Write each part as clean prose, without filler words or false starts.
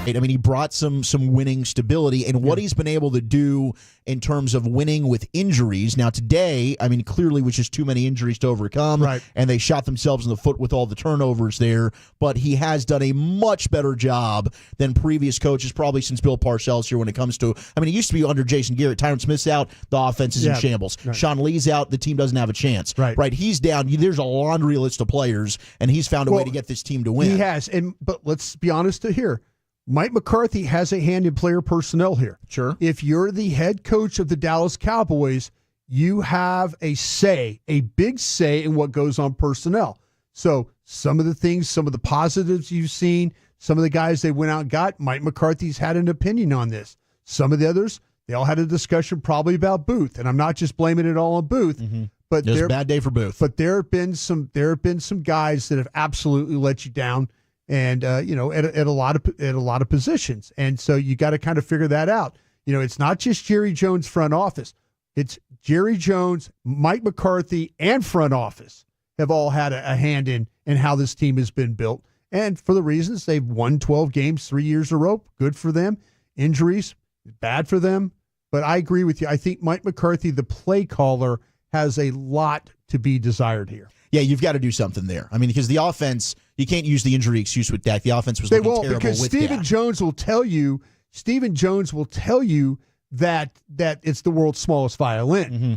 I mean, he brought some winning stability, and what he's been able to do in terms of winning with injuries. Now, today, I mean, clearly was just too many injuries to overcome, right, and they shot themselves in the foot with all the turnovers there, but he has done a much better job than previous coaches, probably since Bill Parcells here when it comes to, I mean, it used to be under Jason Garrett. Tyron Smith's out, the offense is in shambles. Right. Sean Lee's out, the team doesn't have a chance. Right? He's down. There's a laundry list of players, and he's found a way to get this team to win. He has, but let's be honest here. Mike McCarthy has a hand in player personnel here. Sure. If you're the head coach of the Dallas Cowboys, you have a big say in what goes on personnel. So some of the things, some of the positives you've seen, some of the guys they went out and got, Mike McCarthy's had an opinion on this. Some of the others, they all had a discussion probably about Booth, and I'm not just blaming it all on Booth. Mm-hmm. But it was a bad day for Booth. But there have been some guys that have absolutely let you down. And at a lot of positions, and so you got to kind of figure that out. It's not just Jerry Jones' front office; it's Jerry Jones, Mike McCarthy, and front office have all had a hand in how this team has been built. And for the reasons they've won 12 games 3 years in a row, good for them. Injuries, bad for them. But I agree with you. I think Mike McCarthy, the play caller, has a lot to be desired here. Yeah, you've got to do something there. I mean, because the offense, you can't use the injury excuse with Dak. The offense was looking terrible with Dak. Because Stephen Jones will tell you that it's the world's smallest violin. Mm-hmm.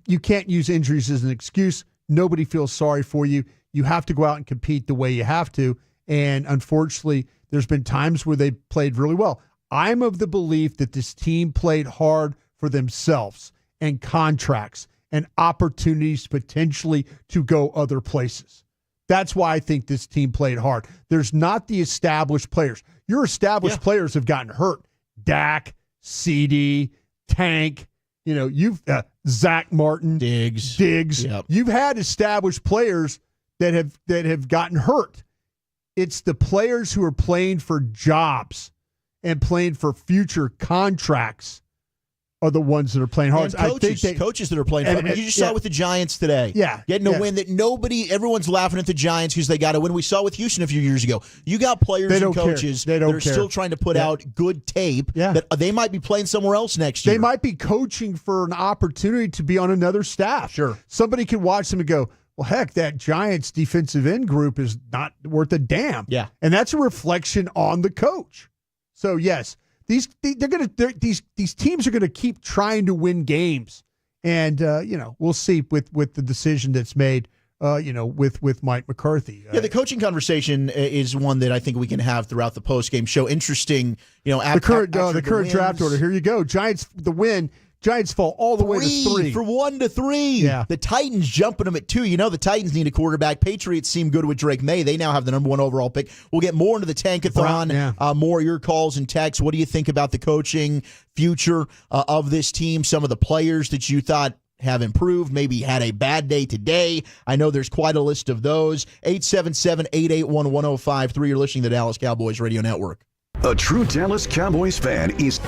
You can't use injuries as an excuse. Nobody feels sorry for you. You have to go out and compete the way you have to. And unfortunately, there's been times where they played really well. I'm of the belief that this team played hard for themselves and contracts and opportunities potentially to go other places. That's why I think this team played hard. There's not the established players. Your established players have gotten hurt. Dak, CD, Tank, you've Zach Martin, Diggs. Yep. You've had established players that have gotten hurt. It's the players who are playing for jobs and playing for future contracts are the ones that are playing hard. And coaches that are playing hard. I mean, you just saw it with the Giants today. Yeah. Getting a win that everyone's laughing at the Giants because they got a win. We saw it with Houston a few years ago. You got players and coaches that are still trying to put out good tape that they might be playing somewhere else next year. They might be coaching for an opportunity to be on another staff. Sure. Somebody can watch them and go, well, heck, that Giants defensive end group is not worth a damn. Yeah. And that's a reflection on the coach. So, yes. These teams are going to keep trying to win games, and we'll see with the decision that's made. With Mike McCarthy. The coaching conversation is one that I think we can have throughout the postgame show. Interesting, the current draft order. Here you go. Giants the win. Giants fall all the way to 3. For 1-3. Yeah. The Titans jumping them at 2. The Titans need a quarterback. Patriots seem good with Drake May. They now have the number 1 overall pick. We'll get more into the Tankathon, more of your calls and texts. What do you think about the coaching future of this team? Some of the players that you thought have improved, maybe had a bad day today. I know there's quite a list of those. 877-881-1053. You're listening to the Dallas Cowboys Radio Network. A true Dallas Cowboys fan is...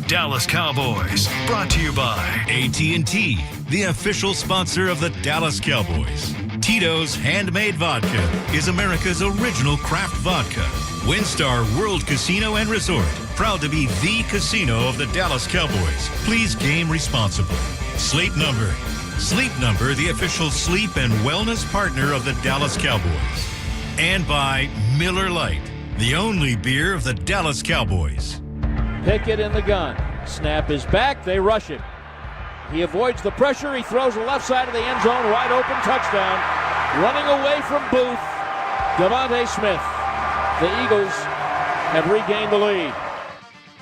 Dallas Cowboys. Brought to you by AT&T, the official sponsor of the Dallas Cowboys. Tito's Handmade Vodka is America's original craft vodka. WinStar World Casino and Resort, proud to be the casino of the Dallas Cowboys. Please game responsibly. Sleep Number. Sleep Number, the official sleep and wellness partner of the Dallas Cowboys. And by Miller Lite, the only beer of the Dallas Cowboys. Pickett in the gun. Snap is back. They rush him. He avoids the pressure. He throws the left side of the end zone. Wide open touchdown. Running away from Booth, Devontae Smith. The Eagles have regained the lead.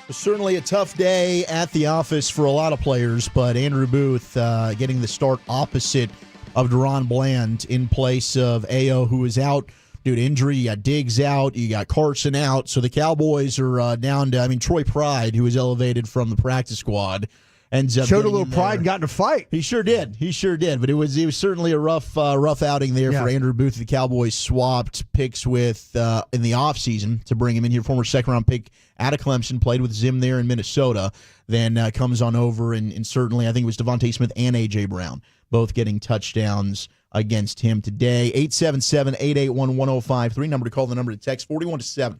Certainly a tough day at the office for a lot of players, but Andrew Booth getting the start opposite of Deron Bland in place of Ayo, who is out due to injury. You got Diggs out. You got Carson out. So the Cowboys are down to, Troy Pride, who was elevated from the practice squad, ends up showed a little pride and got in a fight. He sure did. But it was certainly a rough outing there for Andrew Booth. The Cowboys swapped picks with in the offseason to bring him in here. Former second-round pick out of Clemson, played with Zim there in Minnesota, then comes on over, and certainly I think it was Devontae Smith and A.J. Brown, both getting touchdowns against him today. 877-881-1053, number to call, the number to text, 41-7.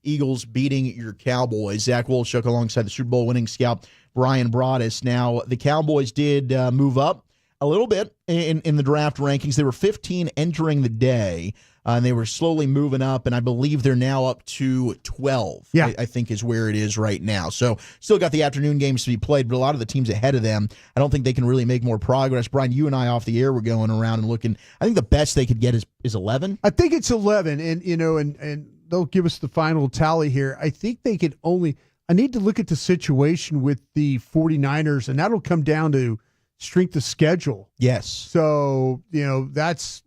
Eagles beating your Cowboys. Zach Wolchuk alongside the Super Bowl winning scout Bryan Broaddus. Now, the Cowboys did move up a little bit in the draft rankings. They were 15 entering the day, and they were slowly moving up, and I believe they're now up to 12, I think is where it is right now. So still got the afternoon games to be played, but a lot of the teams ahead of them, I don't think they can really make more progress. Brian, you and I off the air were going around and looking. I think the best they could get is 11. I think it's 11, and they'll give us the final tally here. I think they could only – I need to look at the situation with the 49ers, and that'll come down to strength of schedule. Yes. So, that's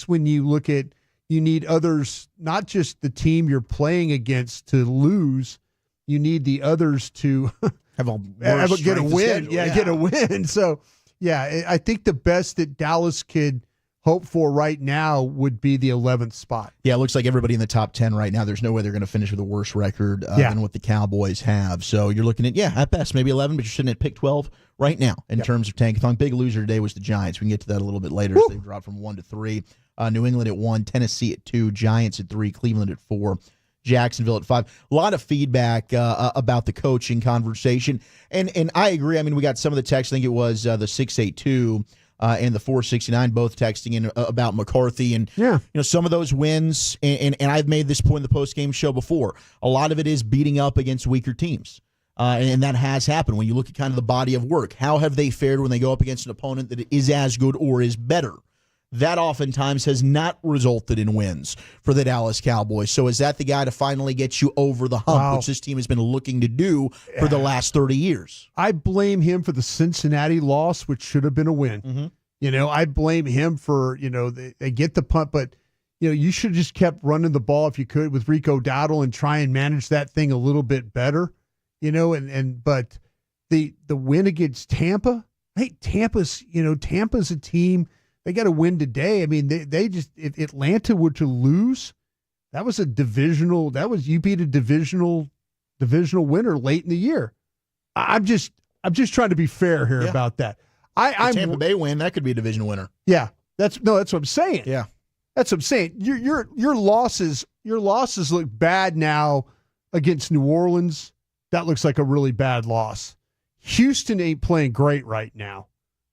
when you look at – you need others, not just the team you're playing against to lose. You need the others to get a win. Get a win. So, I think the best that Dallas could hope for right now would be the 11th spot. Yeah, it looks like everybody in the top 10 right now, there's no way they're going to finish with a worse record than what the Cowboys have. So you're looking at, at best, maybe 11, but you're sitting at pick 12 right now in terms of tankathon. Big loser today was the Giants. We can get to that a little bit later. So they dropped from 1 to 3. New England at 1, Tennessee at 2, Giants at 3, Cleveland at 4, Jacksonville at 5. A lot of feedback about the coaching conversation. And I agree. We got some of the text. I think it was the 682 and the 469 both texting in about McCarthy. And some of those wins, and I've made this point in the post-game show before, a lot of it is beating up against weaker teams. And that has happened when you look at kind of the body of work. How have they fared when they go up against an opponent that is as good or is better? That oftentimes has not resulted in wins for the Dallas Cowboys. So is that the guy to finally get you over the hump, which this team has been looking to do for the last 30 years? I blame him for the Cincinnati loss, which should have been a win. Mm-hmm. I blame him for, they get the punt, but, you should have just kept running the ball if you could with Rico Dowdle and try and manage that thing a little bit better, but the win against Tampa, Tampa's a team. They got to win today. They just, if Atlanta were to lose, that was you beat a divisional winner late in the year. I'm just trying to be fair here about that. Tampa Bay win, that could be a division winner. Yeah. That's what I'm saying. Yeah. That's what I'm saying. Your losses look bad now against New Orleans. That looks like a really bad loss. Houston ain't playing great right now.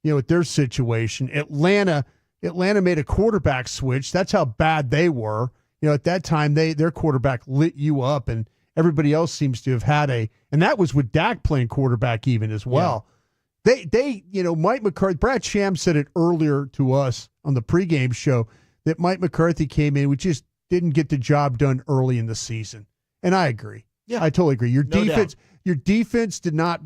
With their situation. Atlanta made a quarterback switch. That's how bad they were. At that time, their quarterback lit you up, and everybody else seems to have had and that was with Dak playing quarterback even as well. Yeah. They Mike McCarthy, Brad Sham said it earlier to us on the pregame show that Mike McCarthy came in, we just didn't get the job done early in the season. And I agree. Yeah. I totally agree. Your defense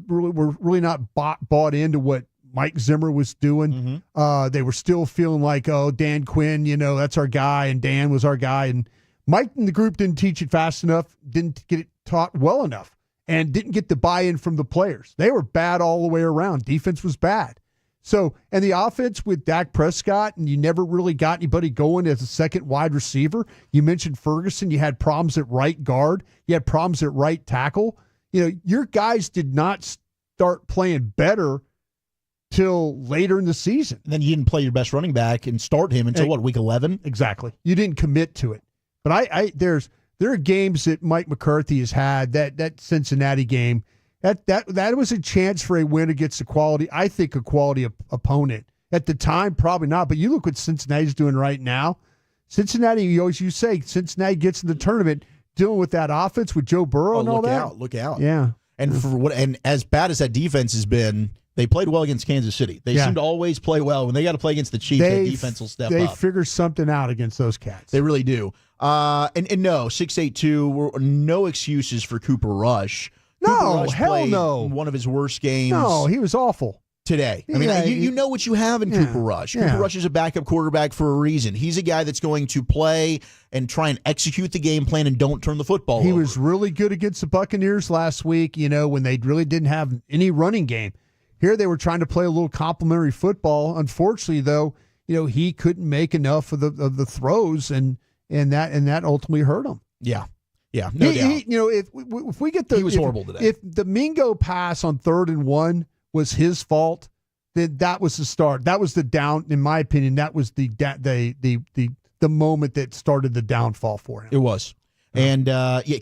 were really not bought into what Mike Zimmer was doing. Mm-hmm. They were still feeling like, Dan Quinn, that's our guy, and Dan was our guy. And Mike and the group didn't teach it fast enough, didn't get it taught well enough, and didn't get the buy-in from the players. They were bad all the way around. Defense was bad. So, and the offense with Dak Prescott, and you never really got anybody going as a second wide receiver. You mentioned Ferguson. You had problems at right guard. You had problems at right tackle. your guys did not start playing better till later in the season. And then you didn't play your best running back and start him until week 11? Exactly. You didn't commit to it. But there are games that Mike McCarthy has had, that Cincinnati game, that was a chance for a win against a quality opponent. At the time, probably not. But you look what Cincinnati's doing right now. Cincinnati, you say, Cincinnati gets in the tournament dealing with that offense with Joe Burrow and all that. Look out. Yeah. And as bad as that defense has been, they played well against Kansas City. They seem to always play well. When they got to play against the Chiefs, that defense will step up. They figure something out against those cats. They really do. And no, 6-8-2, no excuses for Cooper Rush. No, hell no. One of his worst games. No, he was awful. Today. I mean, you know what you have in Cooper Rush. Cooper Rush is a backup quarterback for a reason. He's a guy that's going to play and try and execute the game plan and don't turn the football over. He was really good against the Buccaneers last week, when they really didn't have any running game. Here they were trying to play a little complimentary football. Unfortunately, though, he couldn't make enough of the throws, and that ultimately hurt him. Yeah. Yeah, no doubt. If we get he was horrible today. If the Mingo pass on 3rd and 1 was his fault, then that was the start. That was the down. In my opinion, that was the moment that started the downfall for him. It was. And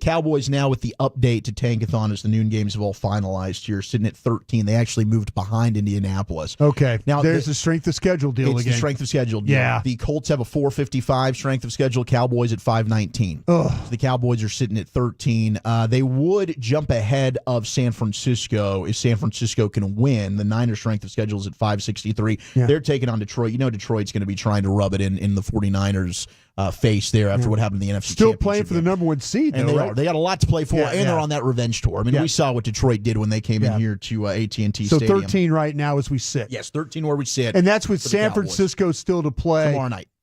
Cowboys now with the update to Tankathon as the noon games have all finalized here, sitting at 13. They actually moved behind Indianapolis. Okay. Now there's a strength of schedule deal again. It's the strength of schedule deal. Yeah. The Colts have a 455 strength of schedule. Cowboys at 519. So the Cowboys are sitting at 13. They would jump ahead of San Francisco if San Francisco can win. The Niners strength of schedule is at 563. Yeah. They're taking on Detroit. Detroit's going to be trying to rub it in the 49ers' face there after what happened in the NFC Still Championship playing for the number 1 seed, and though, they right? are. They got a lot to play for, and they're on that revenge tour. I mean, we saw what Detroit did when they came in here to AT&T So Stadium. 13 right now as we sit. Yes, 13 where we sit. And that's with San Francisco still to play.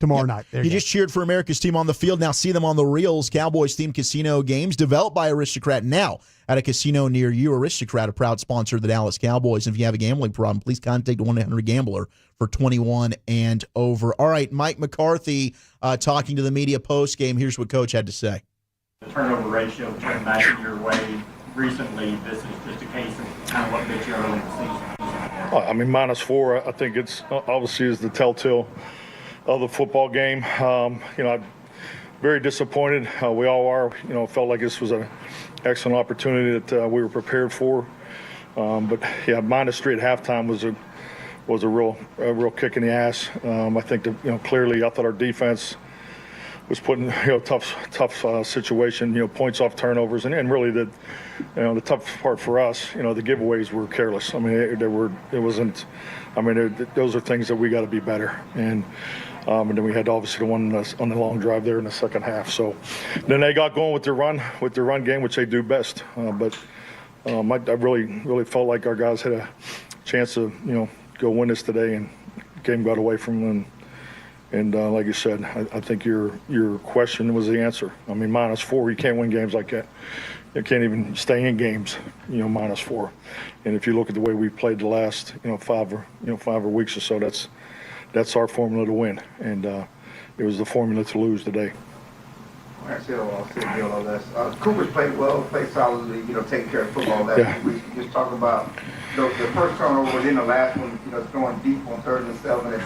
Tomorrow night. You just cheered for America's team on the field. Now see them on the reels. Cowboys-themed casino games developed by Aristocrat now at a casino near you. Aristocrat, a proud sponsor of the Dallas Cowboys. And if you have a gambling problem, please contact 1-800-GAMBLER for 21 and over. All right, Mike McCarthy talking to the media post-game. Here's what Coach had to say. The turnover ratio turned back your way recently. This is just a case of kind of what bit you early in the season. -4, I think it's obviously is the telltale of the football game. I'm very disappointed. We all are. Felt like this was an excellent opportunity that we were prepared for. But -3 at halftime was a real kick in the ass. I think that clearly I thought our defense was put in tough situation. Points off turnovers, and really the tough part for us. The giveaways were careless. I mean, those are things that we got to be better. And then we had obviously the one on the long drive there in the second half. So then they got going with their run game, which they do best. But I really felt like our guys had a chance to go win this today, and the game got away from them. And like you said, I think your question was the answer. I mean, -4, you can't win games like that. You can't even stay in games, -4. And if you look at the way we played the last, 5 weeks or so, that's our formula to win. And it was the formula to lose today. Cooper's played well, played solidly, taking care of football last week. Just talk about the first turnover, then the last one, throwing deep on 3rd and 7.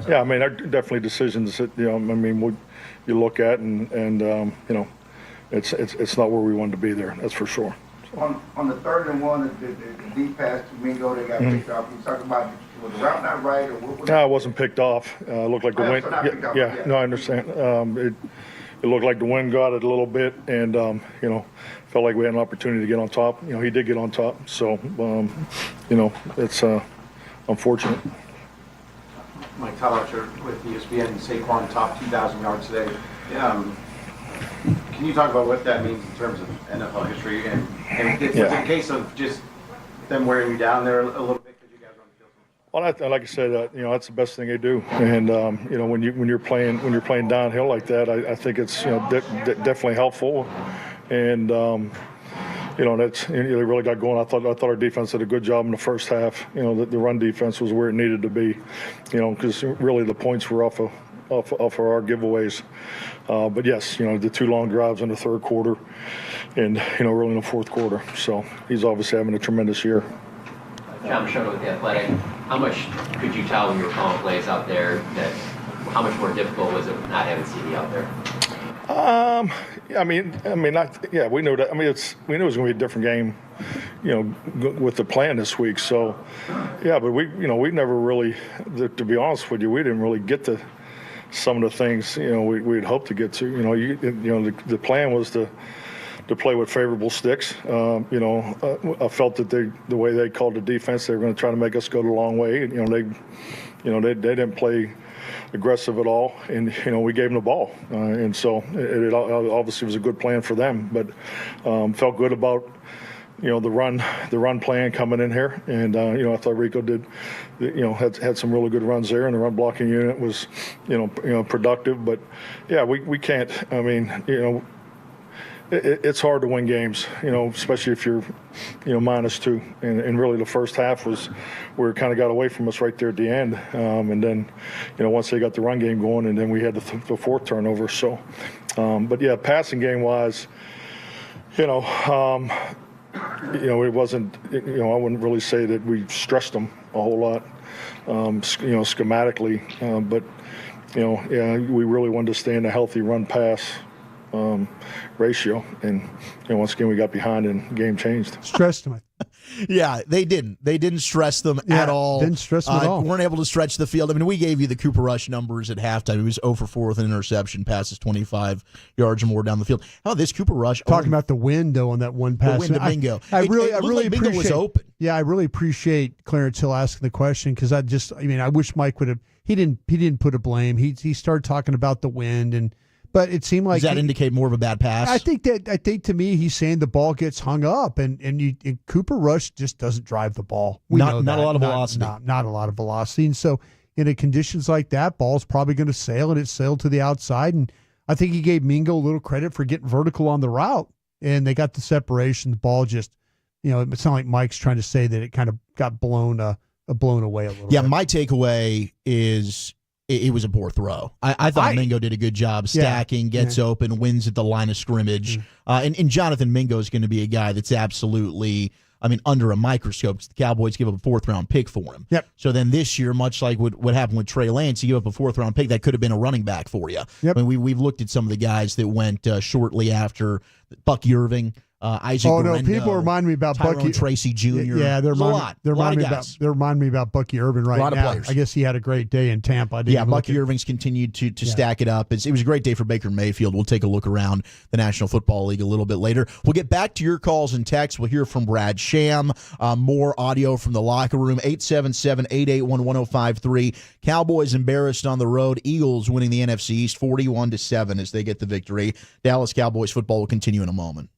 Yeah, I mean, they're definitely decisions that you look at, and it's not where we wanted to be there. That's for sure. On the 3rd and 1, the deep pass to Mingo, they got picked off. You talk about was the route not right, or what? No, it wasn't picked off. It looked like the wind. No, I understand. It looked like the wind got it a little bit, and felt like we had an opportunity to get on top. He did get on top, so it's unfortunate. Mike Tyler with ESPN, Saquon top 2,000 yards today. Can you talk about what that means in terms of NFL history? And was it a case of just them wearing you down there a little bit because you guys are on the field? Well, like I said, that's the best thing they do. And when you're playing downhill like that, I think it's definitely helpful. And that's they really got going. I thought our defense did a good job in the first half. The run defense was where it needed to be. Because really the points were off off of our giveaways. But yes, the 2 long drives in the third quarter and, early in the fourth quarter. So he's obviously having a tremendous year. John Machado with The Athletic. How much could you tell when you were calling plays out there that how much more difficult was it not having CD out there? We knew that. We knew it was going to be a different game, with the plan this week. So, yeah, but we never really, to be honest with you, we didn't really get to some of the things, we'd hoped to get to. The plan was to play with favorable sticks. I felt that the way they called the defense, they were going to try to make us go the long way. They didn't play aggressive at all, and we gave them the ball, and so it obviously was a good plan for them. But felt good about the run plan coming in here, and I thought Rico did, had some really good runs there, and the run blocking unit was productive. But yeah, we can't. It's hard to win games, especially if you're, -2. And really the first half was where it kind of got away from us right there at the end. And then, once they got the run game going, and then we had the fourth turnover. So, but yeah, passing game wise, it wasn't, I wouldn't really say that we stressed them a whole lot, schematically. But, we really wanted to stay in a healthy run pass ratio, and once again we got behind and the game changed. Stressed them. Yeah, they didn't stress them at all. Didn't stress them at all. Weren't able to stretch the field. We gave you the Cooper Rush numbers at halftime. He was 0 for 4 with an interception, passes 25 yards or more down the field. Oh, this Cooper Rush talking about the wind though on that one pass. The wind to Bingo. I really Bingo appreciate, was open. Yeah, I really appreciate Clarence Hill asking the question, because I wish Mike would have. He didn't put a blame. He started talking about the wind, but it seemed like, does that indicate more of a bad pass? I think to me he's saying the ball gets hung up, and Cooper Rush just doesn't drive the ball. Not a lot of velocity. Not a lot of velocity, and so in conditions like that, ball's probably going to sail, and it sailed to the outside. And I think he gave Mingo a little credit for getting vertical on the route, and they got the separation. The ball just, it sounded like Mike's trying to say that it kind of got blown away a little bit. Yeah, my takeaway is it was a poor throw. I thought Mingo did a good job stacking, gets open, wins at the line of scrimmage. And Jonathan Mingo is going to be a guy that's absolutely, under a microscope, because the Cowboys give up a 4th-round pick for him. Yep. So then this year, much like what happened with Trey Lance, you give up a 4th-round pick that could have been a running back for you. Yep. We've looked at some of the guys that went shortly after. Bucky Irving, Isaac Guerrero, people remind me about Tyrone Bucky Tracy Jr. Yeah, they're reminding me about Bucky Irving right now. A lot of players. I guess he had a great day in Tampa. Bucky Irving's continued to stack it up. It was a great day for Baker Mayfield. We'll take a look around the National Football League a little bit later. We'll get back to your calls and texts. We'll hear from Brad Sham. More audio from the locker room. 877-881-1053. Cowboys embarrassed on the road. Eagles winning the NFC East 41-7 as they get the victory. Dallas Cowboys football will continue in a moment.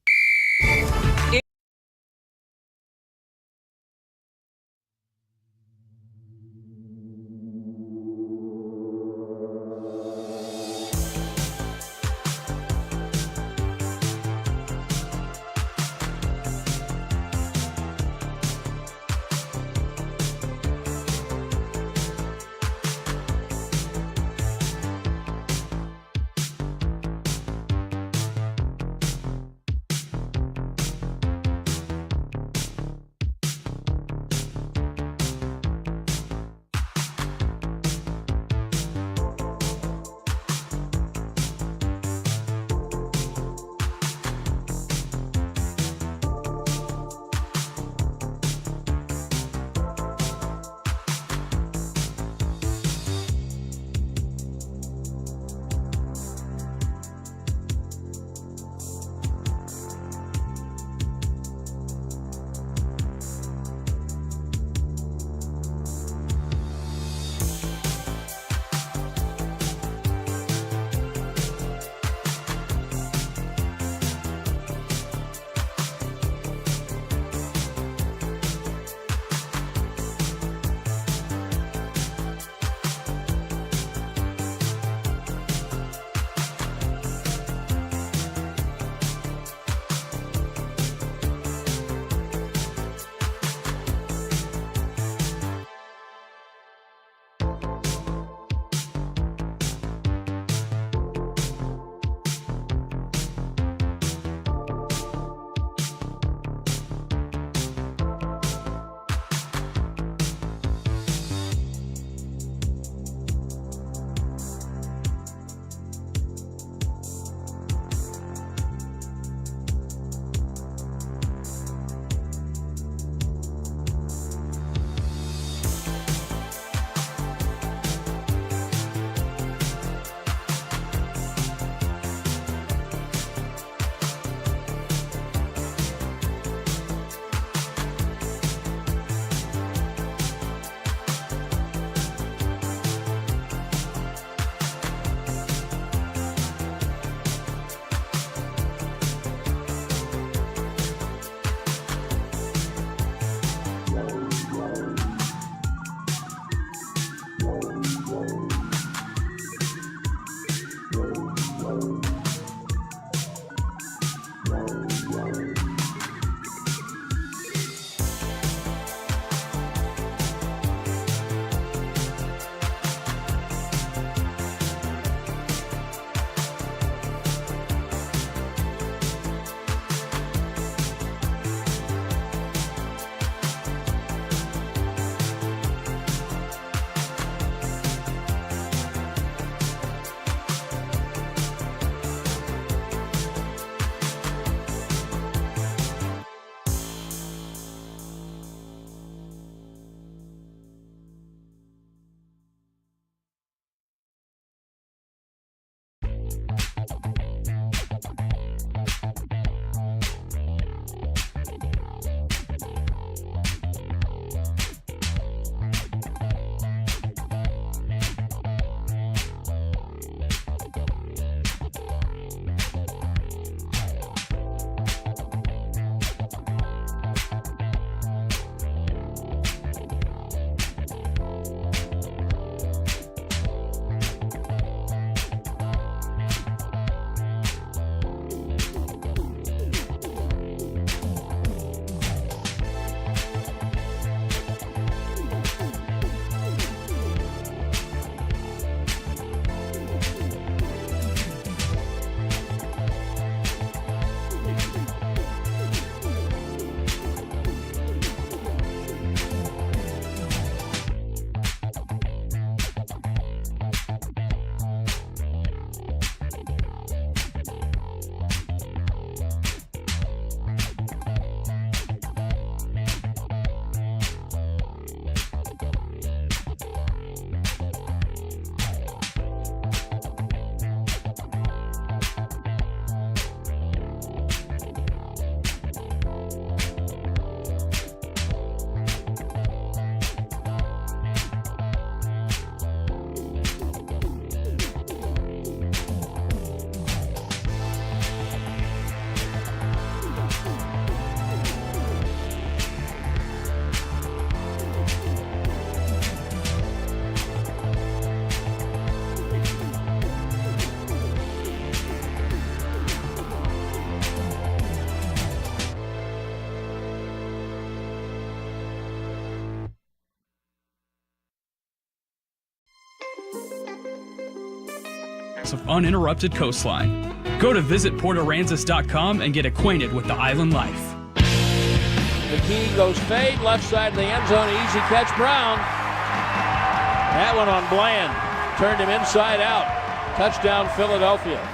of uninterrupted coastline. Go to visitportaranzas.com and get acquainted with the island life. McKee goes fade, left side of the end zone, easy catch, Brown. That one on Bland, turned him inside out. Touchdown, Philadelphia.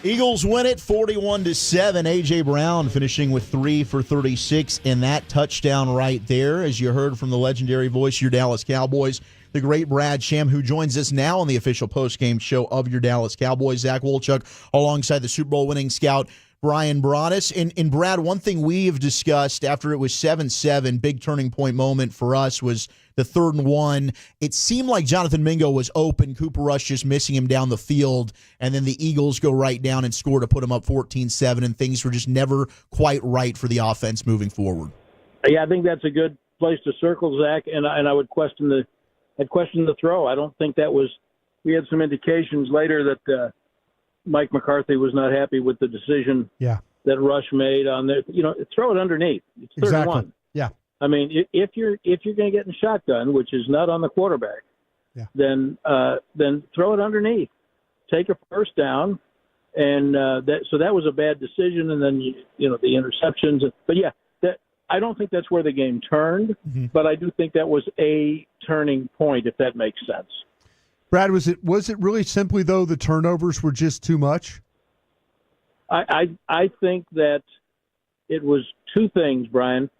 Eagles win it 41-7. A.J. Brown finishing with 3 for 36 and that touchdown right there, as you heard from the legendary voice of your Dallas Cowboys, the great Brad Sham, who joins us now on the official postgame show of your Dallas Cowboys. Zach Wolchuk alongside the Super Bowl winning scout Bryan Broaddus. And Brad, one thing we have discussed after it was 7-7, big turning point moment for us was the 3rd and 1. It seemed like Jonathan Mingo was open, Cooper Rush just missing him down the field, and then the Eagles go right down and score to put them up 14-7, and things were just never quite right for the offense moving forward. Yeah, I think that's a good place to circle, Zach, and I would question the throw. I don't think that was – we had some indications later that Mike McCarthy was not happy with the decision that Rush made on there. Throw it underneath. It's 3rd and 1. Yeah. I mean, if you're going to get in shotgun, which is not on the quarterback, then throw it underneath. Take a first down, and that was a bad decision. And then the interceptions. But I don't think that's where the game turned. Mm-hmm. But I do think that was a turning point, if that makes sense. Brad, was it really simply, though, the turnovers were just too much? I think that it was two things, Brian.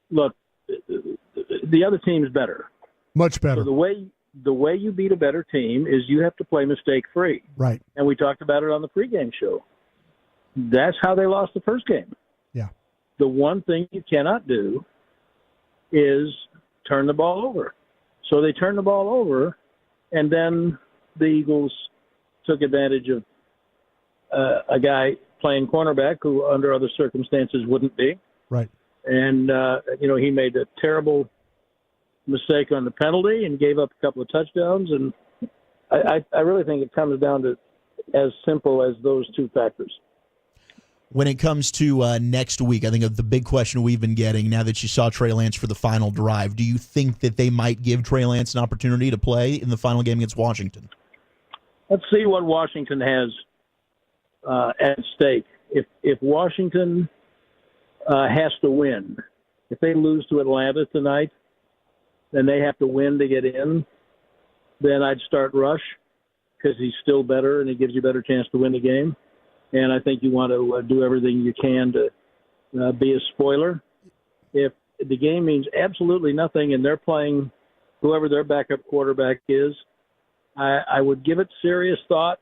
Look, the other team is better. Much better. So the way you beat a better team is you have to play mistake-free. Right. And we talked about it on the pregame show. That's how they lost the first game. Yeah. The one thing you cannot do is turn the ball over. So they turned the ball over, and then the Eagles took advantage of a guy playing cornerback who under other circumstances wouldn't be. Right. And, he made a terrible mistake on the penalty and gave up a couple of touchdowns. And I really think it comes down to as simple as those two factors. When it comes to next week, I think of the big question we've been getting now that you saw Trey Lance for the final drive, do you think that they might give Trey Lance an opportunity to play in the final game against Washington? Let's see what Washington has at stake. If Washington has to win, if they lose to Atlanta tonight, then they have to win to get in, then I'd start Rush because he's still better and he gives you a better chance to win the game. And I think you want to do everything you can to be a spoiler. If the game means absolutely nothing and they're playing whoever their backup quarterback is, I would give it serious thought,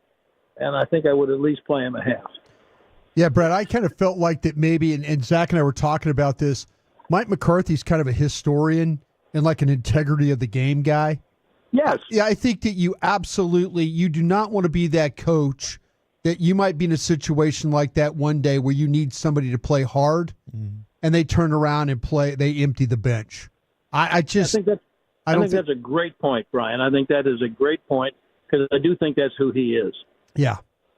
and I think I would at least play him a half. Yeah, Brad, I kind of felt like that maybe, and Zach and I were talking about this, Mike McCarthy's kind of a historian and like an integrity of the game guy. Yes. Yeah, I think that you do not want to be that coach that you might be in a situation like that one day where you need somebody to play hard and they turn around and they empty the bench. I think that's a great point, Brian. I think that is a great point because I do think that's who he is. Yeah.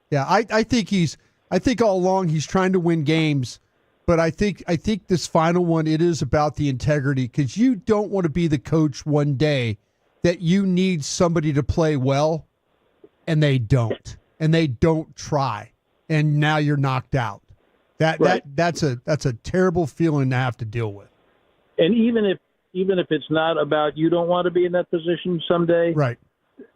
Yeah. I think all along he's trying to win games, but I think this final one, it is about the integrity because you don't want to be the coach one day that you need somebody to play well and they don't. And they don't try, and now you're knocked out. That's a terrible feeling to have to deal with. And even if it's not about you don't want to be in that position someday, right?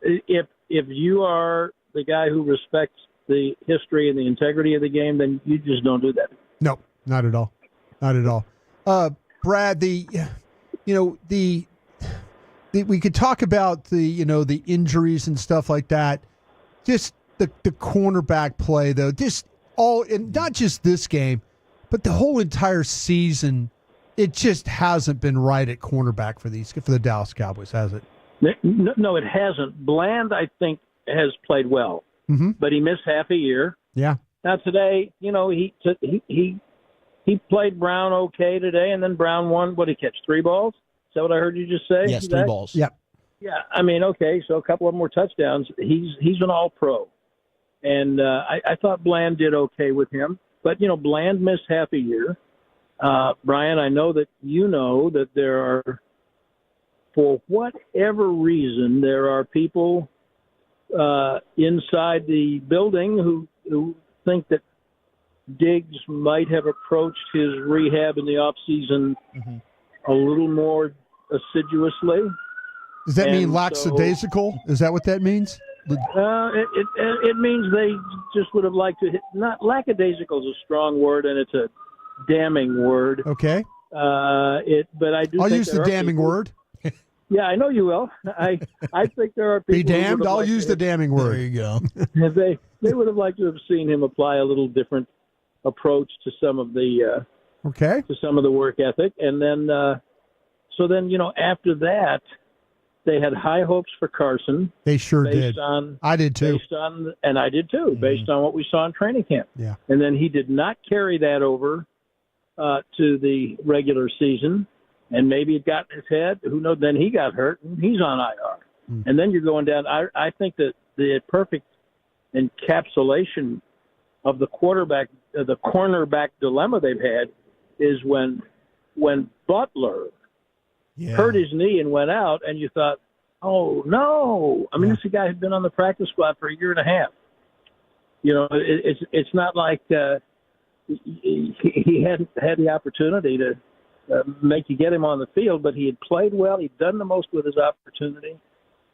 If you are the guy who respects the history and the integrity of the game, then you just don't do that. No, not at all, not at all. Brad, we could talk about the injuries and stuff like that. Just the cornerback play, though, and not just this game, but the whole entire season, it just hasn't been right at cornerback for the Dallas Cowboys, has it? No, it hasn't. Bland, I think, has played well, but he missed half a year. Yeah. Now today, he played Brown okay today, and then Brown won. What did he catch? 3 balls? Is that what I heard you just say? Yes, 3 balls. Yep. Yeah, I mean, okay, so a couple of them were touchdowns. He's an all-pro. And I thought Bland did okay with him. But, Bland missed half a year. Brian, I know that that there are, for whatever reason, there are people inside the building who think that Diggs might have approached his rehab in the offseason a little more assiduously. Does that mean lackadaisical? Is that what that means? It means they just would have liked to hit. Not lackadaisical is a strong word, and it's a damning word. Okay. But I do. I'll think use the damning word. Yeah, I know you will. I think there are people. Be damned! I'll use the damning word. There you go. They would have liked to have seen him apply a little different approach to some of the to some of the work ethic, and then so then after that. They had high hopes for Carson. They sure did. I did too. And I did too, based on what we saw in training camp. Yeah. And then he did not carry that over to the regular season, and maybe it got in his head. Who knows? Then he got hurt, and he's on IR. And then you're going down. I think that the perfect encapsulation of the cornerback dilemma they've had is when Butler hurt his knee and went out, and you thought, oh, no. I mean, this is a guy who'd been on the practice squad for a year and a half. It's not like he hadn't had the opportunity to make you get him on the field, but he had played well. He'd done the most with his opportunity,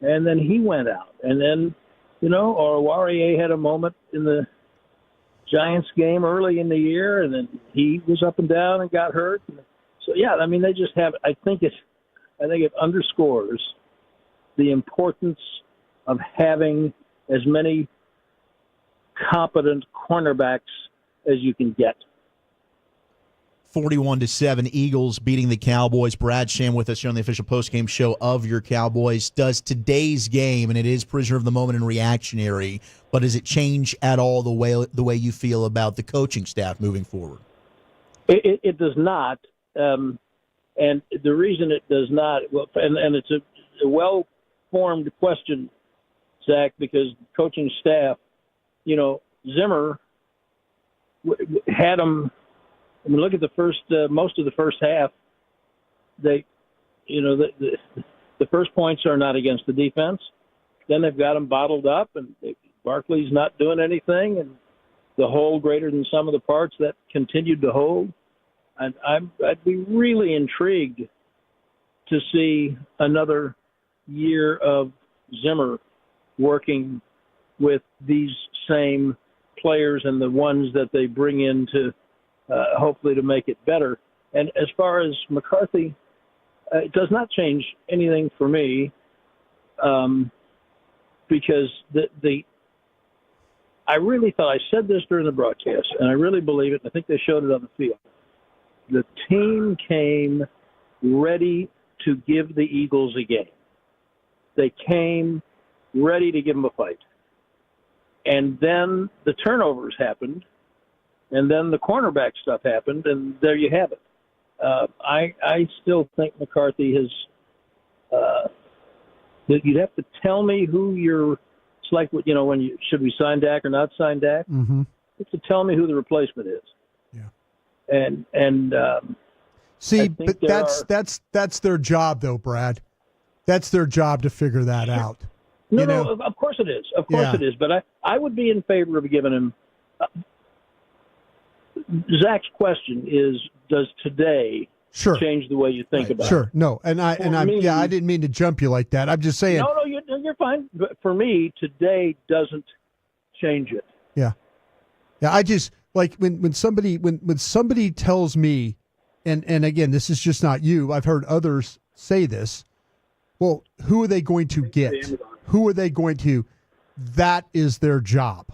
and then he went out. And then, Oruwariye had a moment in the Giants game early in the year, and then he was up and down and got hurt. So, yeah, I mean, they just have – I think it underscores the importance of having as many competent cornerbacks as you can get. 41-7, Eagles beating the Cowboys. Brad Sham with us here on the official postgame show of your Cowboys. Does today's game, and it is prisoner of the moment and reactionary, but does it change at all the way you feel about the coaching staff moving forward? It does not. And the reason it does not, and it's a well-formed question, Zach, because coaching staff, Zimmer had them. I mean, look at the first, most of the first half. The first points are not against the defense. Then they've got them bottled up, and Barkley's not doing anything, and the whole greater than sum of the parts that continued to hold. And I'd be really intrigued to see another year of Zimmer working with these same players and the ones that they bring in to hopefully to make it better. And as far as McCarthy, it does not change anything for me because I really thought, I said this during the broadcast, and I really believe it, and I think they showed it on the field. The team came ready to give the Eagles a game. They came ready to give them a fight. And then the turnovers happened, and then the cornerback stuff happened, and there you have it. I still think McCarthy has you'd have to tell me who you're – it's like, should we sign Dak or not sign Dak? Mm-hmm. You have to tell me who the replacement is. And see, but that's their job, though, Brad. That's their job to figure that out. No, of course it is. Of course it is. But I would be in favor of giving him. Zach's question is: does today change the way you think about it? Sure. No, I didn't mean to jump you like that. I'm just saying. No, you're fine. But for me, today doesn't change it. Yeah. I just. Like when somebody tells me, and again, this is just not you. I've heard others say this. Well, who are they going to get? Who are they going to? That is their job.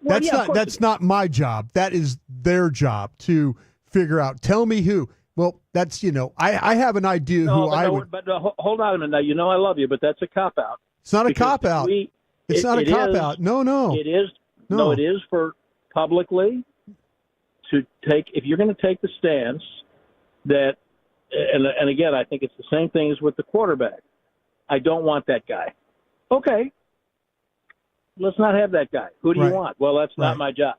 Well, that's not my job. That is their job to figure out. Tell me who. Well, that's I have an idea who I would. But hold on a minute. Now I love you, but that's a cop out. It's not a cop out. It's not a cop out. No. It is. No, it is for publicly to take, if you're going to take the stance that, and again, I think it's the same thing as with the quarterback. I don't want that guy. Okay. Let's not have that guy. Who do you want? Well, that's not my job.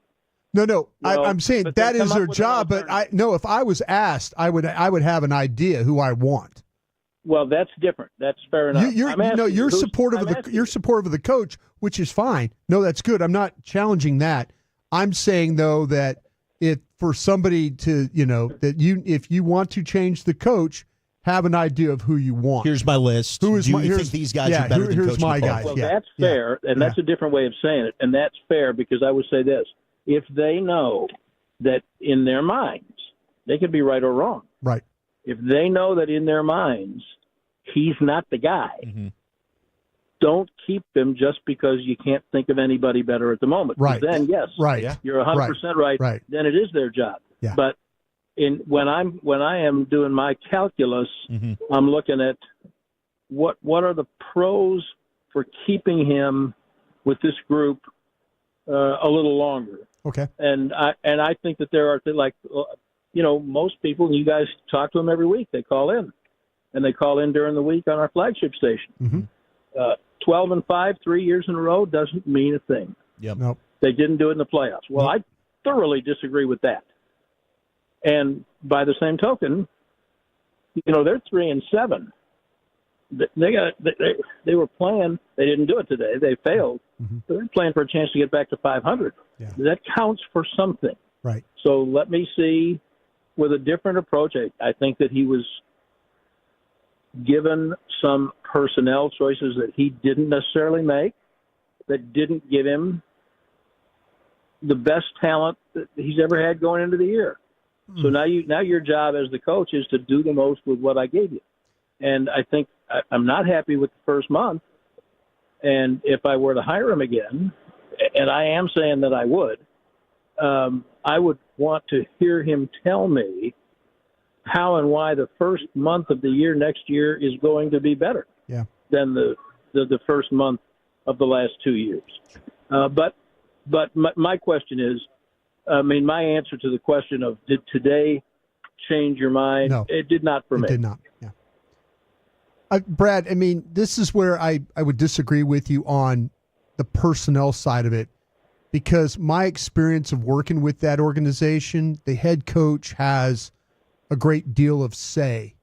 No. I'm saying that is their job, but if I was asked, I would have an idea who I want. Well, that's different. That's fair enough. You're supportive of the coach, which is fine. No, that's good. I'm not challenging that. I'm saying though that if for somebody to, if you want to change the coach, have an idea of who you want. Here's my list. Do you think these guys are better than here's my guys. Well, that's fair, and that's a different way of saying it, and that's fair because I would say this: if they know that in their minds, they could be right or wrong. Right. If they know that in their minds he's not the guy, don't keep him just because you can't think of anybody better at the moment. Right. Then, yes, you're 100% right. Then it is their job. Yeah. But when I am doing my calculus, I'm looking at what are the pros for keeping him with this group a little longer. Okay. And I think that there are most people, and you guys talk to them every week. They call in, and they call in during the week on our flagship station. 12-5, 3 years in a row doesn't mean a thing. Yep. Nope. They didn't do it in the playoffs. Well, I thoroughly disagree with that. And by the same token, they're 3-7. They were playing. They didn't do it today. They failed. But they're playing for a chance to get back to 500. Yeah. That counts for something. Right. So let me see with a different approach. I think that he was given some personnel choices that he didn't necessarily make, that didn't give him the best talent that he's ever had going into the year. So now your job as the coach is to do the most with what I gave you. And I think I'm not happy with the first month. And if I were to hire him again, and I am saying that I would want to hear him tell me how and why the first month of the year next year is going to be better than the first month of the last 2 years. But my question is, my answer to the question of did today change your mind? No, it did not for me. It did not. Yeah. Brad, this is where I would disagree with you on the personnel side of it, because my experience of working with that organization, the head coach has a great deal of say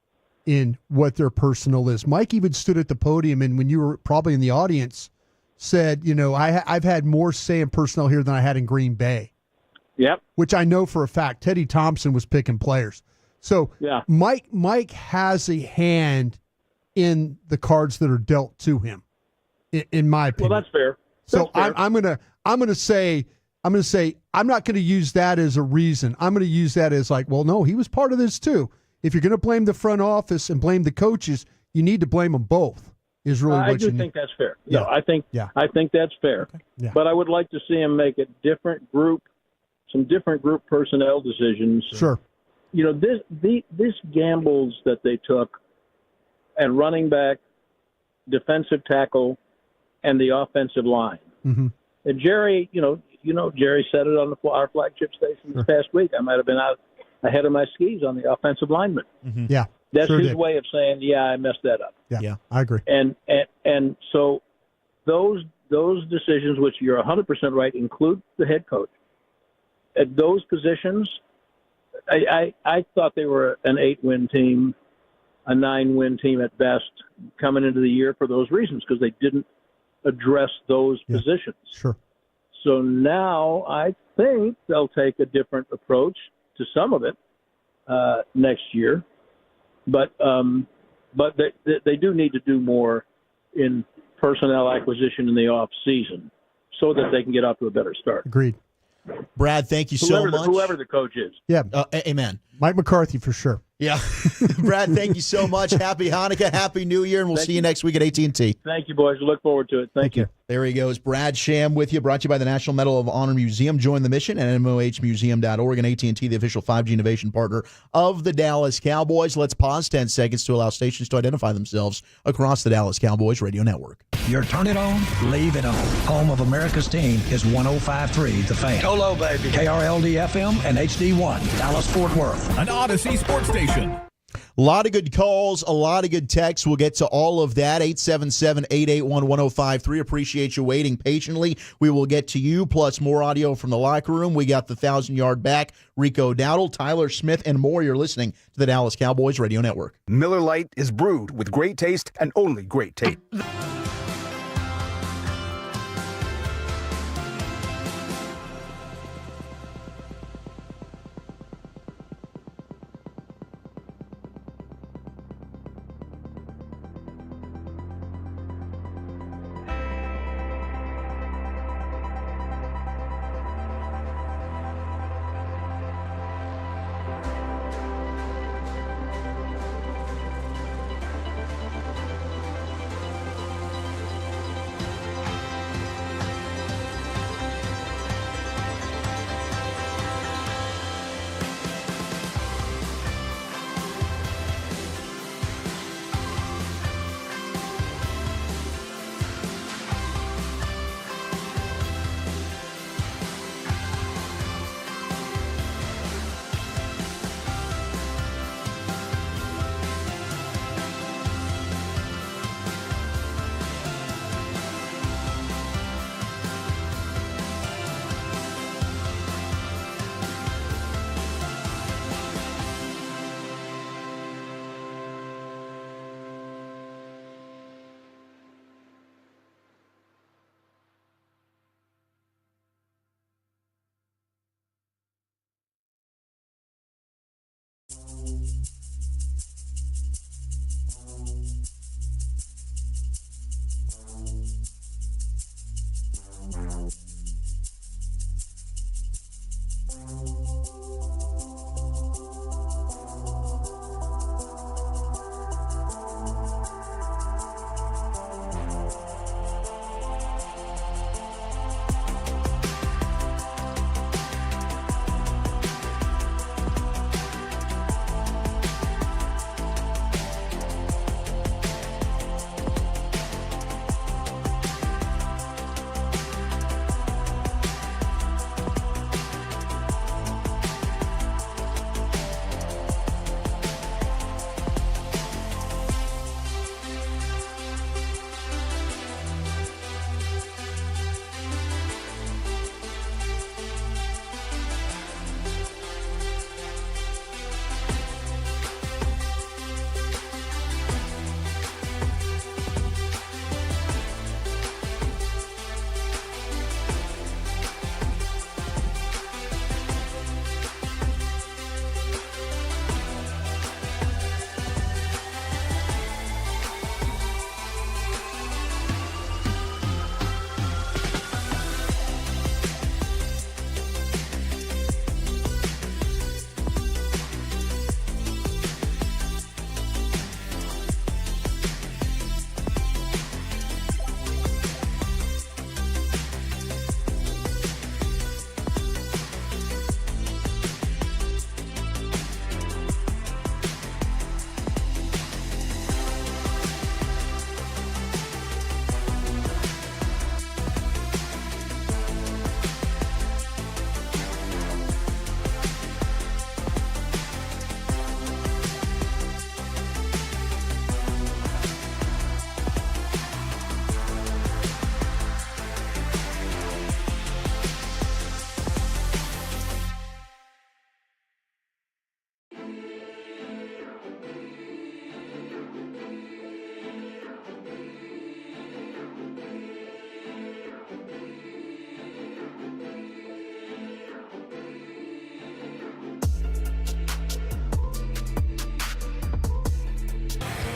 in what their personnel is. Mike even stood at the podium, and when you were probably in the audience, said, I've had more say in personnel here than I had in Green Bay. Yep. Which I know for a fact. Teddy Thompson was picking players. So Mike has a hand in the cards that are dealt to him, in my opinion. Well, that's fair. So I'm gonna say I'm not gonna use that as a reason. I'm gonna use that as no, he was part of this too. If you're gonna blame the front office and blame the coaches, you need to blame them both. Is really what you need. think that's fair. Yeah. No, I think that's fair. Okay. Yeah. But I would like to see him make some different group personnel decisions. Sure. This gambles that they took at running back, defensive tackle, and the offensive line. And Jerry, Jerry said it on our flagship station this past week. I might have been out ahead of my skis on the offensive lineman. Yeah. That's his way of saying, I messed that up. Yeah, I agree. And so those decisions, which you're 100% right, include the head coach. At those positions, I thought they were an 8-win team, a 9-win team at best coming into the year for those reasons, because they didn't address those positions. Sure. So now I think they'll take a different approach to some of it next year. But they do need to do more in personnel acquisition in the off season so that they can get off to a better start. Agreed. Brad, thank you so much. Whoever the coach is. Yeah. Amen. Mike McCarthy for sure. Yeah. Brad, thank you so much. Happy Hanukkah, Happy New Year, and we'll see you next week at AT&T. Thank you, boys. Look forward to it. Thank you. There he goes. Brad Sham with you, brought to you by the National Medal of Honor Museum. Join the mission at NMOHmuseum.org, and AT&T, the official 5G innovation partner of the Dallas Cowboys. Let's pause 10 seconds to allow stations to identify themselves across the Dallas Cowboys radio network. Your turn it on, leave it on. Home of America's team is 105.3 The Fan. Hello, baby. krld-fm and HD1, Dallas-Fort Worth. An Odyssey sports station. A lot of good calls, a lot of good texts. We'll get to all of that. 877-881-1053. Appreciate you waiting patiently. We will get to you, plus more audio from the locker room. We got the 1,000-yard back, Rico Dowdle, Tyler Smith, and more. You're listening to the Dallas Cowboys Radio Network. Miller Lite is brewed with great taste and only great taste.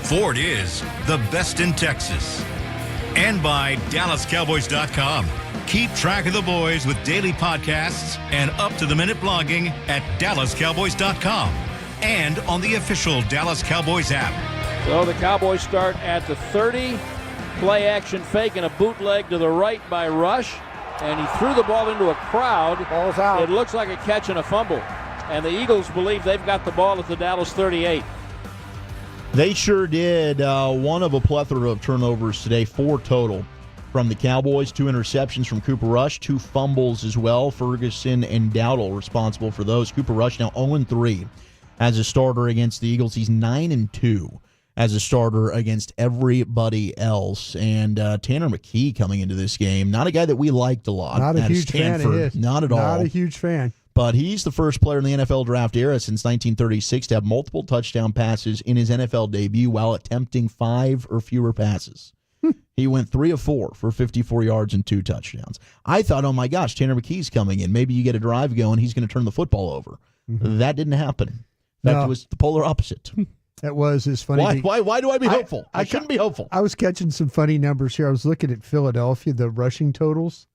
Ford is the best in Texas. And by DallasCowboys.com. Keep track of the boys with daily podcasts and up-to-the-minute blogging at DallasCowboys.com and on the official Dallas Cowboys app. So the Cowboys start at the 30. Play action fake and a bootleg to the right by Rush. And he threw the ball into a crowd. Ball's out. It looks like a catch and a fumble. And the Eagles believe they've got the ball at the Dallas 38. They sure did. One of a plethora of turnovers today, 4 total from the Cowboys, 2 interceptions from Cooper Rush, 2 fumbles as well. Ferguson and Dowdle responsible for those. Cooper Rush now 0-3 as a starter against the Eagles. He's 9-2 as a starter against everybody else. And Tanner McKee coming into this game, not a guy that we liked a lot. Not a huge fan of his. Not at all. Not a huge fan. But he's the first player in the NFL draft era since 1936 to have multiple touchdown passes in his NFL debut while attempting 5 or fewer passes. He went 3 of 4 for 54 yards and 2 touchdowns. I thought, oh my gosh, Tanner McKee's coming in. Maybe you get a drive going, he's going to turn the football over. That didn't happen. In fact, it was the polar opposite. That was as funny. Why do I be hopeful? I shouldn't be hopeful. I was catching some funny numbers here. I was looking at Philadelphia, the rushing totals.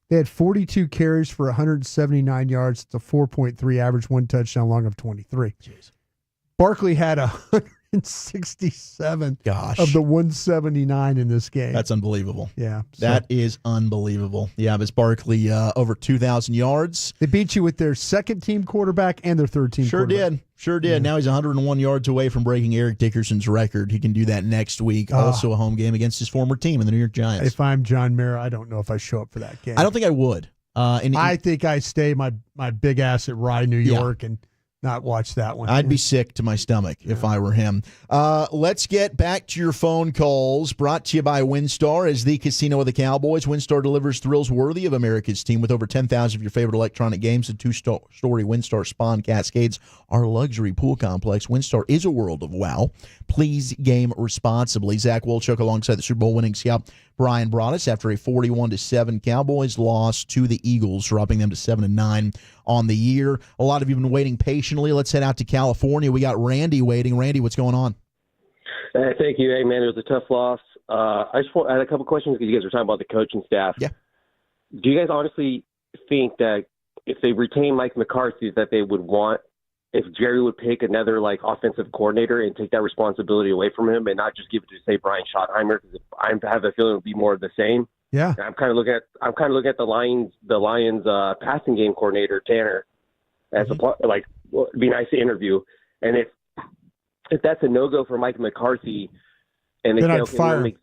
They had 42 carries for 179 yards. It's a 4.3 average, 1 touchdown, long of 23. Jeez. Barkley had 167 of the 179 in this game. That's unbelievable. Yeah. That is unbelievable. Yeah, it's Barkley over 2,000 yards. They beat you with their second-team quarterback and their third-team quarterback. Sure did. Yeah. Now he's 101 yards away from breaking Eric Dickerson's record. He can do that next week. Also a home game against his former team in the New York Giants. If I'm John Mara, I don't know if I show up for that game. I don't think I would. I think I stay my big ass at Rye, New York, and not watch that one. I'd be sick to my stomach if I were him. Let's get back to your phone calls. Brought to you by WinStar as the casino of the Cowboys. WinStar delivers thrills worthy of America's team with over 10,000 of your favorite electronic games. The 2-story WinStar Spawn Cascades, our luxury pool complex. WinStar is a world of wow. Please game responsibly. Zach Wolchuk alongside the Super Bowl winning scout Bryan Broaddus after a 41-7 Cowboys loss to the Eagles, dropping them to 7-9 on the year. A lot of you have been waiting patiently. Let's head out to California. We got Randy waiting. Randy, what's going on? Hey, thank you. Hey, man, it was a tough loss. I had a couple questions because you guys were talking about the coaching staff. Yeah. Do you guys honestly think that if they retain Mike McCarthy, that they would want, if Jerry would pick another offensive coordinator and take that responsibility away from him and not just give it to, say, Brian Schottenheimer? Because I have a feeling it would be more of the same. Yeah, I'm kind of looking at the Lions passing game coordinator Tanner as it'd be nice to interview. And if that's a no go for Mike McCarthy, and they then say, I'd fire him.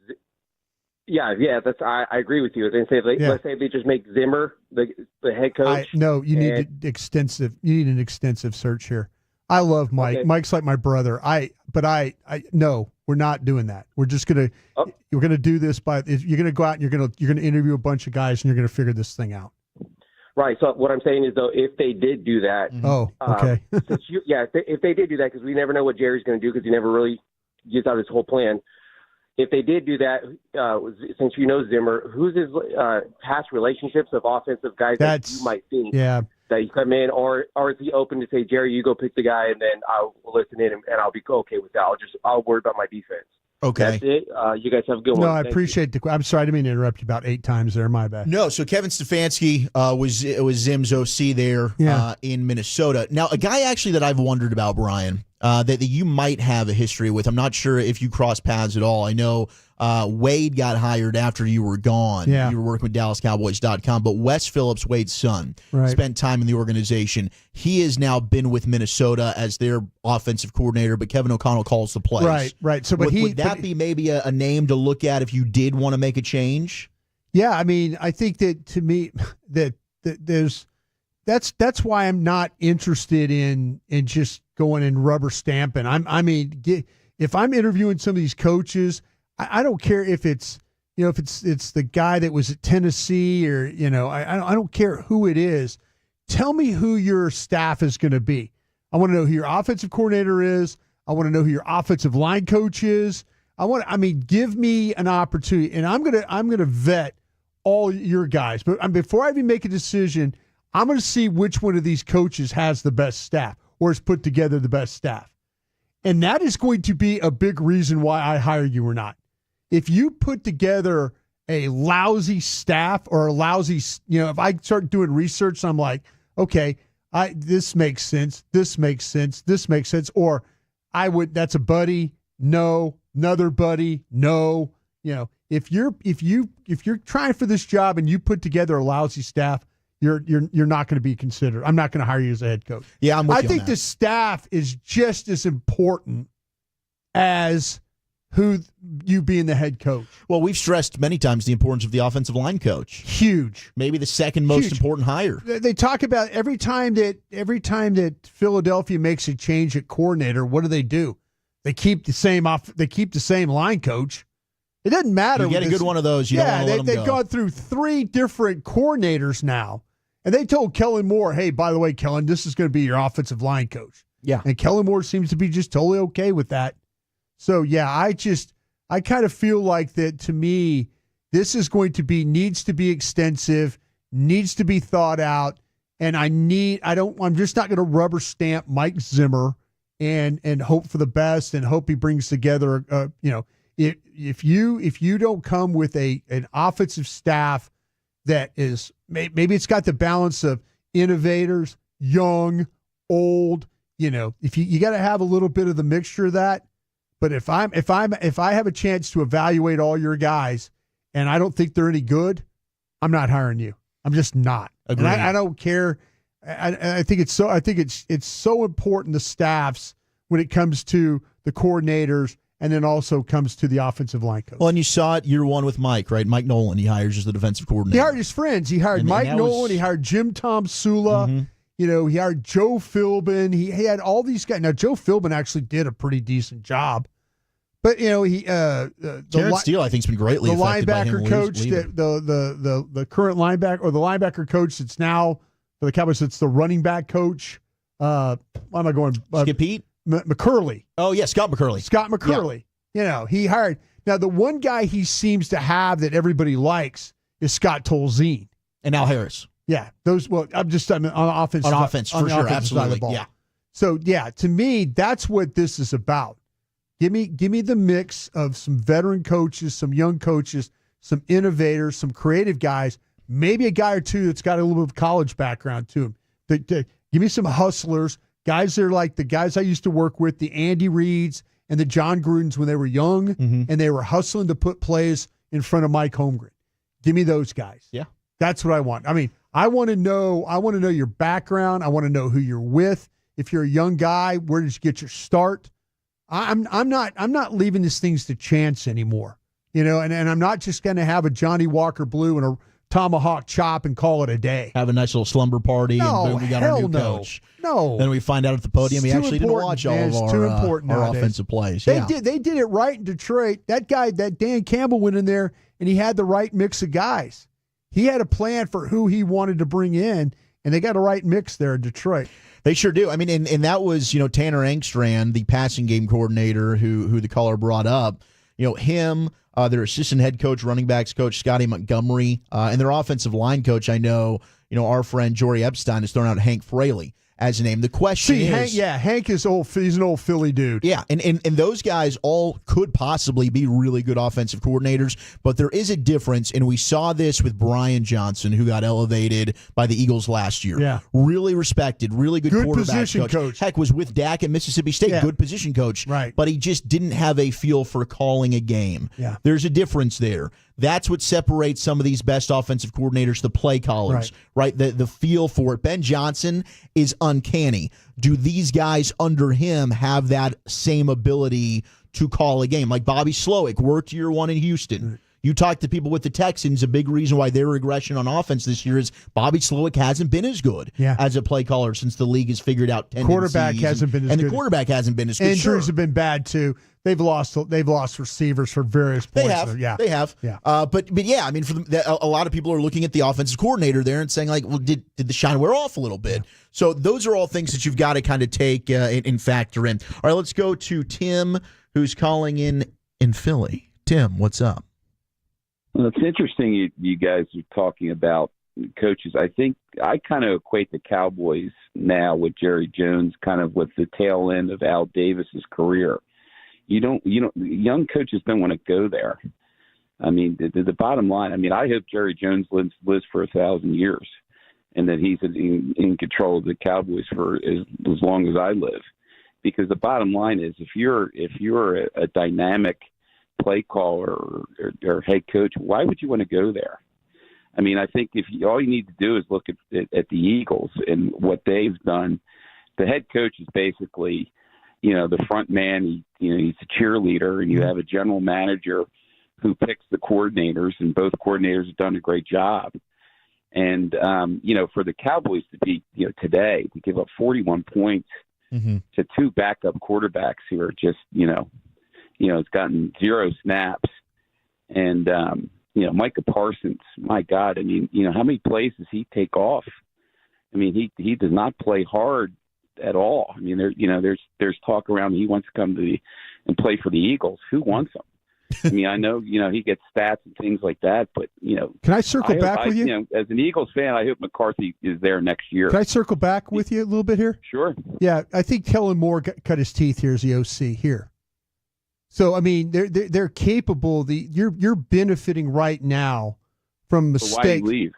I agree with you. Then say let's say they just make Zimmer the head coach. You need an extensive search here. I love Mike. Okay. Mike's like my brother. No, we're not doing that. We're just we're gonna do this you're gonna go out and you're gonna interview a bunch of guys and you're gonna figure this thing out. Right. So what I'm saying is, though, if they did do that, if they did do that, because we never know what Jerry's going to do because he never really gives out his whole plan. If they did do that, since you know Zimmer, who's his past relationships of offensive guys that you might think that you come in, or is he open to say, Jerry, you go pick the guy, and then I'll listen in and I'll be okay with that. I'll worry about my defense. Okay. That's it. You guys have a good one. No, I appreciate I'm sorry, I didn't mean to interrupt you about 8 times there. My bad. No, so Kevin Stefanski was Zim's OC there in Minnesota. Now, a guy actually that I've wondered about, Brian, that you might have a history with. I'm not sure if you cross paths at all. I know Wade got hired after you were gone. Yeah. You were working with DallasCowboys.com, but Wes Phillips, Wade's son, spent time in the organization. He has now been with Minnesota as their offensive coordinator, but Kevin O'Connell calls the plays. Right. So, would that be maybe a name to look at if you did want to make a change? Yeah, I mean, I think that to me that there's that's why I'm not interested in just going and rubber stamping. If I'm interviewing some of these coaches, I don't care if it's it's the guy that was at Tennessee or I don't care who it is. Tell me who your staff is going to be. I want to know who your offensive coordinator is. I want to know who your offensive line coach is. Give me an opportunity, and I'm gonna vet all your guys. But before I even make a decision, I'm going to see which one of these coaches has the best staff or has put together the best staff. And that is going to be a big reason why I hire you or not. If you put together a lousy staff or a lousy, if I start doing research, I'm like, okay, this makes sense. This makes sense. This makes sense. Or that's a buddy. No, another buddy. No, if you're trying for this job and you put together a lousy staff, you're not going to be considered. I'm not going to hire you as a head coach. Yeah, I'm with you on think that. the staff is just as important as who you being the head coach. Well, we've stressed many times the importance of the offensive line coach. Huge. Maybe the second most important hire. They talk about every time that Philadelphia makes a change at coordinator, what do? They keep the same line coach. It doesn't matter. You get a good one of those. You don't want to let them they've gone through 3 different coordinators now. And they told Kellen Moore, hey, by the way, Kellen, this is going to be your offensive line coach. Yeah. And Kellen Moore seems to be just totally okay with that. So, yeah, I kind of feel like that, to me, this is needs to be extensive, needs to be thought out, and I'm just not going to rubber stamp Mike Zimmer and hope for the best and hope he brings together, if you don't come with an offensive staff that is, maybe it's got the balance of innovators, young, old, if you got to have a little bit of the mixture of that. But if I have a chance to evaluate all your guys and I don't think they're any good, I'm not hiring you. I'm just not. Agreed. And I don't care. I think it's so important, the staffs, when it comes to the coordinators and then also comes to the offensive line coach. Well, and you saw it year 1 with Mike, right? Mike Nolan, he hires as the defensive coordinator. He hired his friends. He hired Mike Nolan. He hired Jim Tom Sula. Mm-hmm. He hired Joe Philbin. He had all these guys. Now, Joe Philbin actually did a pretty decent job. But Terrence Steele, I think, has been greitly affected by him linebacker coach, leaving. the current linebacker, or the linebacker coach that's now for the Cowboys, it's the running back coach. Why am I going? Skip Pete? McCurley. Oh yeah, Scott McCurley. Scott McCurley. Yeah. He hired. Now the one guy he seems to have that everybody likes is Scott Tolzien and Al Harris. Yeah, those. Well, I'm on offense. On offense, for sure, absolutely. Yeah. So yeah, to me, that's what this is about. Give me the mix of some veteran coaches, some young coaches, some innovators, some creative guys, maybe a guy or two that's got a little bit of college background to him. Give me some hustlers, guys that are like the guys I used to work with, the Andy Reeds and the John Grudens when they were young, and they were hustling to put plays in front of Mike Holmgren. Give me those guys. Yeah. That's what I want. I mean, I want to know your background. I want to know who you're with. If you're a young guy, where did you get your start? I'm not leaving these things to chance anymore, and I'm not just going to have a Johnny Walker Blue and a tomahawk chop and call it a day. Have a nice little slumber party, and boom, we got our new coach. No. Then we find out at the podium he actually didn't watch all of our offensive plays. They did it right in Detroit. That guy, that Dan Campbell, went in there and he had the right mix of guys. He had a plan for who he wanted to bring in, and they got a right mix there in Detroit. They sure do. I mean, and that was, Tanner Engstrand, the passing game coordinator who the caller brought up. Him, their assistant head coach, running backs coach, Scotty Montgomery, and their offensive line coach, I know, our friend Jory Epstein has thrown out Hank Fraley as a name. The question is... Hank is old. He's an old Philly dude. Yeah, and those guys all could possibly be really good offensive coordinators, but there is a difference, and we saw this with Bryan Johnson, who got elevated by the Eagles last year. Yeah. Really respected, really good quarterback position coach. Heck, was with Dak at Mississippi State, good position coach. Right. But he just didn't have a feel for calling a game. Yeah. There's a difference there. That's what separates some of these best offensive coordinators, the play callers, right? The feel for it. Ben Johnson is uncanny. Do these guys under him have that same ability to call a game? Like Bobby Slowick worked year 1 in Houston. You talk to people with the Texans, a big reason why their regression on offense this year is Bobby Slowick hasn't been as good as a play caller since the league has figured out tendencies. Quarterback hasn't been as good. And the quarterback hasn't been as good. Injuries have been bad, too. They've lost receivers for various points. They have. But yeah, I mean, a lot of people are looking at the offensive coordinator there and saying, like, well, did the shine wear off a little bit? Yeah. So those are all things that you've got to kind of take and factor in. All right, let's go to Tim, who's calling in Philly. Tim, what's up? Well, it's interesting you guys are talking about coaches. I think I kind of equate the Cowboys now with Jerry Jones, kind of with the tail end of Al Davis's career. Young coaches don't want to go there. I mean, the bottom line, I mean, I hope Jerry Jones lives for 1,000 years and that he's in control of the Cowboys for as long as I live. Because the bottom line is, if you're a dynamic play caller or head coach, why would you want to go there? I mean, I think all you need to do is look at the Eagles and what they've done. The head coach is basically, the front man, he's a cheerleader, and you have a general manager who picks the coordinators, and both coordinators have done a great job. And, for the Cowboys to be, today, to give up 41 points to two backup quarterbacks who are just, it's gotten 0 snaps. And, Micah Parsons, my God, I mean, how many plays does he take off? I mean, he does not play hard at all. I mean, there's talk around he wants to come and play for the Eagles. Who wants him? I mean, I know, he gets stats and things like that, but, Can I circle back with you? As an Eagles fan, I hope McCarthy is there next year. Can I circle back with you a little bit here? Sure. Yeah, I think Kellen Moore cut his teeth here as the OC here. So, I mean, they're capable. You're benefiting right now from mistakes. So why did he leave?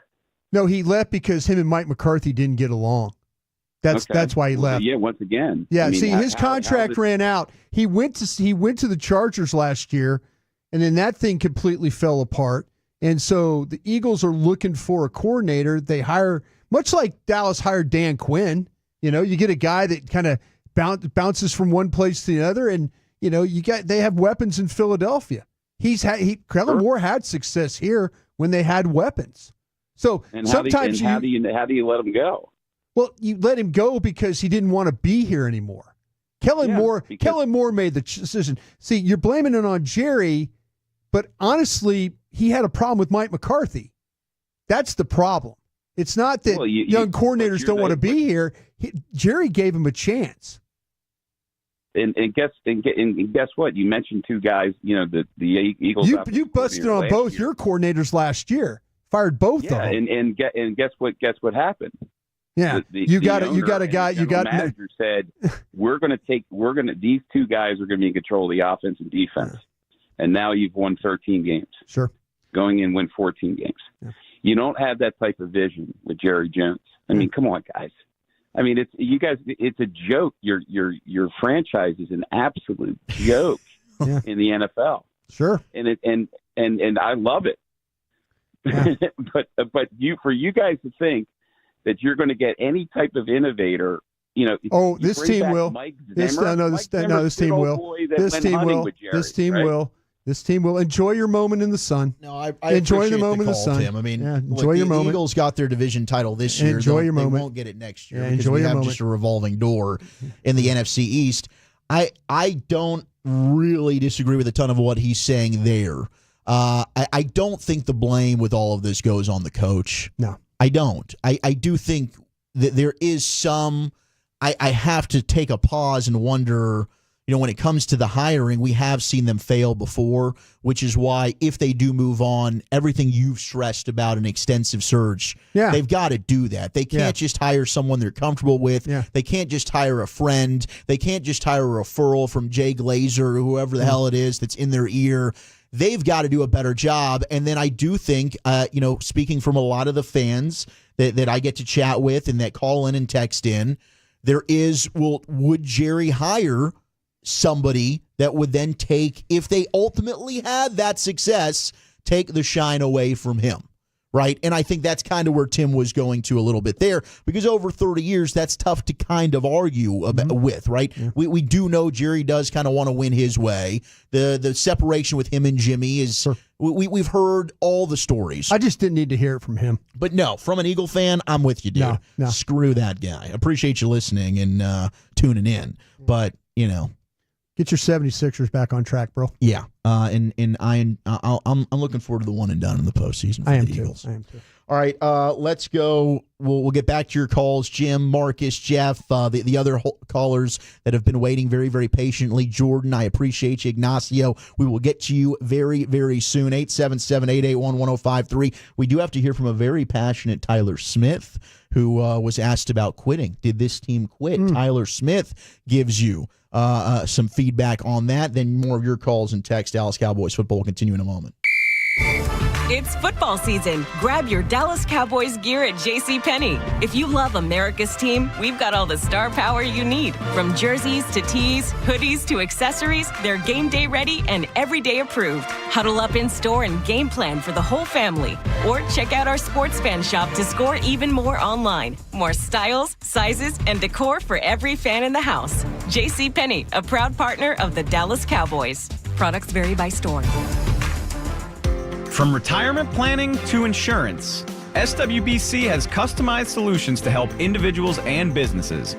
No, he left because him and Mike McCarthy didn't get along. That's why he left. Yeah, once again. Yeah, his contract ran out. He went to the Chargers last year, and then that thing completely fell apart. And so the Eagles are looking for a coordinator. They hire, much like Dallas hired Dan Quinn. You get a guy that kind of bounces from one place to the other, and they have weapons in Philadelphia. Kellen Moore had success here when they had weapons. So and sometimes how do you let him go? Well, you let him go because he didn't want to be here anymore. Kellen Moore made the decision. See, you're blaming it on Jerry, but honestly, he had a problem with Mike McCarthy. That's the problem. It's not that young coordinators don't want to be here. Jerry gave him a chance. And guess what? You mentioned two guys. The Eagles. You busted on both your coordinators last year. Fired both of them. And guess what? Guess what happened? Yeah, you got a guy. The manager said these two guys are going to be in control of the offense and defense, and now you've won 13 games. Sure, going in win 14 games. Yeah. You don't have that type of vision with Jerry Jones. I mean, come on, guys. I mean, it's a joke. Your franchise is an absolute joke in the NFL. Sure, and I love it. Yeah. but for you guys to think that you're going to get any type of innovator, this team will. This team will. This team will enjoy your moment in the sun. No, I enjoy the moment in the sun. Tim. I mean, enjoy your moment. The Eagles got their division title this year. Enjoy your moment. They won't get it next year because we have just a revolving door in the NFC East. I don't really disagree with a ton of what he's saying there. I don't think the blame with all of this goes on the coach. No. I don't. I do think that there is some I have to take a pause and wonder, when it comes to the hiring, we have seen them fail before, which is why if they do move on, everything you've stressed about an extensive search, they've got to do that. They can't just hire someone they're comfortable with. Yeah. They can't just hire a friend. They can't just hire a referral from Jay Glazer or whoever the hell it is that's in their ear. They've got to do a better job. And then I do think, speaking from a lot of the fans that I get to chat with and that call in and text in, would Jerry hire somebody that would then take, if they ultimately had that success, take the shine away from him? Right. And I think that's kind of where Tim was going to a little bit there, because over 30 years, that's tough to kind of argue with. Right. Yeah. We do know Jerry does kind of want to win his way. The separation with him and Jimmy is we've heard all the stories. I just didn't need to hear it from him. But no, from an Eagle fan, I'm with you, dude. No. Screw that guy. Appreciate you listening and tuning in. But, get your 76ers back on track, bro. Yeah, I'm looking forward to the one and done in the postseason for the Eagles. I am too. All right, let's go. We'll get back to your calls, Jim, Marcus, Jeff, the other callers that have been waiting very, very patiently. Jordan, I appreciate you. Ignacio, we will get to you very, very soon. 877-881-1053. We do have to hear from a very passionate Tyler Smith, who was asked about quitting. Did this team quit? Tyler Smith gives you some feedback on that. Then more of your calls and text. Dallas Cowboys football will continue in a moment. It's football season. Grab your Dallas Cowboys gear at JCPenney. If you love America's team, we've got all the star power you need. From jerseys to tees, hoodies to accessories, they're game day ready and everyday approved. Huddle up in store and game plan for the whole family. Or check out our sports fan shop to score even more online. More styles, sizes, and decor for every fan in the house. JCPenney, a proud partner of the Dallas Cowboys. Products vary by store. From retirement planning to insurance, SWBC has customized solutions to help individuals and businesses.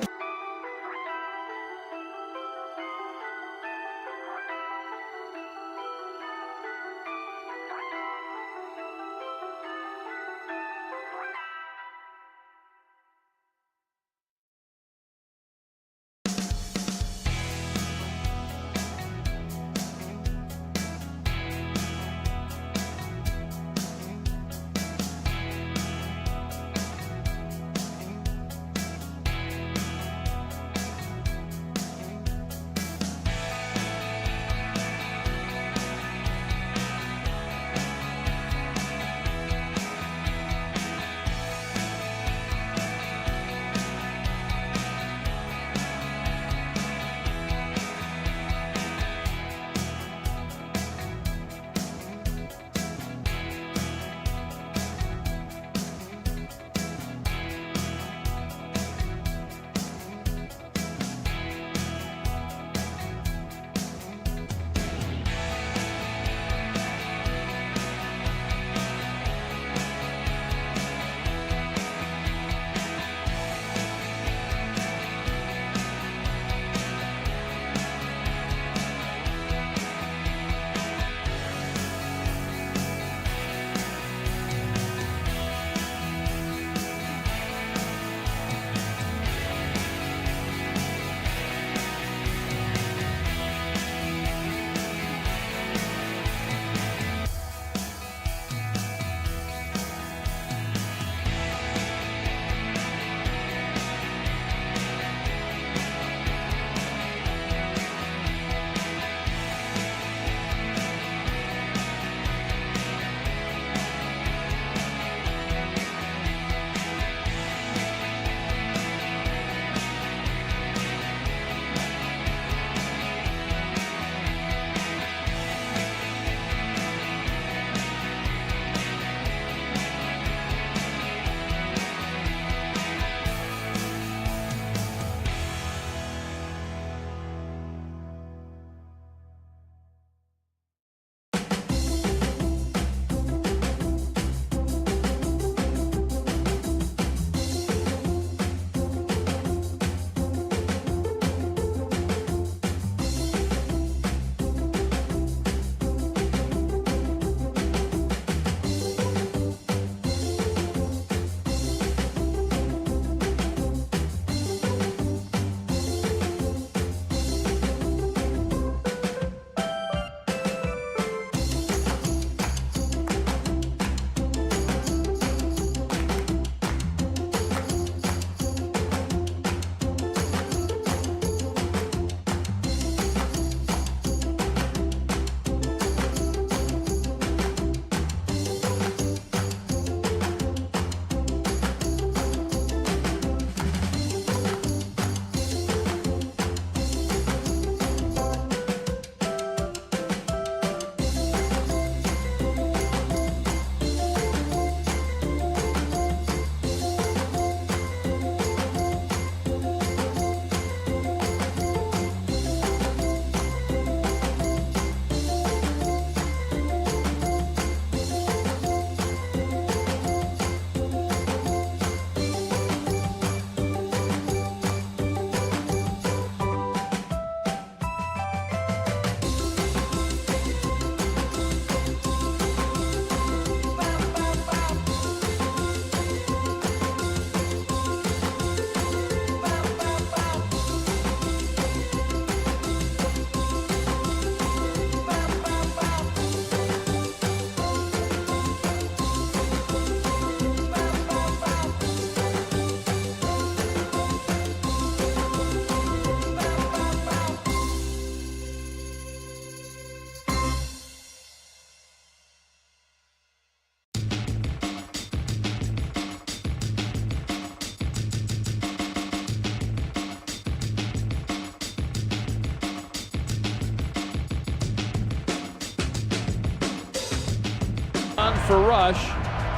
On for Rush.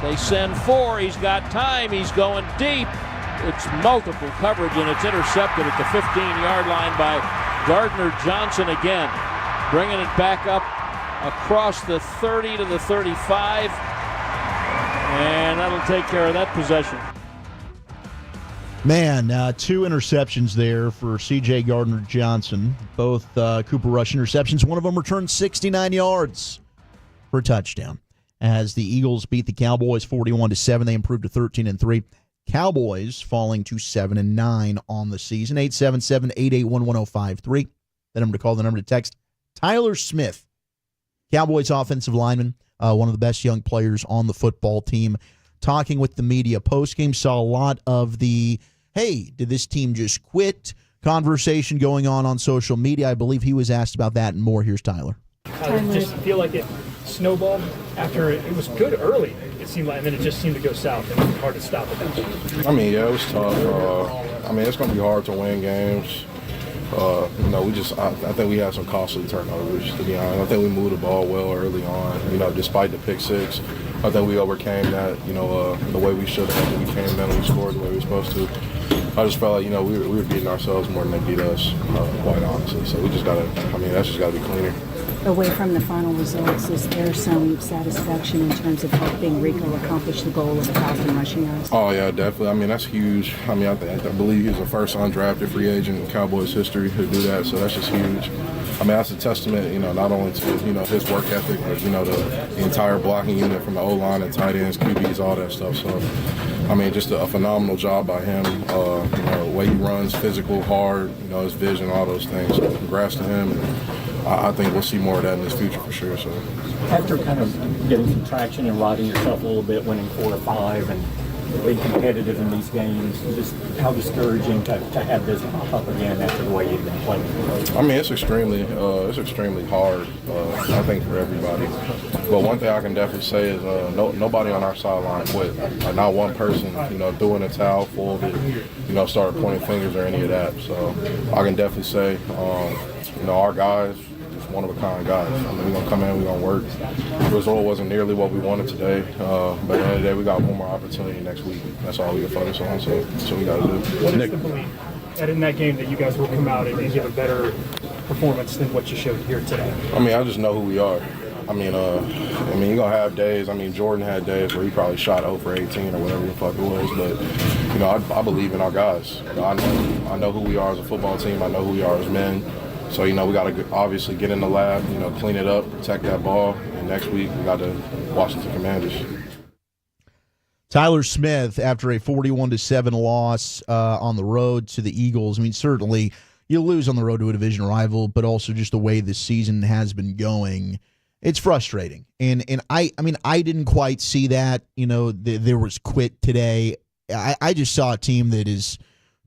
They send 4. He's got time. He's going deep. It's multiple coverage, and it's intercepted at the 15-yard line by Gardner Johnson again. Bringing it back up across the 30 to the 35. And that'll take care of that possession. Man, 2 interceptions there for C.J. Gardner-Johnson. Both Cooper Rush interceptions. One of them returned 69 yards for a touchdown. As the Eagles beat the Cowboys 41-7, they improved to 13-3. Cowboys falling to 7-9 on the season. 877-881-1053. The number to call, the number to text. Tyler Smith, Cowboys offensive lineman, one of the best young players on the football team, talking with the media postgame. Saw a lot of the, hey, did this team just quit conversation going on social media. I believe he was asked about that and more. Here's Tyler. I just feel like it snowballed after it was good early. It seemed like, and then it just seemed to go south, and it was hard to stop at that point. I mean, yeah, it was tough. It's going to be hard to win games. I think we had some costly turnovers, to be honest. I think we moved the ball well early on, despite the pick six. I think we overcame that, the way we should have. We came in and we scored the way we were supposed to. I just felt like, we were beating ourselves more than they beat us, quite honestly. So we just got to, that's just got to be cleaner. Away from the final results, is there some satisfaction in terms of helping Rico accomplish the goal of 1,000 rushing yards? Oh, yeah, definitely. That's huge. I believe he's the first undrafted free agent in Cowboys history to do that, so that's just huge. That's a testament, not only to, his work ethic, but, the entire blocking unit from the O-line and tight ends, QBs, all that stuff. So, just a phenomenal job by him. The way he runs, physical, hard, his vision, all those things. So congrats to him. I think we'll see more of that in his future for sure. So, after kind of getting some traction and riding yourself a little bit, winning 4 or 5, and being competitive in these games, just how discouraging to have this pop up again after the way you've been playing? It's extremely hard. I think for everybody. But one thing I can definitely say is nobody on our sideline quit. Not one person, threw in a towel, folded, started pointing fingers or any of that. So I can definitely say, our guys, just one-of-a-kind guys. We're going to come in, we're going to work. The result wasn't nearly what we wanted today, but at the end of the day, we got one more opportunity next week. That's all we can focus on, so that's what we got to do. What is the belief that in that game that you guys will come out and give a better performance than what you showed here today? I just know who we are. You're going to have days. Jordan had days where he probably shot 0 for 18 or whatever the fuck it was, but, I believe in our guys. I know who we are as a football team. I know who we are as men. So, we got to obviously get in the lab, clean it up, protect that ball. And next week, we got the Washington Commanders. Tyler Smith, after a 41-7 loss on the road to the Eagles. Certainly you lose on the road to a division rival, but also just the way this season has been going, it's frustrating. And I didn't quite see that. There was quit today. I just saw a team that is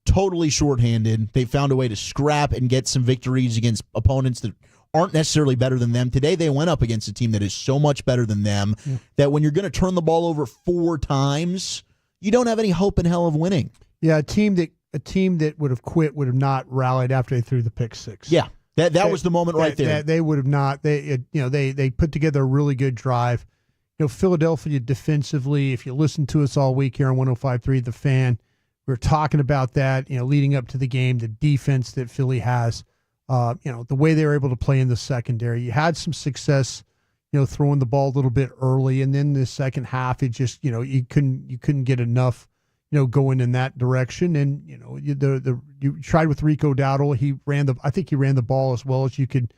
totally shorthanded. They found a way to scrap and get some victories against opponents that aren't necessarily better than them. Today they went up against a team that is so much better than them that when you're going to turn the ball over 4 times, you don't have any hope in hell of winning. Yeah, a team that would have quit would have not rallied after they threw the pick six. Yeah, that was the moment right there. They would have not. They put together a really good drive. Philadelphia defensively, if you listen to us all week here on 105.3 The Fan, we were talking about that, leading up to the game, the defense that Philly has, the way they were able to play in the secondary. You had some success, throwing the ball a little bit early, and then the second half, it just, you couldn't get enough, going in that direction. And you tried with Rico Dowdle. I think he ran the ball as well as you could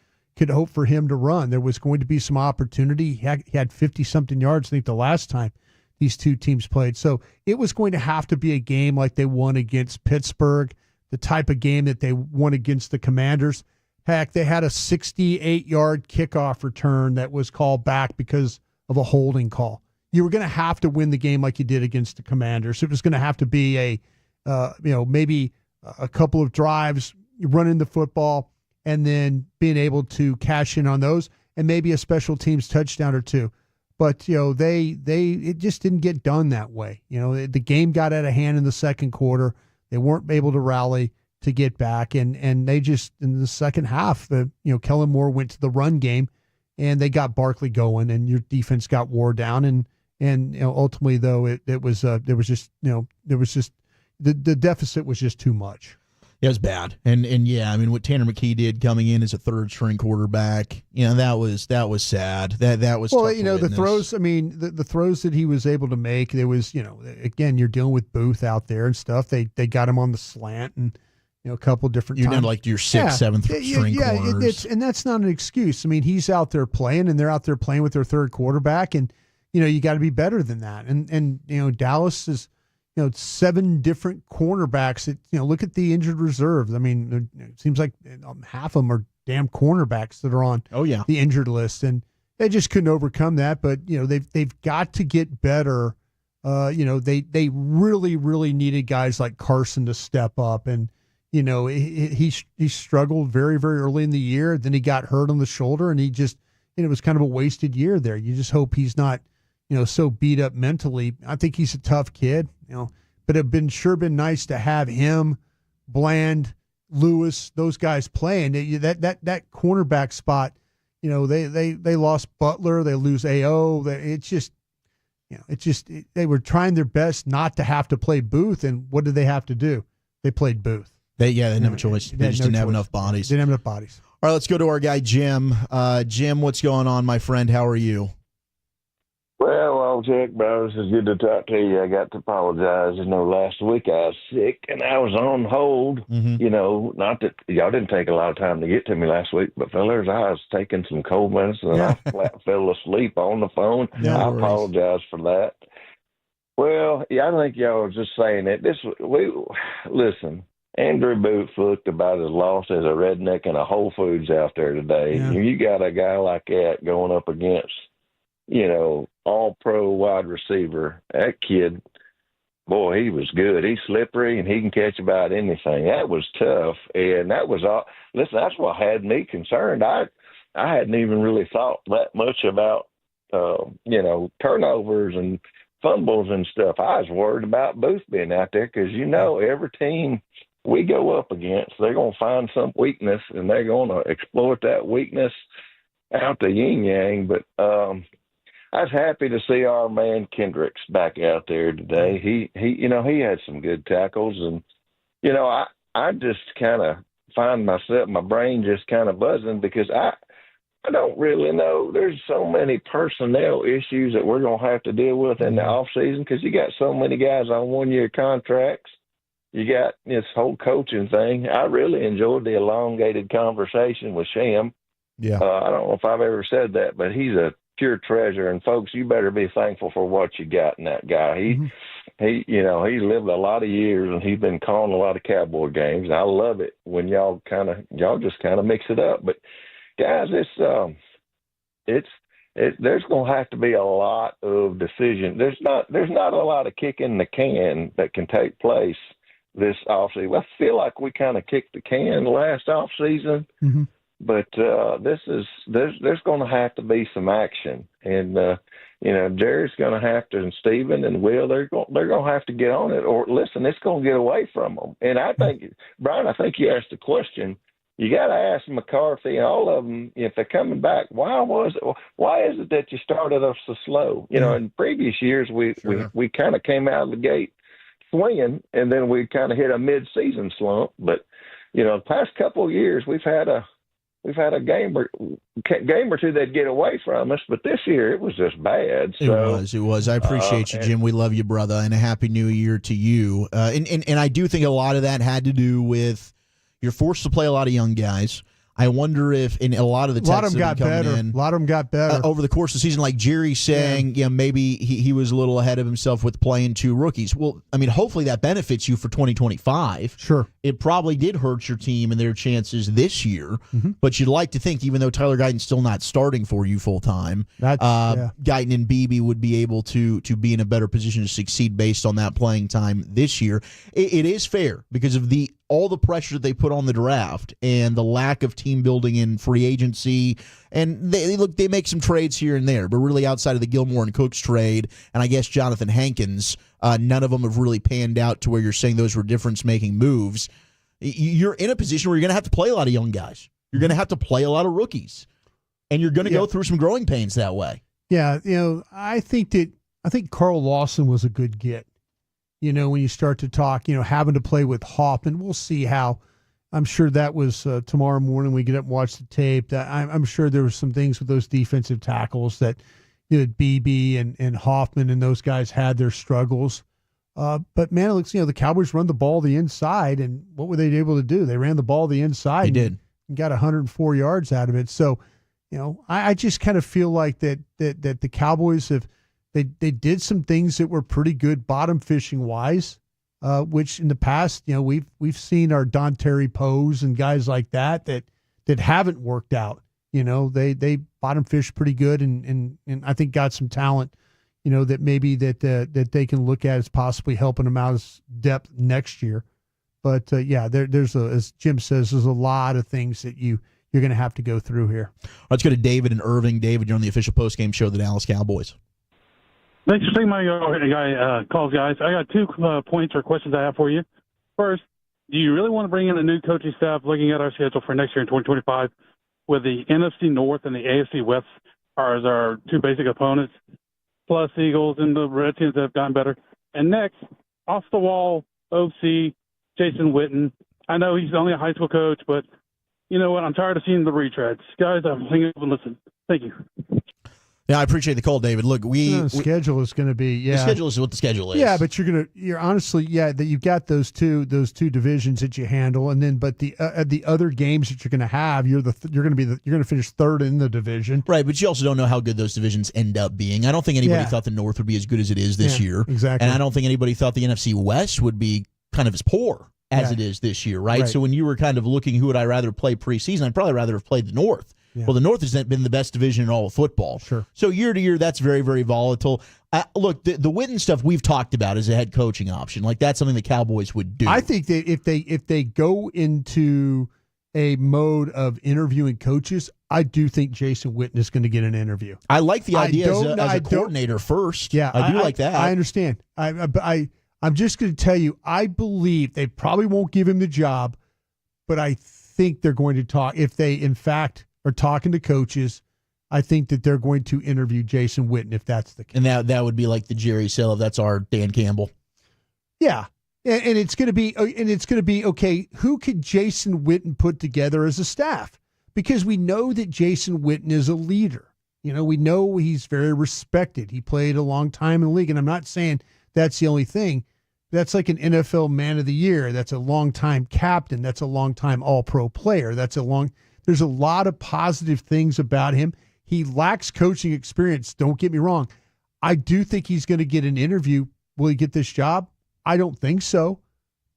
hope for him to run. There was going to be some opportunity. He had 50-something yards, I think, the last time these two teams played. So it was going to have to be a game like they won against Pittsburgh, the type of game that they won against the Commanders. Heck, they had a 68-yard kickoff return that was called back because of a holding call. You were going to have to win the game like you did against the Commanders. It was going to have to be maybe a couple of drives, running the football, and then being able to cash in on those, and maybe a special teams touchdown or two. But, it just didn't get done that way. The game got out of hand in the second quarter. They weren't able to rally to get back. And they just, in the second half, Kellen Moore went to the run game and they got Barkley going and your defense got wore down. And ultimately, though, there was just the deficit was just too much. It was bad, and yeah, I mean what Tanner McKee did coming in as a third string quarterback, that was sad. That was well, tough to the witness. throws. I mean, the throws that he was able to make. There was, again, you're dealing with Booth out there and stuff. They got him on the slant and a couple different. You're times. not like your sixth, seventh string corners. And that's not an excuse. I mean, he's out there playing, and they're out there playing with their third quarterback, and you got to be better than that. And Dallas is. 7 different cornerbacks. Look at the injured reserves. I mean, it seems like half of them are damn cornerbacks that are on the injured list, and they just couldn't overcome that. But they've got to get better. They really, really needed guys like Carson to step up, and he struggled very, very early in the year. Then he got hurt on the shoulder, and he just it was kind of a wasted year there. You just hope he's not. So beat up mentally. I think he's a tough kid, but it'd been nice to have him, Bland, Lewis, those guys playing. That cornerback spot, they lost Butler, they lose AO. They were trying their best not to have to play Booth, and what did they have to do? They played Booth. They didn't have a choice. They just didn't have enough bodies. They didn't have enough bodies. All right, let's go to our guy Jim. Jim, what's going on, my friend? How are you? Well, Jack, bro, it's good to talk to you. I got to apologize. Last week I was sick and I was on hold. Mm-hmm. Not that y'all didn't take a lot of time to get to me last week, but fellas, I was taking some cold medicine and I flat fell asleep on the phone. I apologize for that. Well, I think y'all were just saying that. Listen, Andrew Booth looked about as lost as a redneck in a Whole Foods out there today. Yeah. You got a guy like that going up against all-pro wide receiver. That kid, boy, he was good. He's slippery, and he can catch about anything. That was tough, and that was all. Listen, that's what had me concerned. I hadn't even really thought that much about, turnovers and fumbles and stuff. I was worried about Booth being out there because, every team we go up against, they're going to find some weakness, and they're going to exploit that weakness out the yin-yang. But I was happy to see our man Kendricks back out there today. He had some good tackles, and I just kind of find myself, my brain just kind of buzzing because I don't really know. There's so many personnel issues that we're gonna have to deal with in the off season because you got so many guys on 1-year contracts. You got this whole coaching thing. I really enjoyed the elongated conversation with Sham. Yeah, I don't know if I've ever said that, but he's a pure treasure, and folks, you better be thankful for what you got in that guy. He lived a lot of years, and he's been calling a lot of Cowboy games. And I love it when y'all just kind of mix it up. But guys, there's going to have to be a lot of decision. There's not a lot of kicking the can that can take place this offseason. I feel like we kind of kicked the can last offseason. Mm-hmm. But there's going to have to be some action, and Jerry's going to have to, and Steven and Will, they're going to have to get on it. Or listen, it's going to get away from them. And I think, Brian, you asked the question. You got to ask McCarthy and all of them if they're coming back. Why is it that you started off so slow? In previous years we kind of came out of the gate swinging, and then we kind of hit a mid-season slump. But the past couple of years we've had a game or two that get away from us, but this year it was just bad. So, it was. I appreciate you, Jim. We love you, brother, and a happy New Year to you. And I do think a lot of that had to do with you're forced to play a lot of young guys. I wonder if in a lot of the texts a lot of them got better over the course of the season, like Jerry saying, maybe he was a little ahead of himself with playing 2 rookies. Well, I mean, hopefully that benefits you for 2025. Sure. It probably did hurt your team and their chances this year, but you'd like to think, even though Tyler Guyton's still not starting for you full time, Guyton and Beebe would be able to be in a better position to succeed based on that playing time this year. It is fair because of all the pressure that they put on the draft and the lack of team building in free agency. And they make some trades here and there, but really outside of the Gilmore and Cooks trade, and I guess Jonathan Hankins, none of them have really panned out to where you're saying those were difference-making moves. You're in a position where you're going to have to play a lot of young guys. You're going to have to play a lot of rookies, and you're going to go through some growing pains that way. Yeah, I think Carl Lawson was a good get. when you start to talk, having to play with Hoffman. We'll see how. I'm sure that was tomorrow morning we get up and watch the tape. That I'm sure there were some things with those defensive tackles that BB and Hoffman and those guys had their struggles. But man, it looks, the Cowboys run the ball the inside, and what were they able to do? They ran the ball the inside. They did. And got 104 yards out of it. So, I just kind of feel like that the Cowboys they did some things that were pretty good bottom fishing wise. Which in the past, we've seen our Don Terry Pose and guys like that haven't worked out. They bottom fish pretty good and I think got some talent, that maybe that they can look at as possibly helping them out as depth next year. But there's as Jim says, there's a lot of things that you're going to have to go through here. Let's go to David in Irving. David, you're on the official postgame show of the Dallas Cowboys. Thanks for taking my calls, guys. I got 2 points or questions I have for you. First, do you really want to bring in a new coaching staff looking at our schedule for next year in 2025 with the NFC North and the AFC West as our 2 basic opponents, plus Eagles and the Redskins that have gotten better? And next, off-the-wall OC, Jason Witten. I know he's only a high school coach, but you know what? I'm tired of seeing the retreads. Guys, I'm hanging up and listen. Thank you. Yeah, I appreciate the call, David. Look, the schedule is going to be the schedule is what the schedule is. Yeah, but you're honestly that you've got those two divisions that you handle, and then but the other games that you're going to have, you're going to finish third in the division, right? But you also don't know how good those divisions end up being. I don't think anybody thought the North would be as good as it is this year, exactly, and I don't think anybody thought the NFC West would be kind of as poor as it is this year, right? So when you were kind of looking who would I rather play preseason, I'd probably rather have played the North. Yeah. Well, the North has been the best division in all of football. Sure. So year to year, that's very, very volatile. Look, the Witten stuff we've talked about as a head coaching option. Like that's something the Cowboys would do. I think that if they go into a mode of interviewing coaches, I do think Jason Witten is going to get an interview. I like the idea as a coordinator first. Yeah, I do like that. I understand. I'm just going to tell you, I believe they probably won't give him the job, but I think they're going to talk if they in fact are talking to coaches. I think that they're going to interview Jason Witten if that's the case. And that would be like the Jerry Sale. That's our Dan Campbell. Yeah, and it's going to be okay. Who could Jason Witten put together as a staff? Because we know that Jason Witten is a leader. We know he's very respected. He played a long time in the league, and I'm not saying that's the only thing. That's like an NFL Man of the Year. That's a long-time captain. That's a long-time All-Pro player. There's a lot of positive things about him. He lacks coaching experience. Don't get me wrong. I do think he's going to get an interview. Will he get this job? I don't think so.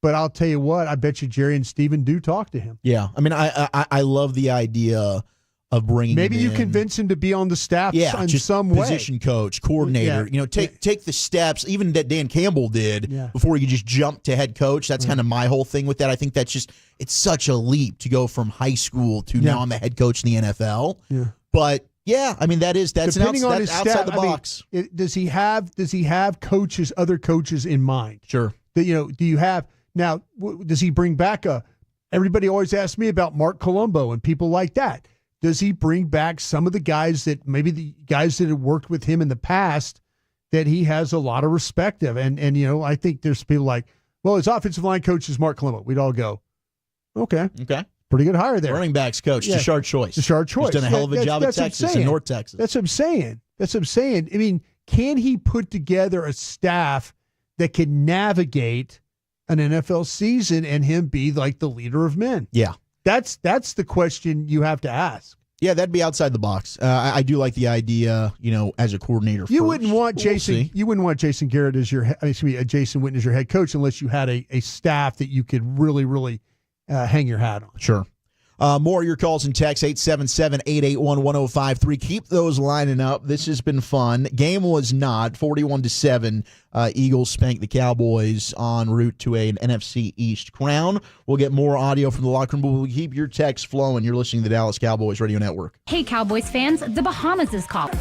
But I'll tell you what, I bet you Jerry and Steven do talk to him. Yeah. I mean, I love the idea of bringing maybe him you in. Convince him to be on the staff in some way. Position coach, coordinator. Yeah. Take the steps, even that Dan Campbell did before you just jump to head coach. That's kind of my whole thing with that. I think that's it's such a leap to go from high school to now I'm the head coach in the NFL. Yeah. But that's depending on his outside staff, the box. Does he have coaches, other coaches in mind? Sure. Do you have now? Does he bring back everybody always asks me about Mark Colombo and people like that. Does he bring back some of the guys that maybe the guys that have worked with him in the past that he has a lot of respect of? And I think there's people like, well, his offensive line coach is Mark Colombo. We'd all go, okay. Pretty good hire there. Running backs coach, Tashard Choice. He's done a hell of a job at Texas and North Texas. That's what I'm saying. I mean, can he put together a staff that can navigate an NFL season and him be like the leader of men? Yeah. That's the question you have to ask. Yeah, that'd be outside the box. I do like the idea, as a coordinator. You wouldn't want Jason. You wouldn't want Jason Garrett as Jason Witten as your head coach unless you had a staff that you could really, really hang your hat on. Sure. More of your calls and texts, 877-881-1053. Keep those lining up. This has been fun. Game was not 41-7. Eagles spanked the Cowboys en route to an NFC East crown. We'll get more audio from the locker room, but we'll keep your texts flowing. You're listening to the Dallas Cowboys Radio Network. Hey, Cowboys fans, the Bahamas is calling.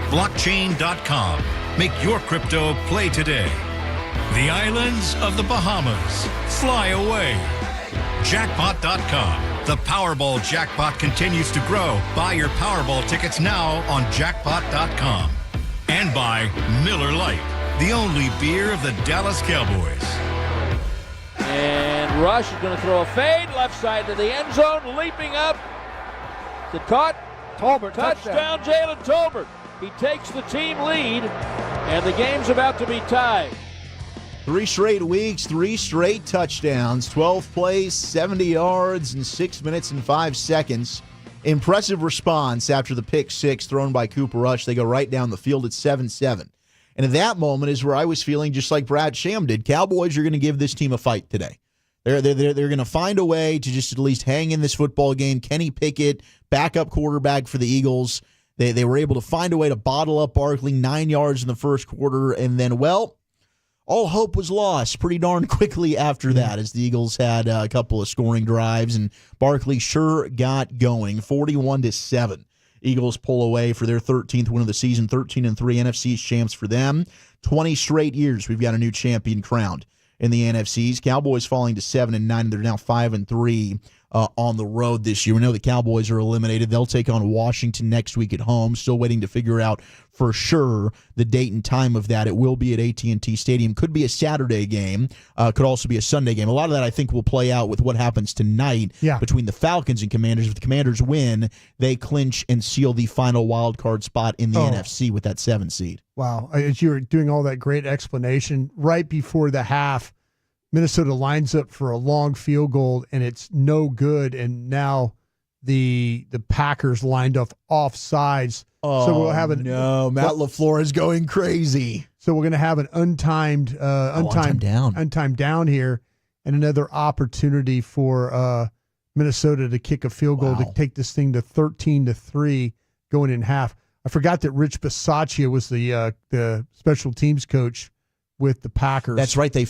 Blockchain.com. Make your crypto play today. The islands of the Bahamas. Fly away. Jackpot.com. The Powerball jackpot continues to grow. Buy your Powerball tickets now on Jackpot.com. And by Miller Lite, the only beer of the Dallas Cowboys. And Rush is going to throw a fade left side to the end zone, leaping up. The caught. Tolbert. Touchdown, Jalen Tolbert. He takes the team lead, and the game's about to be tied. 3 straight weeks, 3 straight touchdowns, 12 plays, 70 yards in 6 minutes and 5 seconds. Impressive response after the pick six thrown by Cooper Rush. They go right down the field at 7-7. And at that moment is where I was feeling just like Brad Sham did. Cowboys are going to give this team a fight today. They're going to find a way to just at least hang in this football game. Kenny Pickett, backup quarterback for the Eagles. They were able to find a way to bottle up Barkley, 9 yards in the first quarter, and then, well, all hope was lost pretty darn quickly after that as the Eagles had a couple of scoring drives, and Barkley sure got going, 41-7. Eagles pull away for their 13th win of the season, 13-3 NFC champs for them. 20 straight years we've got a new champion crowned in the NFCs. Cowboys falling to 7-9, and they're now 5-3 on the road this year. We know the Cowboys are eliminated. They'll take on Washington next week at home. Still waiting to figure out for sure the date and time of that. It will be at AT&T Stadium. Could be a Saturday game. Could also be a Sunday game. A lot of that I think will play out with what happens tonight between the Falcons and Commanders. If the Commanders win, they clinch and seal the final wild card spot in the NFC with that 7 seed. Wow. As you were doing all that great explanation, right before the half, Minnesota lines up for a long field goal, and it's no good. And now the Packers lined up offsides. So we'll have Matt LaFleur is going crazy. So we're going to have an untimed down here, and another opportunity for Minnesota to kick a field goal to take this thing to 13-3 going in half. I forgot that Rich Bisaccia was the special teams coach with the Packers. That's right. They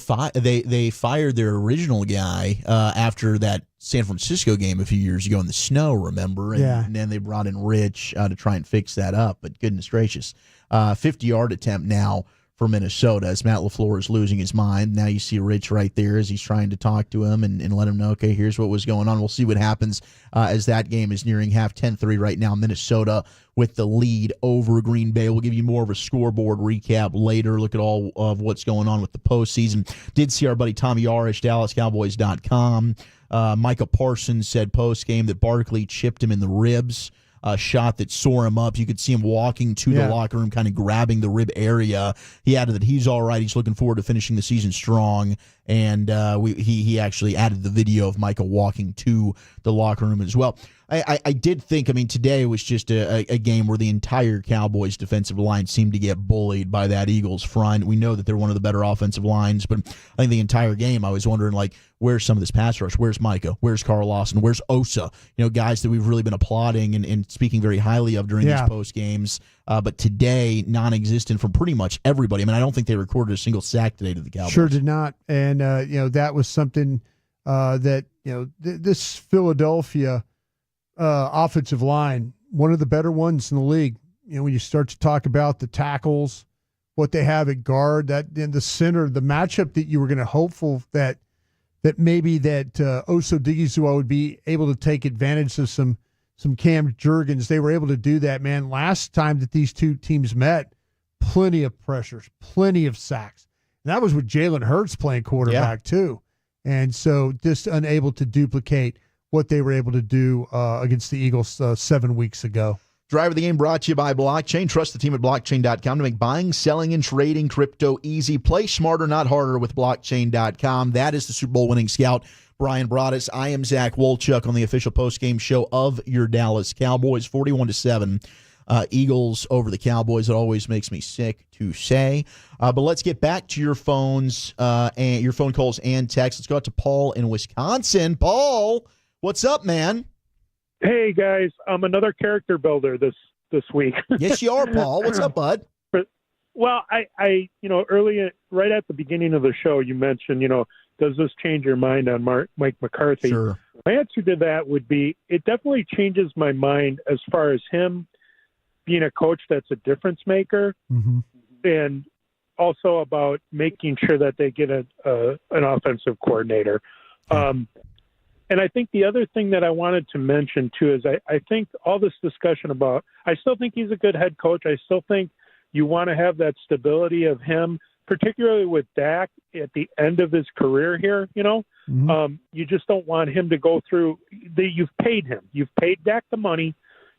fired their original guy after that San Francisco game a few years ago in the snow, remember? And then they brought in Rich to try and fix that up. But goodness gracious, 50-yard attempt now for Minnesota as Matt LaFleur is losing his mind. Now you see Rich right there as he's trying to talk to him and let him know, okay, here's what was going on. We'll see what happens as that game is nearing half. 10-3 right now. Minnesota with the lead over Green Bay. We'll give you more of a scoreboard recap later. Look at all of what's going on with the postseason. Did see our buddy Tommy Yarish, DallasCowboys.com. Micah Parsons said post-game that Barkley chipped him in the ribs. A shot that sore him up. You could see him walking to the locker room, kind of grabbing the rib area. He added that he's all right. He's looking forward to finishing the season strong. And he actually added the video of Micah walking to the locker room as well. I did think, today was just a game where the entire Cowboys defensive line seemed to get bullied by that Eagles front. We know that they're one of the better offensive lines, but I think the entire game I was wondering, where's some of this pass rush? Where's Micah? Where's Carl Lawson? Where's Osa? Guys that we've really been applauding and speaking very highly of during these post games. But today, non-existent from pretty much everybody. I don't think they recorded a single sack today to the Cowboys. Sure did not. And, that was something that, this Philadelphia offensive line, one of the better ones in the league. When you start to talk about the tackles, what they have at guard, that in the center, the matchup that you were going to hopeful that maybe Oso Digizua would be able to take advantage of some Cam Jurgens. They were able to do that, man. Last time that these two teams met, plenty of pressures, plenty of sacks. And that was with Jalen Hurts playing quarterback too. And so just unable to duplicate what they were able to do against the Eagles 7 weeks ago. Drive of the Game brought to you by Blockchain. Trust the team at Blockchain.com to make buying, selling, and trading crypto easy. Play smarter, not harder with Blockchain.com. That is the Super Bowl winning scout, Bryan Broaddus. I am Zach Wolchuk on the official postgame show of your Dallas Cowboys. 41-7. Eagles over the Cowboys. It always makes me sick to say. But let's get back to your phones and your phone calls and texts. Let's go out to Paul in Wisconsin. Paul, what's up, man? Hey guys, I'm another character builder this week. Yes, you are, Paul. What's up, bud? Well, I early right at the beginning of the show, you mentioned, does this change your mind on Mike McCarthy? Sure. My answer to that would be it definitely changes my mind as far as him being a coach that's a difference maker, and also about making sure that they get an offensive coordinator. And I think the other thing that I wanted to mention, too, is I think all this discussion about – I still think he's a good head coach. I still think you want to have that stability of him, particularly with Dak at the end of his career here, you know. You just don't want him to go through – you've paid him. You've paid Dak the money.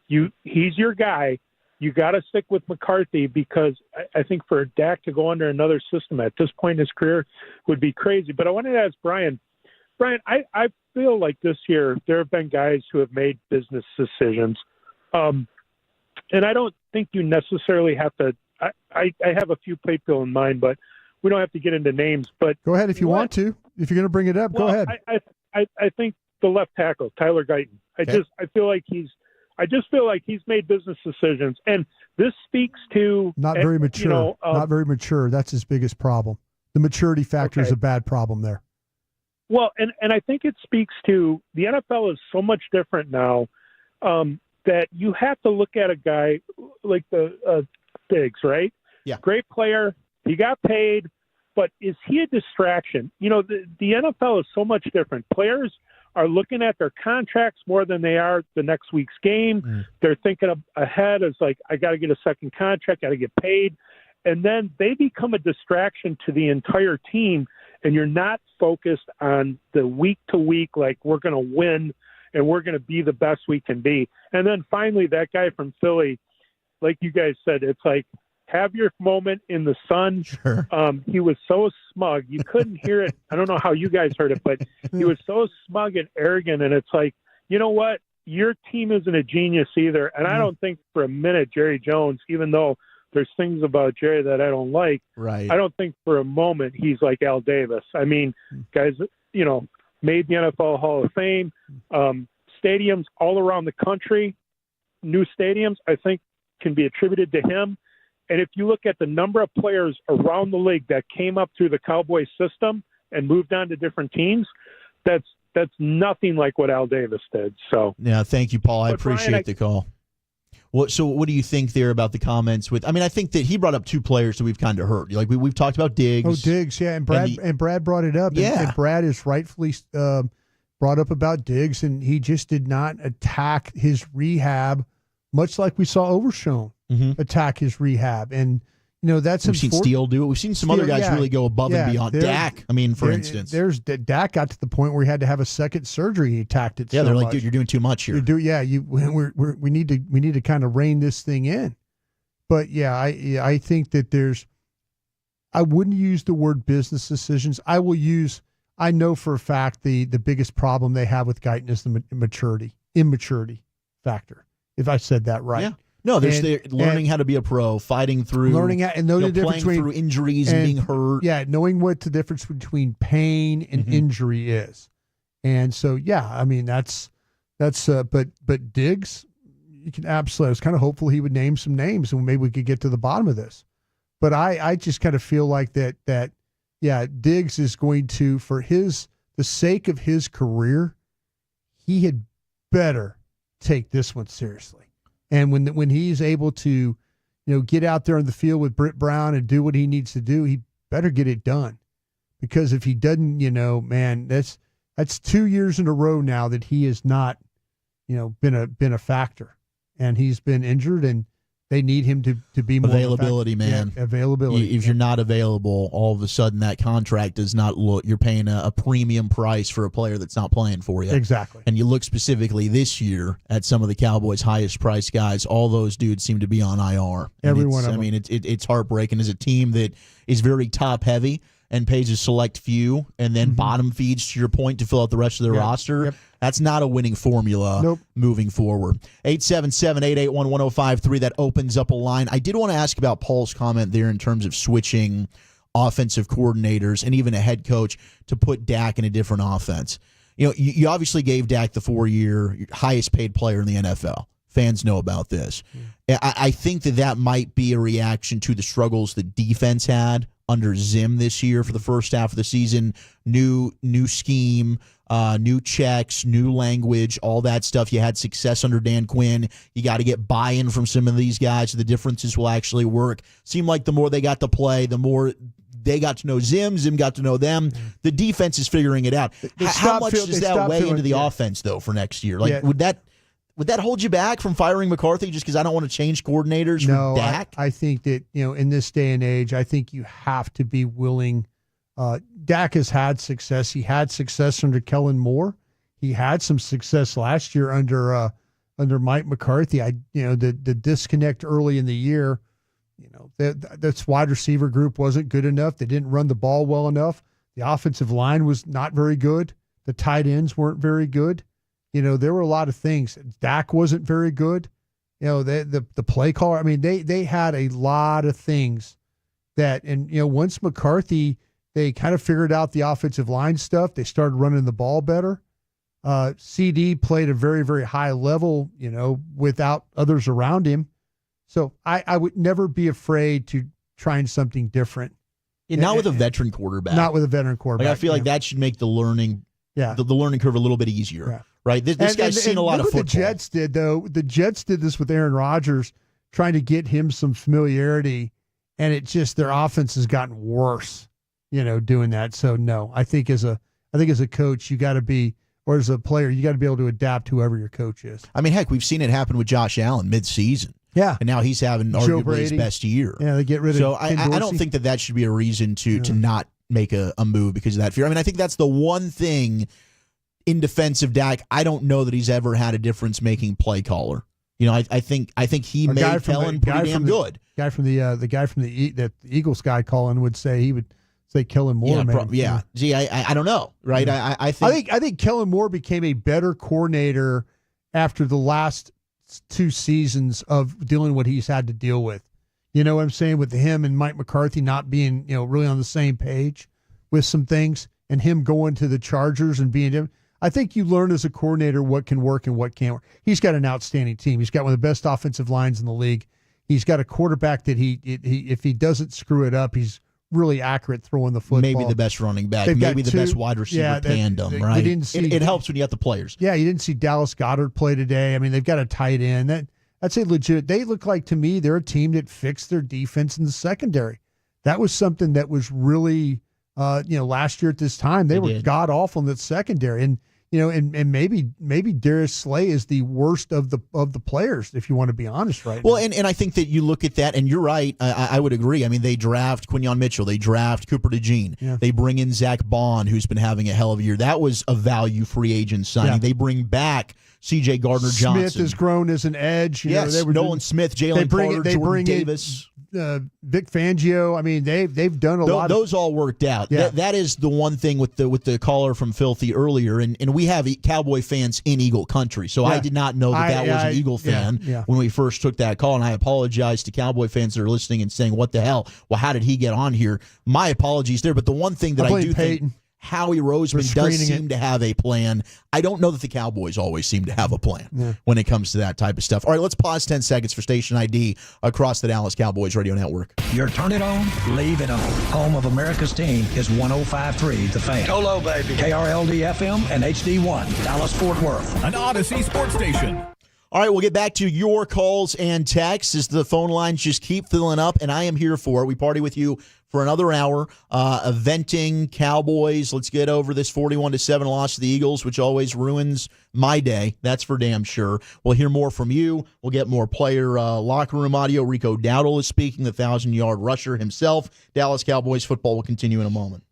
He's your guy. You got to stick with McCarthy because I think for Dak to go under another system at this point in his career would be crazy. But I wanted to ask Bryan, I feel like this year there have been guys who have made business decisions. And I don't think you necessarily have to I have a few people in mind, but we don't have to get into names. But go ahead if you want to. If you're going to bring it up, go ahead. I think the left tackle, Tyler Guyton. I feel like he's made business decisions. And this speaks to not very mature. Not very mature. That's his biggest problem. The maturity factor is a bad problem there. Well, and I think it speaks to the NFL is so much different now that you have to look at a guy like the Diggs, right? Yeah. Great player. He got paid, but is he a distraction? You know, the NFL is so much different. Players are looking at their contracts more than they are the next week's game. They're thinking ahead as like, I got to get a second contract, got to get paid. And then they become a distraction to the entire team, and you're not focused on the week-to-week, like we're going to win and we're going to be the best we can be. And then finally, that guy from Philly, like you guys said, it's like, have your moment in the sun. Sure. He was so smug. You couldn't hear it. I don't know how you guys heard it, but he was so smug and arrogant. And it's like, you know what? Your team isn't a genius either. And I don't think for a minute Jerry Jones, even though there's things about Jerry that I don't like, right. I don't think for a moment he's like Al Davis. I mean, guys, you know, made the NFL Hall of Fame, stadiums all around the country, new stadiums, I think can be attributed to him. And if you look at the number of players around the league that came up through the Cowboys system and moved on to different teams, that's nothing like what Al Davis did. So yeah, thank you, Paul. I appreciate Bryan, the call. So what do you think there about the comments with? I mean, I think that he brought up two players that we've kind of heard. Like we've talked about Diggs. Oh, Diggs, yeah, and Brad brought it up. Yeah, and Brad is rightfully brought up about Diggs, and he just did not attack his rehab, much like we saw Overshown attack his rehab. And you know that's we've seen Steele do it. We've seen some other guys really go above and beyond. Dak, I mean, for instance, Dak got to the point where he had to have a second surgery. He attacked it. Yeah, they're like, much. dude, you're doing too much here. We need to kind of rein this thing in. But yeah, I think that I wouldn't use the word business decisions. I know for a fact the biggest problem they have with Guyton is the immaturity factor. If I said that right. Yeah. No, they're learning how to be a pro, fighting through, know the difference between through injuries and being hurt. Yeah, knowing what the difference between pain and injury is. And so, yeah, I mean that's but Diggs, you can absolutely. I was kind of hopeful he would name some names and maybe we could get to the bottom of this. But I just kind of feel like that Diggs is going to, for the sake of his career, he had better take this one seriously. And when he's able to, get out there on the field with Britt Brown and do what he needs to do, he better get it done. Because if he doesn't, man, that's 2 years in a row now that he has not, been a factor, and he's been injured, and they need him to be more availability, man. Yeah, availability. If you're not available, all of a sudden that contract does not look. You're paying a premium price for a player that's not playing for you. Exactly. And you look specifically this year at some of the Cowboys' highest priced guys. All those dudes seem to be on IR. Every one of them. I mean, it's heartbreaking as a team that is very top heavy and pays a select few, and then bottom feeds, to your point, to fill out the rest of their roster. Yep. That's not a winning formula moving forward. 877-881-1053, that opens up a line. I did want to ask about Paul's comment there in terms of switching offensive coordinators and even a head coach to put Dak in a different offense. You obviously gave Dak the 4-year highest paid player in the NFL. Fans know about this. I think that might be a reaction to the struggles the defense had under Zim this year for the first half of the season. New scheme, new checks, new language, all that stuff. You had success under Dan Quinn. You got to get buy-in from some of these guys so the differences will actually work. Seemed like the more they got to play, the more they got to know Zim. Zim got to know them. The defense is figuring it out. How much does that weigh into the offense, though, for next year? Like, would that hold you back from firing McCarthy just because I don't want to change coordinators for Dak? I think that, in this day and age, I think you have to be willing. Dak has had success. He had success under Kellen Moore. He had some success last year under Mike McCarthy. The disconnect early in the year, this wide receiver group wasn't good enough. They didn't run the ball well enough. The offensive line was not very good. The tight ends weren't very good. There were a lot of things. Dak wasn't very good. The play caller. I mean, they had a lot of things that, and once McCarthy, they kind of figured out the offensive line stuff. They started running the ball better. CD played a very, very high level, without others around him. So I would never be afraid to trying something different. Not with a veteran quarterback. Not with a veteran quarterback. I feel like that should make the learning, the learning curve a little bit easier. Yeah. Right? This guy's seen a lot of football. What the Jets did, though. The Jets did this with Aaron Rodgers, trying to get him some familiarity, and their offense has gotten worse, doing that. So, no, I think as a coach, you got to be, or as a player, you got to be able to adapt to whoever your coach is. I mean, heck, we've seen it happen with Josh Allen mid-season. Yeah. And now he's having arguably his best year. Yeah, they get rid of So I don't think that should be a reason to not make a move because of that fear. I mean, I think that's the one thing in defense of Dak. I don't know that he's ever had a difference-making play caller. I think he made Kellen pretty damn good. The guy from the Eagles guy calling would say he would say Kellen Moore. Gee, I don't know, right? Yeah. I think Kellen Moore became a better coordinator after the last 2 seasons of dealing what he's had to deal with. You know what I'm saying? With him and Mike McCarthy not being, really on the same page with some things, and him going to the Chargers and being. I think you learn as a coordinator what can work and what can't work. He's got an outstanding team. He's got one of the best offensive lines in the league. He's got a quarterback that he if he doesn't screw it up, he's really accurate throwing the football. Maybe the best running back. Maybe the best wide receiver tandem, right? It helps when you have the players. Yeah, you didn't see Dallas Goedert play today. I mean, they've got a tight end. I'd say legit. They look like, to me, they're a team that fixed their defense in the secondary. That was something that was really, last year at this time, they were god-awful in the secondary. And and maybe Darius Slay is the worst of the players, if you want to be honest, right? Well, now. and I think that you look at that, and you're right. I would agree. I mean, they draft Quinyon Mitchell, they draft Cooper DeJean, they bring in Zach Bond, who's been having a hell of a year. That was a value free agent signing. They bring back C.J. Gardner-Johnson. Smith has grown as an edge. Nolan Smith, Jalen Carter, Jordan Davis. Vic Fangio. I mean, they've done a lot. Those all worked out. Yeah. That is the one thing with the caller from Filthy earlier, and we have Cowboy fans in Eagle Country, so I did not know that was an Eagle fan when we first took that call, and I apologize to Cowboy fans that are listening and saying, "What the hell? Well, how did he get on here?" My apologies there, but the one thing that I do think Howie Roseman does seem to have a plan. I don't know that the Cowboys always seem to have a plan when it comes to that type of stuff. All right, let's pause 10 seconds for station ID across the Dallas Cowboys radio network. Your turn it on, leave it on. Home of America's team is 105.3 The Fan. Hello, baby. KRLD-FM and HD1, Dallas-Fort Worth. An Odyssey sports station. All right, we'll get back to your calls and texts as the phone lines just keep filling up, and I am here for it. We party with you for another hour, eventing Cowboys. Let's get over this 41-7 loss to the Eagles, which always ruins my day. That's for damn sure. We'll hear more from you. We'll get more player locker room audio. Rico Dowdle is speaking, the 1,000-yard rusher himself. Dallas Cowboys football will continue in a moment.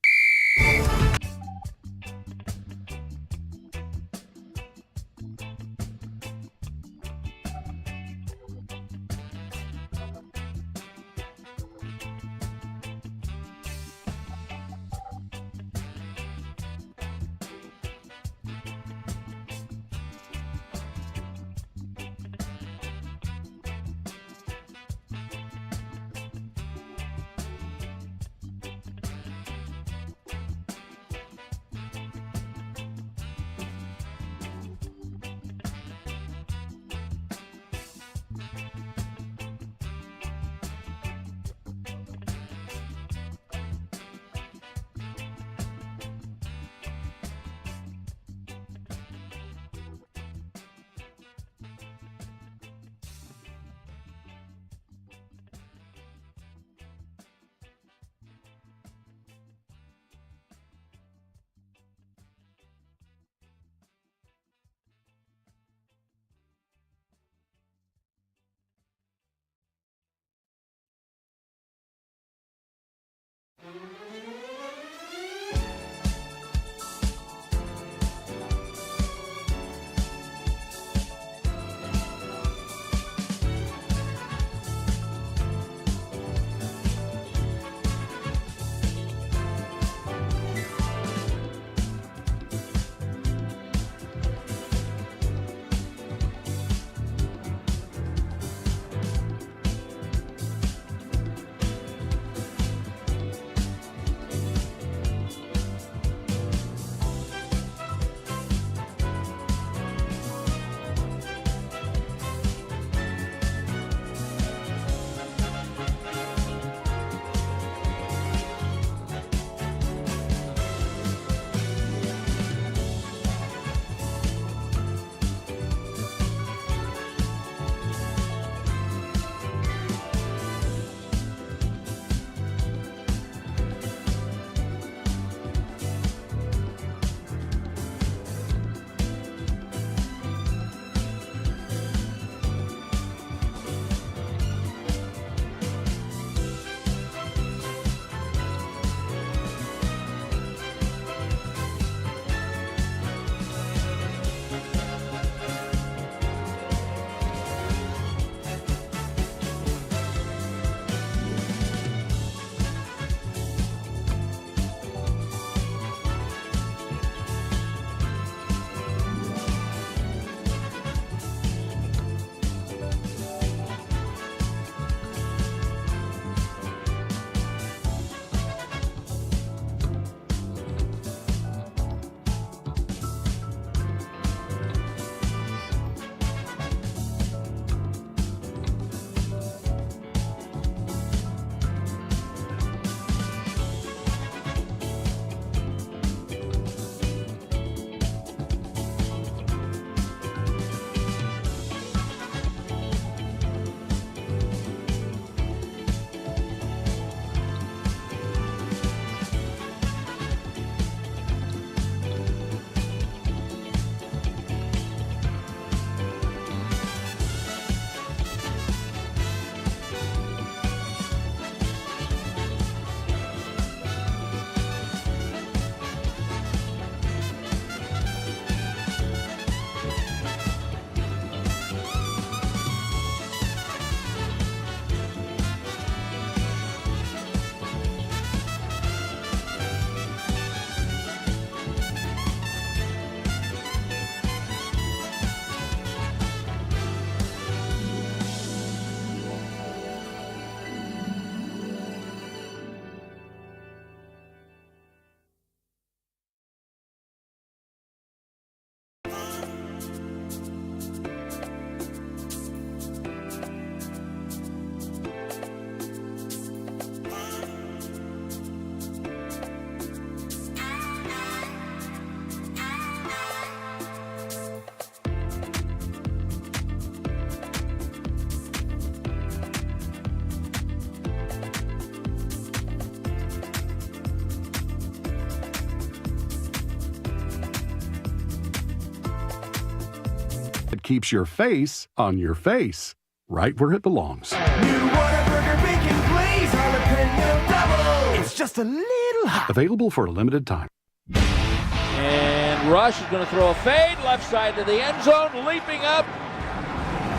keeps your face on your face, right where it belongs. New Whataburger Bacon Glaze Jalapeno Double. It's just a little hot. Available for a limited time. And Rush is going to throw a fade, left side to the end zone, leaping up.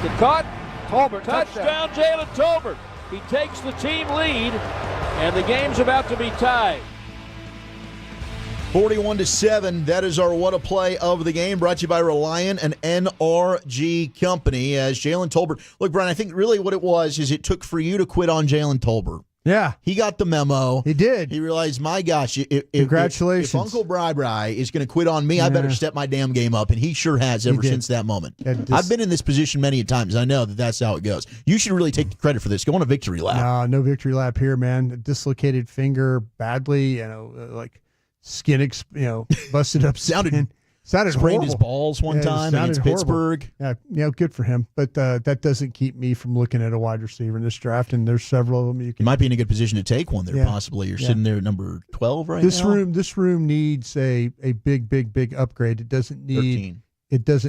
The caught. Tolbert, touchdown, Jalen Tolbert. He takes the team lead, and the game's about to be tied. 41-7. That is our what a play of the game, brought to you by Reliant, an NRG company. As Jalen Tolbert, look, Brian, I think really what it was is it took for you to quit on Jalen Tolbert. Yeah, he got the memo. He did. He realized, my gosh, congratulations. If Uncle Bri is going to quit on me, I better step my damn game up, and he sure has ever since that moment. I've been in this position many times. I know that's how it goes. You should really take the credit for this. Go on a victory lap. No victory lap here, man. A dislocated finger badly, like skin, busted up. Sounded sprained horrible. His balls one time against Pittsburgh. Yeah, good for him. But that doesn't keep me from looking at a wide receiver in this draft, and there's several of them. You might be in a good position to take one there, possibly. You're sitting there at number 12 right now. This room needs a big upgrade. It doesn't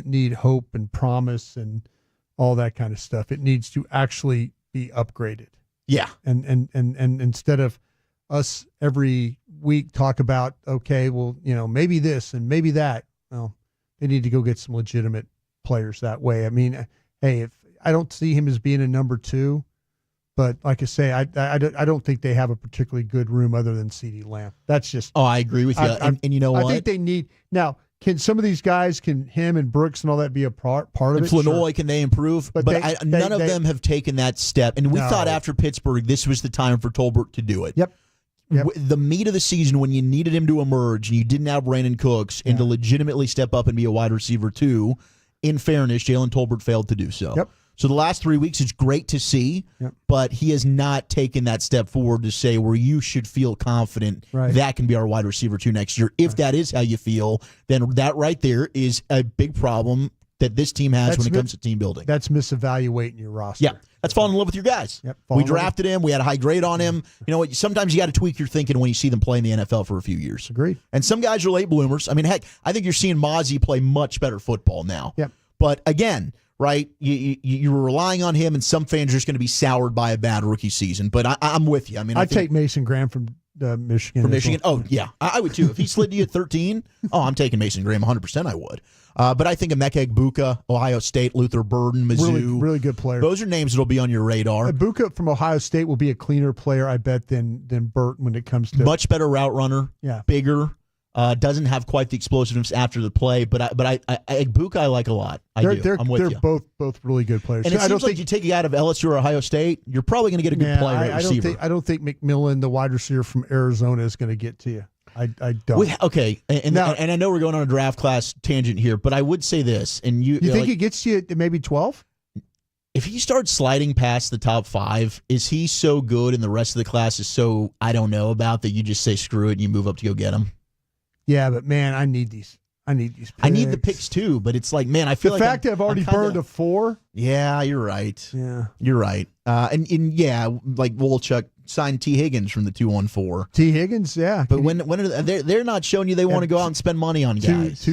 need hope and promise and all that kind of stuff. It needs to actually be upgraded. Yeah. And instead of us every week talk about, okay, well, maybe this and maybe that. Well, they need to go get some legitimate players that way. I mean, hey, if I don't see him as being a number 2, but like I say, I don't think they have a particularly good room other than CeeDee Lamb. That's just. Oh, I agree with you. And you know what? I think they need now. Can some of these guys, him and Brooks and all that be a part of it? Flournoy, sure. Can they improve? But none of them have taken that step. And we thought after Pittsburgh, this was the time for Tolbert to do it. Yep. The meat of the season, when you needed him to emerge and you didn't have Brandon Cooks and to legitimately step up and be a wide receiver too, in fairness, Jalen Tolbert failed to do so. Yep. So the last 3 weeks is great to see, but he has not taken that step forward to say where you should feel confident that can be our wide receiver 2 next year. If that is how you feel, then that right there is a big problem that this team has when it comes to team building. That's misevaluating your roster. Yeah, that's falling in love with your guys. Yep, we drafted him. We had a high grade on him. You know what? Sometimes you got to tweak your thinking when you see them play in the NFL for a few years. Agreed. And some guys are late bloomers. I mean, heck, I think you're seeing Mozzie play much better football now. Yep. But again, right, you were relying on him, and some fans are just going to be soured by a bad rookie season. But I'm with you. I mean, I'd take Mason Graham from Michigan. From Michigan? Well. Oh, yeah. I would, too. If he slid to you at 13, I'm taking Mason Graham 100%. I would. But I think Emeka Egbuka, Ohio State, Luther Burden, Mizzou. Really good player. Those are names that will be on your radar. Egbuka from Ohio State will be a cleaner player, I bet, than Burton when it comes to. Much better route runner. Yeah. Bigger. Doesn't have quite the explosiveness after the play, but Egbuka I like a lot. I'm with you. They're both really good players. And it seems like you take a guy out of LSU or Ohio State, you're probably going to get a good player at receiver. I don't think McMillan, the wide receiver from Arizona, is going to get to you. I don't. Okay, and I know we're going on a draft class tangent here, but I would say this, and you think he gets you to maybe 12? If he starts sliding past the top 5, is he so good and the rest of the class is so I don't know about that you just say screw it and you move up to go get him? Yeah, but man, I need these picks. I need the picks too, but it's like, man, I feel the fact that I've already burned a 4. Yeah, you're right. Yeah, you're right. And yeah, like Wolchuk signed T. Higgins from the 214. T. Higgins, yeah. But when are they're not showing you they want to go out and spend money on guys.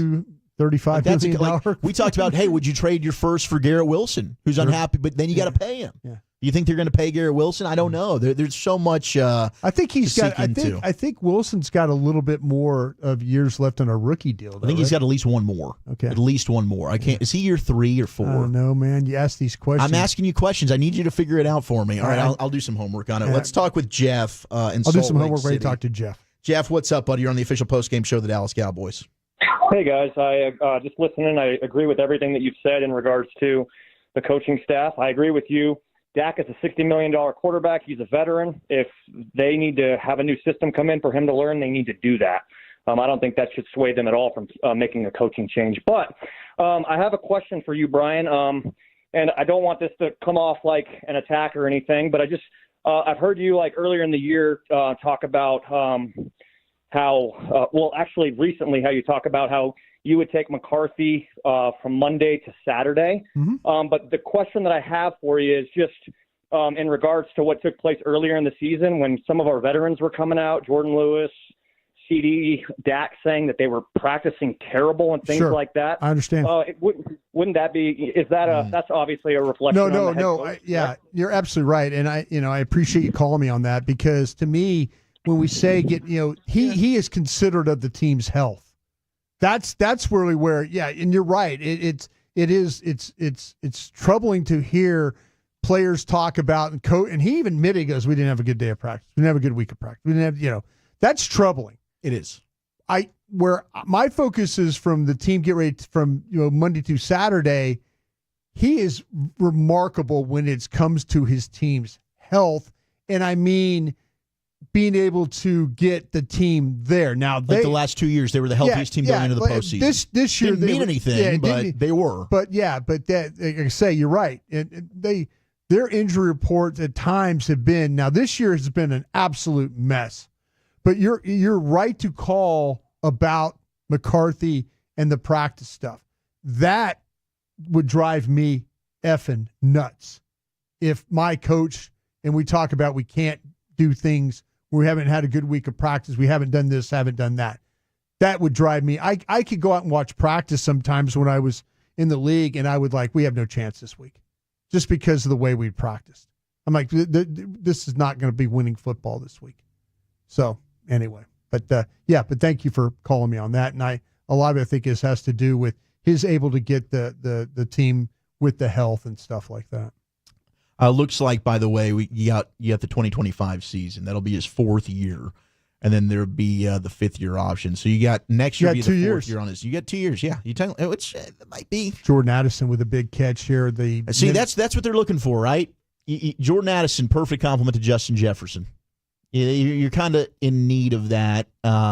$35 million. Like, we talked about, hey, would you trade your first for Garrett Wilson, who's unhappy, but then you got to pay him. Yeah. You think they're going to pay Garrett Wilson? I don't know. There's so much. I think he's got. I think Wilson's got a little bit more of years left on a rookie deal. Though, I think he's got at least one more. Okay, at least one more. I can't. Is he year 3 or 4? I don't know, man. You ask these questions. I'm asking you questions. I need you to figure it out for me. All right, I'll do some homework on it. Let's talk with Jeff. I'll do some homework when you talk to Jeff. Jeff, what's up, buddy? You're on the official postgame show of the Dallas Cowboys. Hey guys, I just listening. I agree with everything that you've said in regards to the coaching staff. I agree with you. Dak is a $60 million quarterback. He's a veteran. If they need to have a new system come in for him to learn, they need to do that. I don't think that should sway them at all from making a coaching change. But I have a question for you, Brian. And I don't want this to come off like an attack or anything, but I've heard you like earlier in the year talk about recently how you talk about how you would take McCarthy from Monday to Saturday. Mm-hmm. But the question that I have for you is just in regards to what took place earlier in the season when some of our veterans were coming out, Jordan Lewis, CD, Dak, saying that they were practicing terrible and things like that. I understand. Wouldn't that be? Is that that's obviously a reflection? No. You're absolutely right, and I appreciate you calling me on that, because to me, when we say he is considerate of the team's health. That's really where and you're right. It's troubling to hear players talk about and he even admitted, he goes, we didn't have a good day of practice, we didn't have a good week of practice, we didn't have that's troubling. It is. Where my focus is from the team get ready from Monday through Saturday, he is remarkable when it comes to his team's health, and I mean being able to get the team there. Now, the last 2 years, they were the healthiest team going into the postseason. This year didn't mean anything, but they were. But that, like I say, you're right. Their injury reports at times have been. Now, this year has been an absolute mess. But you're right to call about McCarthy and the practice stuff. That would drive me effing nuts if my coach, and we talk about we can't do things, we haven't had a good week of practice, we haven't done this, haven't done that. That would drive me. I could go out and watch practice sometimes when I was in the league, and I would we have no chance this week just because of the way we practiced. I'm like, this is not going to be winning football this week. So anyway, but thank you for calling me on that. And a lot of it I think has to do with his able to get the team with the health and stuff like that. Looks like, by the way, you got the 2025 season. That'll be his fourth year, and then there'll be the fifth-year option. So you got next year. You got 2 years. Year on his. You got 2 years. Yeah, it might be Jordan Addison with a big catch here. That's what they're looking for, right? Jordan Addison, perfect complement to Justin Jefferson. You're kind of in need of that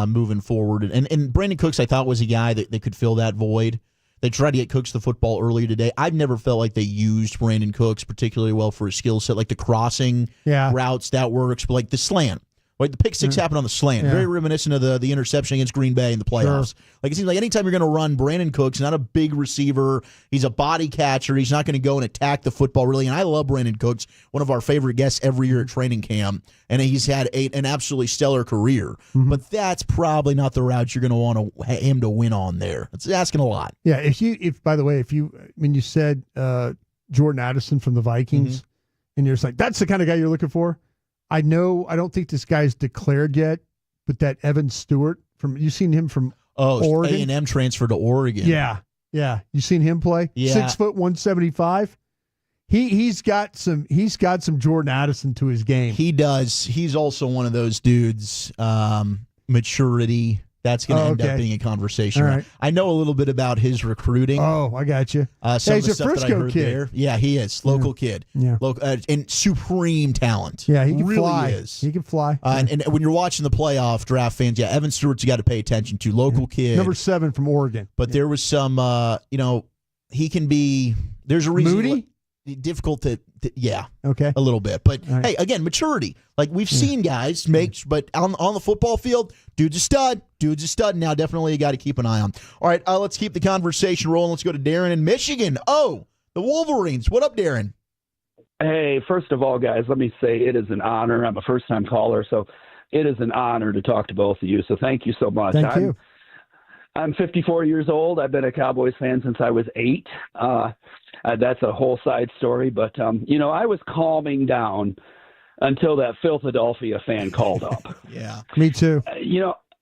moving forward. And Brandon Cooks, I thought, was a guy that could fill that void. They tried to get Cooks the football earlier today. I've never felt like they used Brandon Cooks particularly well for his skill set, like the crossing routes, that works, but like the slant. Like the pick six happened on the slant. Very reminiscent of the interception against Green Bay in the playoffs. Sure. Like it seems like anytime you're going to run Brandon Cooks, not a big receiver, he's a body catcher. He's not going to go and attack the football really. And I love Brandon Cooks, one of our favorite guests every year at training camp, and he's had an absolutely stellar career. Mm-hmm. But that's probably not the route you're going to want him to win on there. It's asking a lot. Yeah. When you said Jordan Addison from the Vikings, and you're just like, that's the kind of guy you're looking for. I don't think this guy's declared yet, but that Evan Stewart you've seen him from Oregon? A&M transfer to Oregon. Yeah. You seen him play? Yeah. 6 foot 175. He's got some Jordan Addison to his game. He does. He's also one of those dudes. Maturity. That's going to end up being a conversation. Right. I know a little bit about his recruiting. Oh, I got you. He's a Frisco kid. There. Yeah, he is. Local kid. Yeah. And supreme talent. Yeah, he can really fly. Is. He can fly. And when you're watching the playoff draft fans, Evan Stewart's got to pay attention to. Local kid. Number 7 from Oregon. But there was some, he can be, there's a reason. Moody? Difficult to okay, a little bit, but hey, again, maturity. Like we've seen guys make, but on the football field, dude's a stud. Now, definitely you got to keep an eye on. All right, let's keep the conversation rolling. Let's go to Darren in Michigan. Oh, the Wolverines. What up, Darren? Hey, first of all, guys, let me say it is an honor. I'm a first-time caller, so it is an honor to talk to both of you. So thank you so much. Thank you. I'm 54 years old. I've been a Cowboys fan since I was 8. That's a whole side story. But, I was calming down until that Philadelphia fan called up. Yeah. Me too.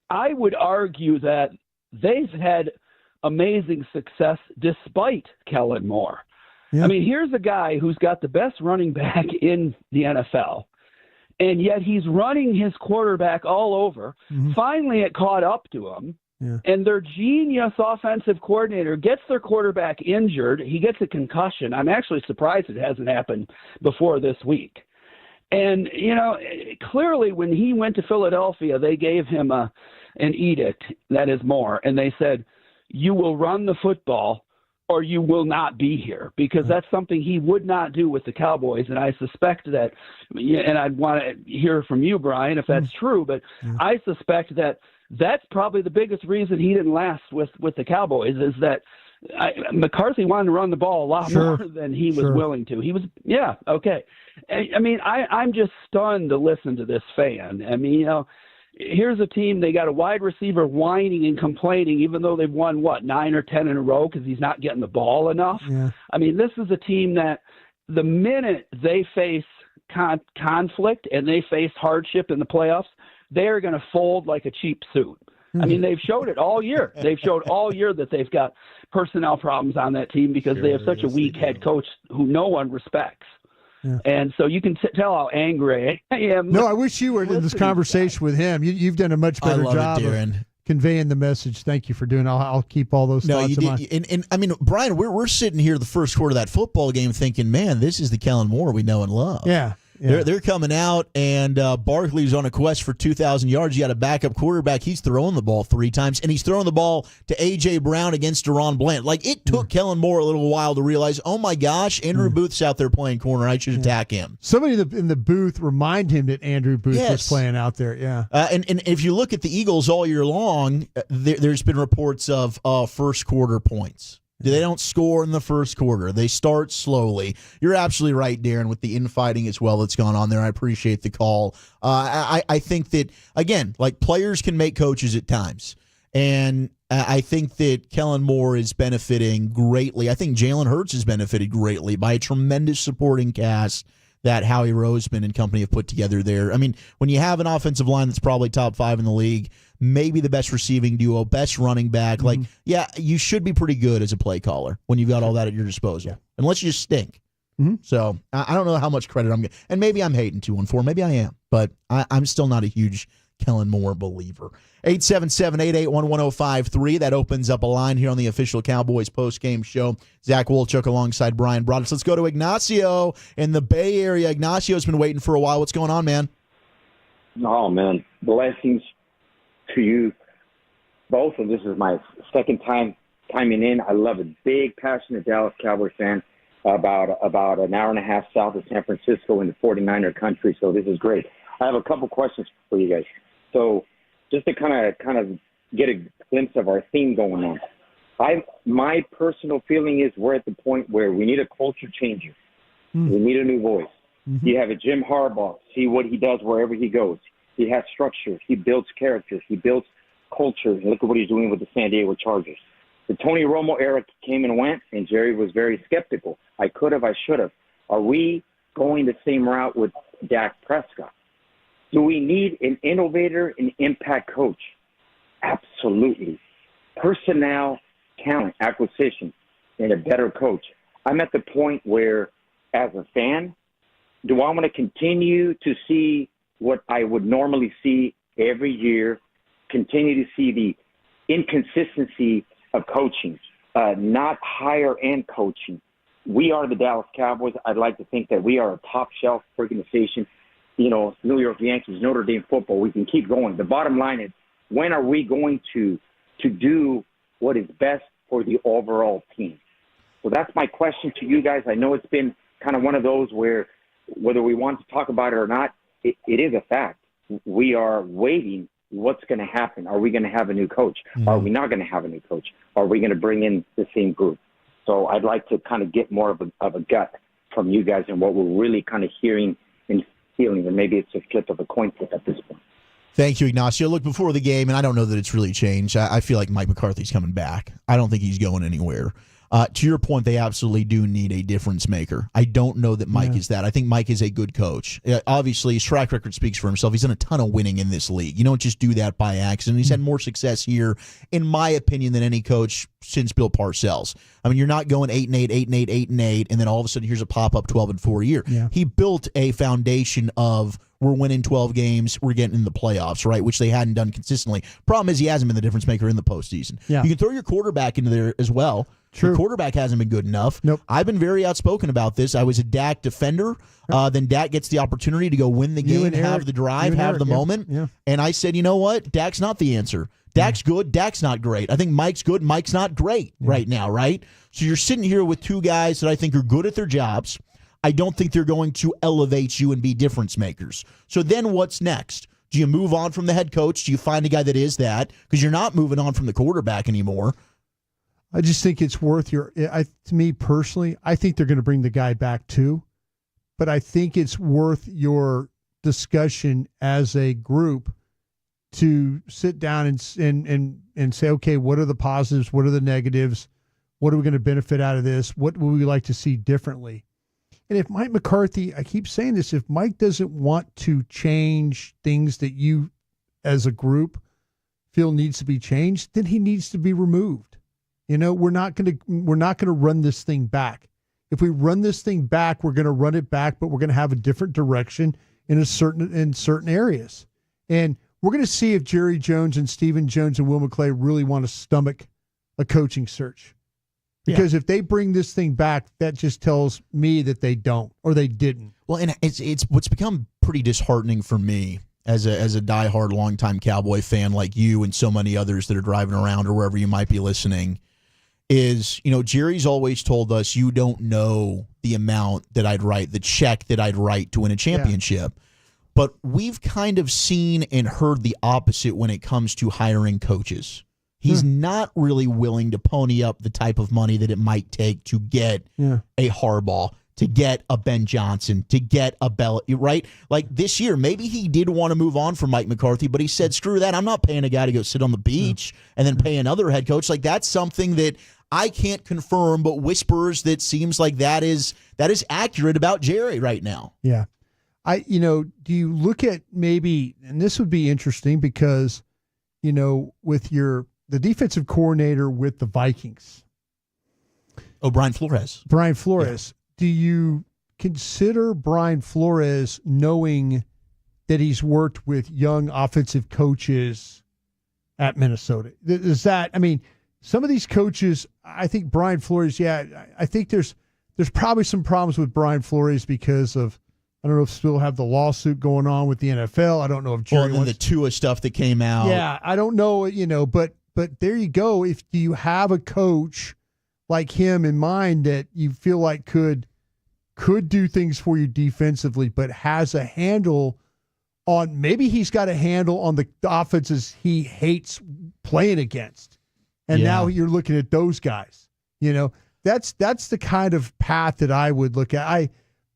I would argue that they've had amazing success despite Kellen Moore. Yeah. I mean, here's a guy who's got the best running back in the NFL, and yet he's running his quarterback all over. Mm-hmm. Finally, it caught up to him. Yeah. And their genius offensive coordinator gets their quarterback injured. He gets a concussion. I'm actually surprised it hasn't happened before this week. And, clearly when he went to Philadelphia, they gave him an edict, that is more. And they said, you will run the football or you will not be here, because that's something he would not do with the Cowboys. And I suspect that, and I'd want to hear from you, Bryan, if that's true, but I suspect that that's probably the biggest reason he didn't last with the Cowboys, is that McCarthy wanted to run the ball a lot more than he was willing to. He was, okay. I mean, I'm just stunned to listen to this fan. I mean, here's a team, they got a wide receiver whining and complaining, even though they've won, 9 or 10 in a row because he's not getting the ball enough. Yeah. I mean, this is a team that the minute they face conflict and they face hardship in the playoffs, they're going to fold like a cheap suit. I mean, they've showed it all year. They've showed all year that they've got personnel problems on that team because they have such a weak head coach who no one respects. Yeah. And so you can tell how angry I am. No, I wish you were in this conversation with him. You've done a much better job of conveying the message. Thank you for doing it. I'll keep all those thoughts in mind. And I mean, Brian, we're sitting here the first quarter of that football game thinking, man, this is the Kellen Moore we know and love. Yeah. They're coming out, and Barkley's on a quest for 2,000 yards. You got a backup quarterback. He's throwing the ball 3 times, and he's throwing the ball to A.J. Brown against Deron Bland. Like, it took Kellen Moore a little while to realize, oh, my gosh, Andrew Booth's out there playing corner. I should attack him. Somebody in the booth remind him that Andrew Booth was playing out there, and if you look at the Eagles all year long, there's been reports of first quarter points. They don't score in the first quarter. They start slowly. You're absolutely right, Darren, with the infighting as well that's gone on there. I appreciate the call. I think that, again, like, players can make coaches at times. And I think that Kellen Moore is benefiting greatly. I think Jalen Hurts has benefited greatly by a tremendous supporting cast that Howie Roseman and company have put together there. I mean, when you have an offensive line that's probably top 5 in the league, maybe the best receiving duo, best running back, like, you should be pretty good as a play caller when you've got all that at your disposal, unless you just stink. So I don't know how much credit I'm getting. And maybe I'm hating 214. Maybe I am. But I'm still not a huge Kellen Moore believer. 877-881-1053. That opens up a line here on the official Cowboys postgame show. Zach Wolchuk alongside Bryan Broaddus. Let's go to Ignacio in the Bay Area. Ignacio's been waiting for a while. What's going on, man? Oh, man. Blessings to you both. And this is my second time chiming in. I love it. Big, passionate Dallas Cowboys fan, about an hour and a half south of San Francisco in the 49er country. So this is great. I have a couple questions for you guys. So just to kind of get a glimpse of our theme going on, my personal feeling is we're at the point where we need a culture changer. We need a new voice. You have a Jim Harbaugh. See what he does wherever he goes. He has structure. He builds characters. He builds culture. Look at what he's doing with the San Diego Chargers. The Tony Romo era came and went, and Jerry was very skeptical. I could have, I should have. Are we going the same route with Dak Prescott? Do we need an innovator, an impact coach? Absolutely. Personnel, talent, acquisition, and a better coach. I'm at the point where, as a fan, do I want to continue to see what I would normally see every year, continue to see the inconsistency of coaching, not higher-end coaching? We are the Dallas Cowboys. I'd like to think that we are a top-shelf organization. You know, New York Yankees, Notre Dame football, we can keep going. The bottom line is, when are we going to do what is best for the overall team? So that's my question to you guys. I know it's been kind of one of those where, whether we want to talk about it or not, it is a fact. We are waiting. What's going to happen? Are we going to have a new coach? Are we not going to have a new coach? Are we going to bring in the same group? So I'd like to kind of get more of a gut from you guys and what we're really kind of hearing and feeling, and maybe it's a flip of a coin flip at this point. Thank you, Ignacio. Look, before the game, and I don't know that it's really changed, I feel like Mike McCarthy's coming back. I don't think he's going anywhere. To your point, they absolutely do need a difference maker. I don't know that Mike is that. I think Mike is a good coach. Obviously, his track record speaks for himself. He's done a ton of winning in this league. You don't just do that by accident. He's had more success here, in my opinion, than any coach since Bill Parcells. I mean, you're not going 8-8, 8-8, 8-8, and then all of a sudden here's a pop-up 12-4 year. Yeah. He built a foundation of, we're winning 12 games, we're getting in the playoffs, right, which they hadn't done consistently. Problem is he hasn't been the difference maker in the postseason. Yeah. You can throw your quarterback into there as well. True. The quarterback hasn't been good enough. Nope. I've been very outspoken about this. I was a Dak defender. Then Dak gets the opportunity to go win the game, have the drive, have the moment. Yeah. And I said, you know what? Dak's not the answer. Dak's good. Dak's not great. I think Mike's good. Mike's not great right now, right? So you're sitting here with two guys that I think are good at their jobs. I don't think they're going to elevate you and be difference makers. So then what's next? Do you move on from the head coach? Do you find a guy that is that? Because you're not moving on from the quarterback anymore. I just think it's worth to me personally, I think they're going to bring the guy back too. But I think it's worth your discussion as a group to sit down and say, okay, what are the positives? What are the negatives? What are we going to benefit out of this? What would we like to see differently? And if Mike McCarthy, I keep saying this, if Mike doesn't want to change things that you as a group feel needs to be changed, then he needs to be removed. We're not going to run this thing back. If we run this thing back, we're going to run it back, but we're going to have a different direction in certain areas. And we're going to see if Jerry Jones and Stephen Jones and Will McClay really want to stomach a coaching search. Because if they bring this thing back, that just tells me that they don't or they didn't. Well, and it's what's become pretty disheartening for me as a diehard longtime Cowboy fan like you and so many others that are driving around or wherever you might be listening is, Jerry's always told us you don't know the amount that I'd write, the check that I'd write to win a championship. But we've kind of seen and heard the opposite when it comes to hiring coaches. He's not really willing to pony up the type of money that it might take to get a Harbaugh, to get a Ben Johnson, to get a Bell, right? Like this year, maybe he did want to move on from Mike McCarthy, but he said, screw that. I'm not paying a guy to go sit on the beach and then pay another head coach. Like that's something that I can't confirm, but whispers that seems like that is accurate about Jerry right now. Yeah. Do you look at maybe, and this would be interesting because, with the defensive coordinator with the Vikings. Oh, Brian Flores. Yeah. Do you consider Brian Flores knowing that he's worked with young offensive coaches at Minnesota? Is that, some of these coaches, I think Brian Flores, I think there's probably some problems with Brian Flores because of, I don't know if still have the lawsuit going on with the NFL. I don't know if Jerry the Tua stuff that came out. Yeah, I don't know, but there you go. If you have a coach like him in mind that you feel like could do things for you defensively, but has a handle on, maybe he's got a handle on the offenses he hates playing against. And now you're looking at those guys. That's the kind of path that I would look at.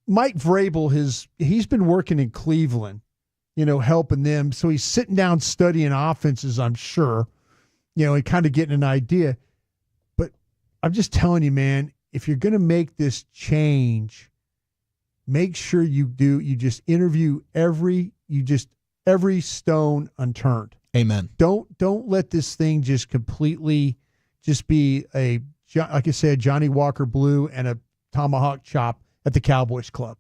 Mike Vrabel, he's been working in Cleveland, helping them. So he's sitting down studying offenses, I'm sure, and kind of getting an idea. But I'm just telling you, man, if you're going to make this change, make sure you just interview every stone unturned. Amen. Don't let this thing just completely just be like I said, Johnny Walker Blue and a tomahawk chop at the Cowboys Club.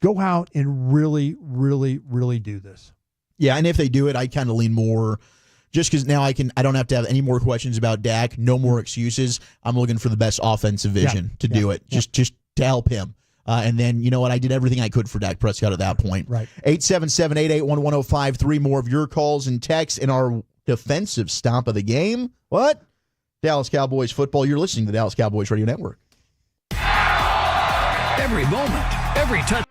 Go out and really, really, really do this. Yeah, and if they do it, I kind of lean more just because now I don't have to have any more questions about Dak, no more excuses. I'm looking for the best offensive vision to do it, just to help him. And then, you know what, I did everything I could for Dak Prescott at that point. Right. 877-881-1053, more of your calls and texts in our defensive stomp of the game. What? Dallas Cowboys football. You're listening to the Dallas Cowboys Radio Network. Every moment, every touch.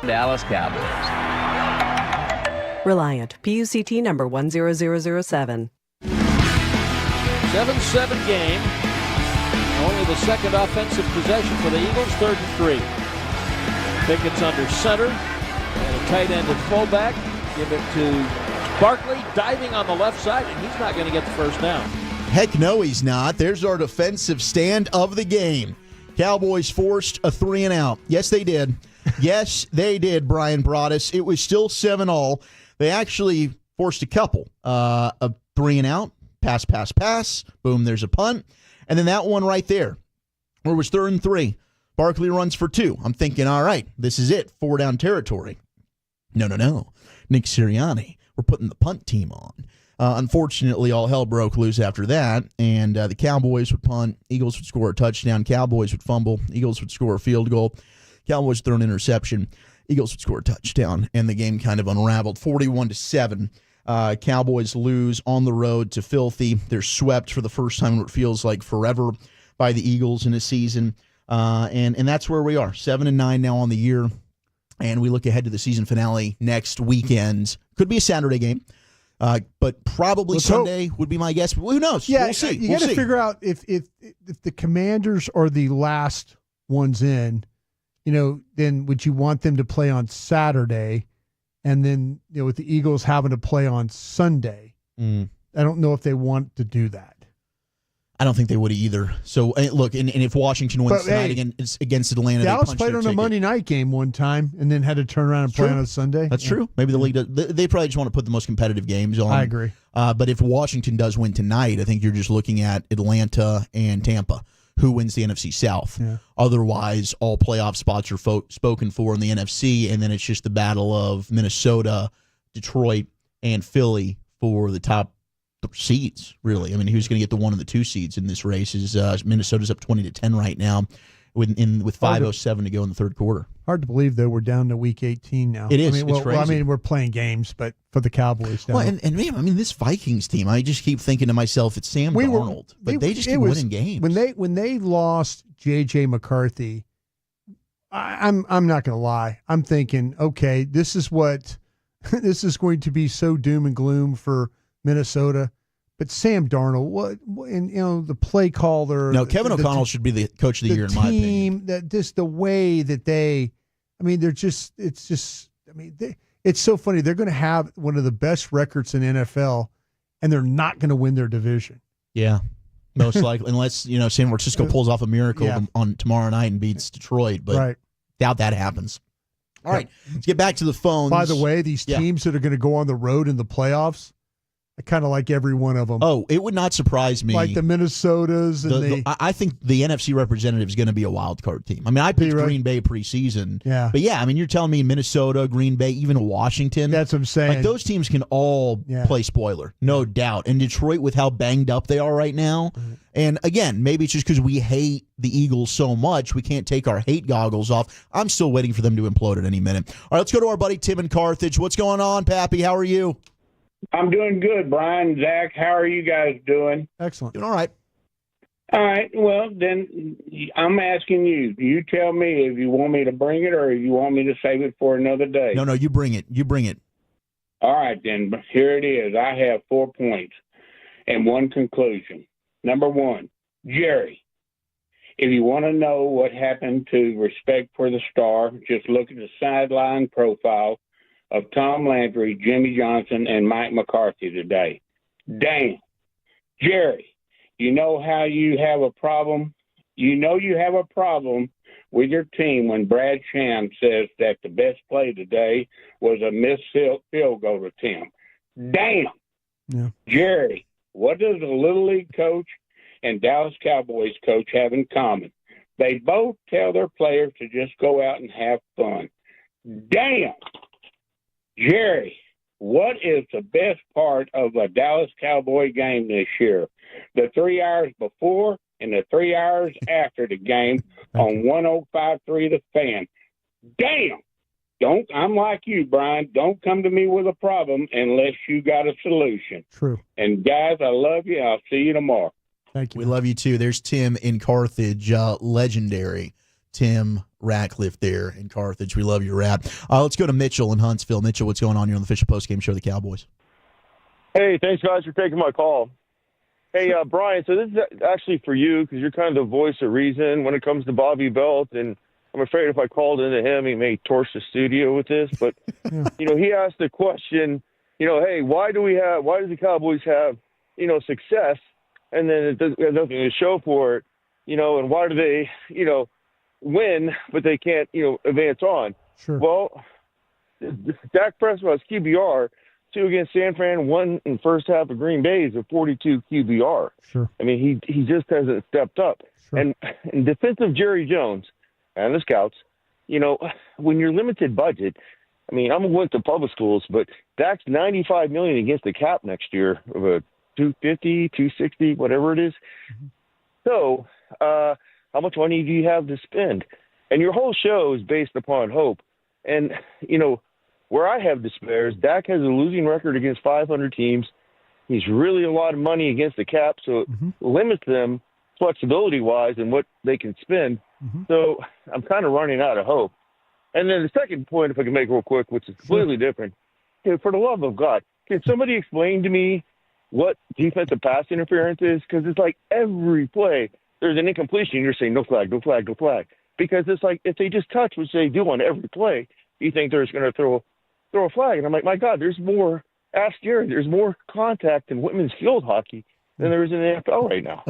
Dallas Cowboys. Reliant, PUCT number 10007. 7-7 game. Only the second offensive possession for the Eagles, 3rd and 3. Pickett's under center. And a tight end at fullback. Give it to Barkley, diving on the left side, and he's not going to get the first down. Heck no, he's not. There's our defensive stand of the game. Cowboys forced a 3-and-out. Yes, they did. Yes, they did, Bryan Broaddus. It was still 7-all. They actually forced a couple. A 3-and-out, pass. Boom, there's a punt. And then that one right there, where it was 3rd and 3. Barkley runs for 2. I'm thinking, all right, this is it, 4-down territory. No. Nick Sirianni, we're putting the punt team on. Unfortunately, all hell broke loose after that, and the Cowboys would punt, Eagles would score a touchdown, Cowboys would fumble, Eagles would score a field goal, Cowboys throw an interception, Eagles would score a touchdown, and the game kind of unraveled. 41-7. Cowboys lose on the road to Filthy. They're swept for the first time in what feels like forever by the Eagles in a season, and that's where we are. 7-9 now on the year, and we look ahead to the season finale next weekend. Could be a Saturday game. But probably Sunday would be my guess. But who knows? Yeah, we'll see. You got to figure out if the Commanders are the last ones in, then would you want them to play on Saturday, and then with the Eagles having to play on Sunday? I don't know if they want to do that. I don't think they would either. So look, and if Washington wins tonight against Atlanta, Dallas played on a Monday night game one time and then had to turn around and play on a Sunday. That's true. Maybe the league does. They probably just want to put the most competitive games on. I agree. But if Washington does win tonight, I think you're just looking at Atlanta and Tampa. Who wins the NFC South? Yeah. Otherwise, all playoff spots are spoken for in the NFC, and then it's just the battle of Minnesota, Detroit, and Philly for the top seeds, really. I mean, who's going to get the 1 and the 2 seeds in this race? Is Minnesota's up 20-10 right now with 5:07 to go in the third quarter. Hard to believe, though, we're down to week 18 now. It is. It's crazy. We're playing games, but for the Cowboys now. Well, and man, this Vikings team, I just keep thinking to myself, it's Sam Darnold. But they just keep winning games. When they lost J.J. McCarthy, I'm not going to lie. I'm thinking, okay, this is going to be so doom and gloom for Minnesota. But Sam Darnold, and the play caller. No, Kevin O'Connell should be the coach of the year, in my opinion. Just the way that it's so funny. They're going to have one of the best records in NFL, and they're not going to win their division. Yeah, most likely, unless San Francisco pulls off a miracle on tomorrow night and beats Detroit. But doubt that happens. All right, let's get back to the phones. By the way, these teams that are going to go on the road in the playoffs, I kind of like every one of them. Oh, it would not surprise me. Like the Minnesotas. I think the NFC representative is going to be a wild card team. I mean, I picked Green Bay preseason. Yeah. But yeah, I mean, you're telling me Minnesota, Green Bay, even Washington. That's what I'm saying. Like those teams can all play spoiler, no doubt. And Detroit, with how banged up they are right now. And again, maybe it's just because we hate the Eagles so much, we can't take our hate goggles off. I'm still waiting for them to implode at any minute. All right, let's go to our buddy Tim in Carthage. What's going on, Pappy? How are you? I'm doing good, Brian. Zach, how are you guys doing? Excellent. Doing all right. All right. Well, then I'm asking you. You tell me if you want me to bring it or if you want me to save it for another day. No, you bring it. You bring it. All right, then. Here it is. I have 4 points and one conclusion. Number 1, Jerry. If you want to know what happened to respect for the star, just look at the sideline profile of Tom Landry, Jimmy Johnson, and Mike McCarthy today. Damn. Jerry, you know how you have a problem? You know you have a problem with your team when Brad Sham says that the best play today was a missed field goal attempt. Damn. Yeah. Jerry, what does a Little League coach and Dallas Cowboys coach have in common? They both tell their players to just go out and have fun. Damn! Jerry, what is the best part of a Dallas Cowboy game this year? The 3 hours before and the 3 hours after the game on 105.3 The Fan. Damn! I'm like you, Brian. Don't come to me with a problem unless you got a solution. True. And guys, I love you. I'll see you tomorrow. Thank you. We love you too. There's Tim in Carthage, legendary Tim Ratcliffe there in Carthage. We love your rap. Let's go to Mitchell in Huntsville. Mitchell, what's going on here on the official postgame show of the Cowboys? Hey, thanks guys for taking my call. Hey, Brian, so this is actually for you because you're kind of the voice of reason when it comes to Bobby Belt, and I'm afraid if I called into him, he may torch the studio with this. But, he asked the question, hey, why does the Cowboys have, success, and then it doesn't have nothing to show for it, and why do they, win, but they can't, advance on? Sure. Well, Dak Prescott's QBR, 2 against San Fran, 1 in first half of Green Bay is a 42 QBR. Sure. I mean, he just hasn't stepped up. Sure. And defensive Jerry Jones and the scouts, when you're limited budget, I mean, I'm went to public schools, but Dak's $95 million against the cap next year of a 250, 260, whatever it is. Mm-hmm. So, how much money do you have to spend? And your whole show is based upon hope. And, where I have despair is Dak has a losing record against 500 teams. He's really a lot of money against the cap, so it limits them flexibility-wise and what they can spend. So I'm kind of running out of hope. And then the second point, if I can make real quick, which is completely different, for the love of God, can somebody explain to me what defensive pass interference is? Because it's like every play, there's an incompletion, you're saying no flag, no flag, no flag. Because it's like if they just touch, which they do on every play, you think they're just going to throw a flag. And I'm like, my God, there's more contact in women's field hockey than there is in the NFL right now.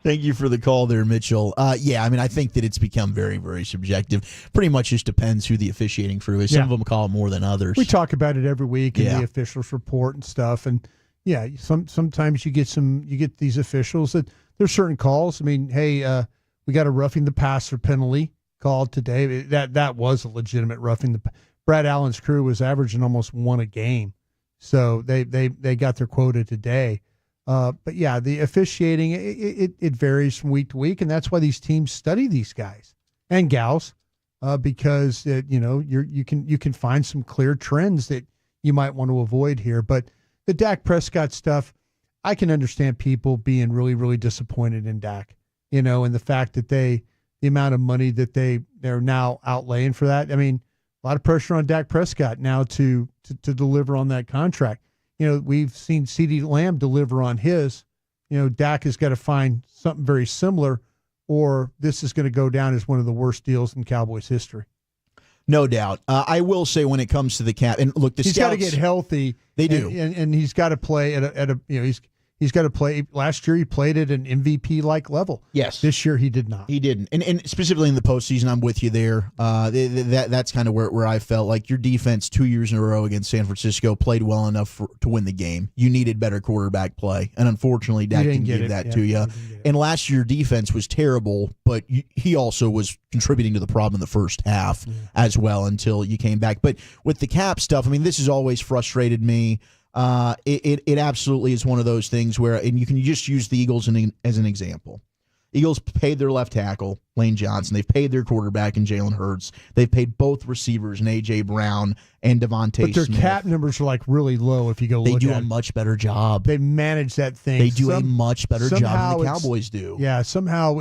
Thank you for the call there, Mitchell. Yeah, I mean, I think that it's become very, very subjective. Pretty much just depends who the officiating crew is. Some of them call it more than others. We talk about it every week in the officials report and stuff. And sometimes you get these officials that there's certain calls. I mean, hey, we got a roughing the passer penalty called today. That was a legitimate roughing the. Brad Allen's crew was averaging almost 1 a game, so they got their quota today. But yeah, the officiating it varies from week to week, and that's why these teams study these guys and gals because you can find some clear trends that you might want to avoid here. But the Dak Prescott stuff, I can understand people being really, really disappointed in Dak, and the fact that the amount of money that they're now outlaying for that. I mean, a lot of pressure on Dak Prescott now to deliver on that contract. We've seen CeeDee Lamb deliver on his. Dak has got to find something very similar, or this is going to go down as one of the worst deals in Cowboys history. No doubt. I will say when it comes to the cap, and look, he's got to get healthy. They do, and he's got to play at a he's got to play. Last year he played at an MVP-like level. Yes. This year he did not. He didn't. And specifically in the postseason, I'm with you there. That's kind of where I felt like your defense 2 years in a row against San Francisco played well enough to win the game. You needed better quarterback play. And unfortunately, Dak didn't give that to you. And last year, defense was terrible, but he also was contributing to the problem in the first half as well until you came back. But with the cap stuff, I mean, this has always frustrated me. It absolutely is one of those things where, and you can just use the Eagles as an example. Eagles paid their left tackle, Lane Johnson. They've paid their quarterback in Jalen Hurts. They've paid both receivers in A.J. Brown and Devontae Smith. But their cap numbers are like really low if you go look at it. They do a much better job. They manage that thing. They do a much better job than the Cowboys do. Yeah, somehow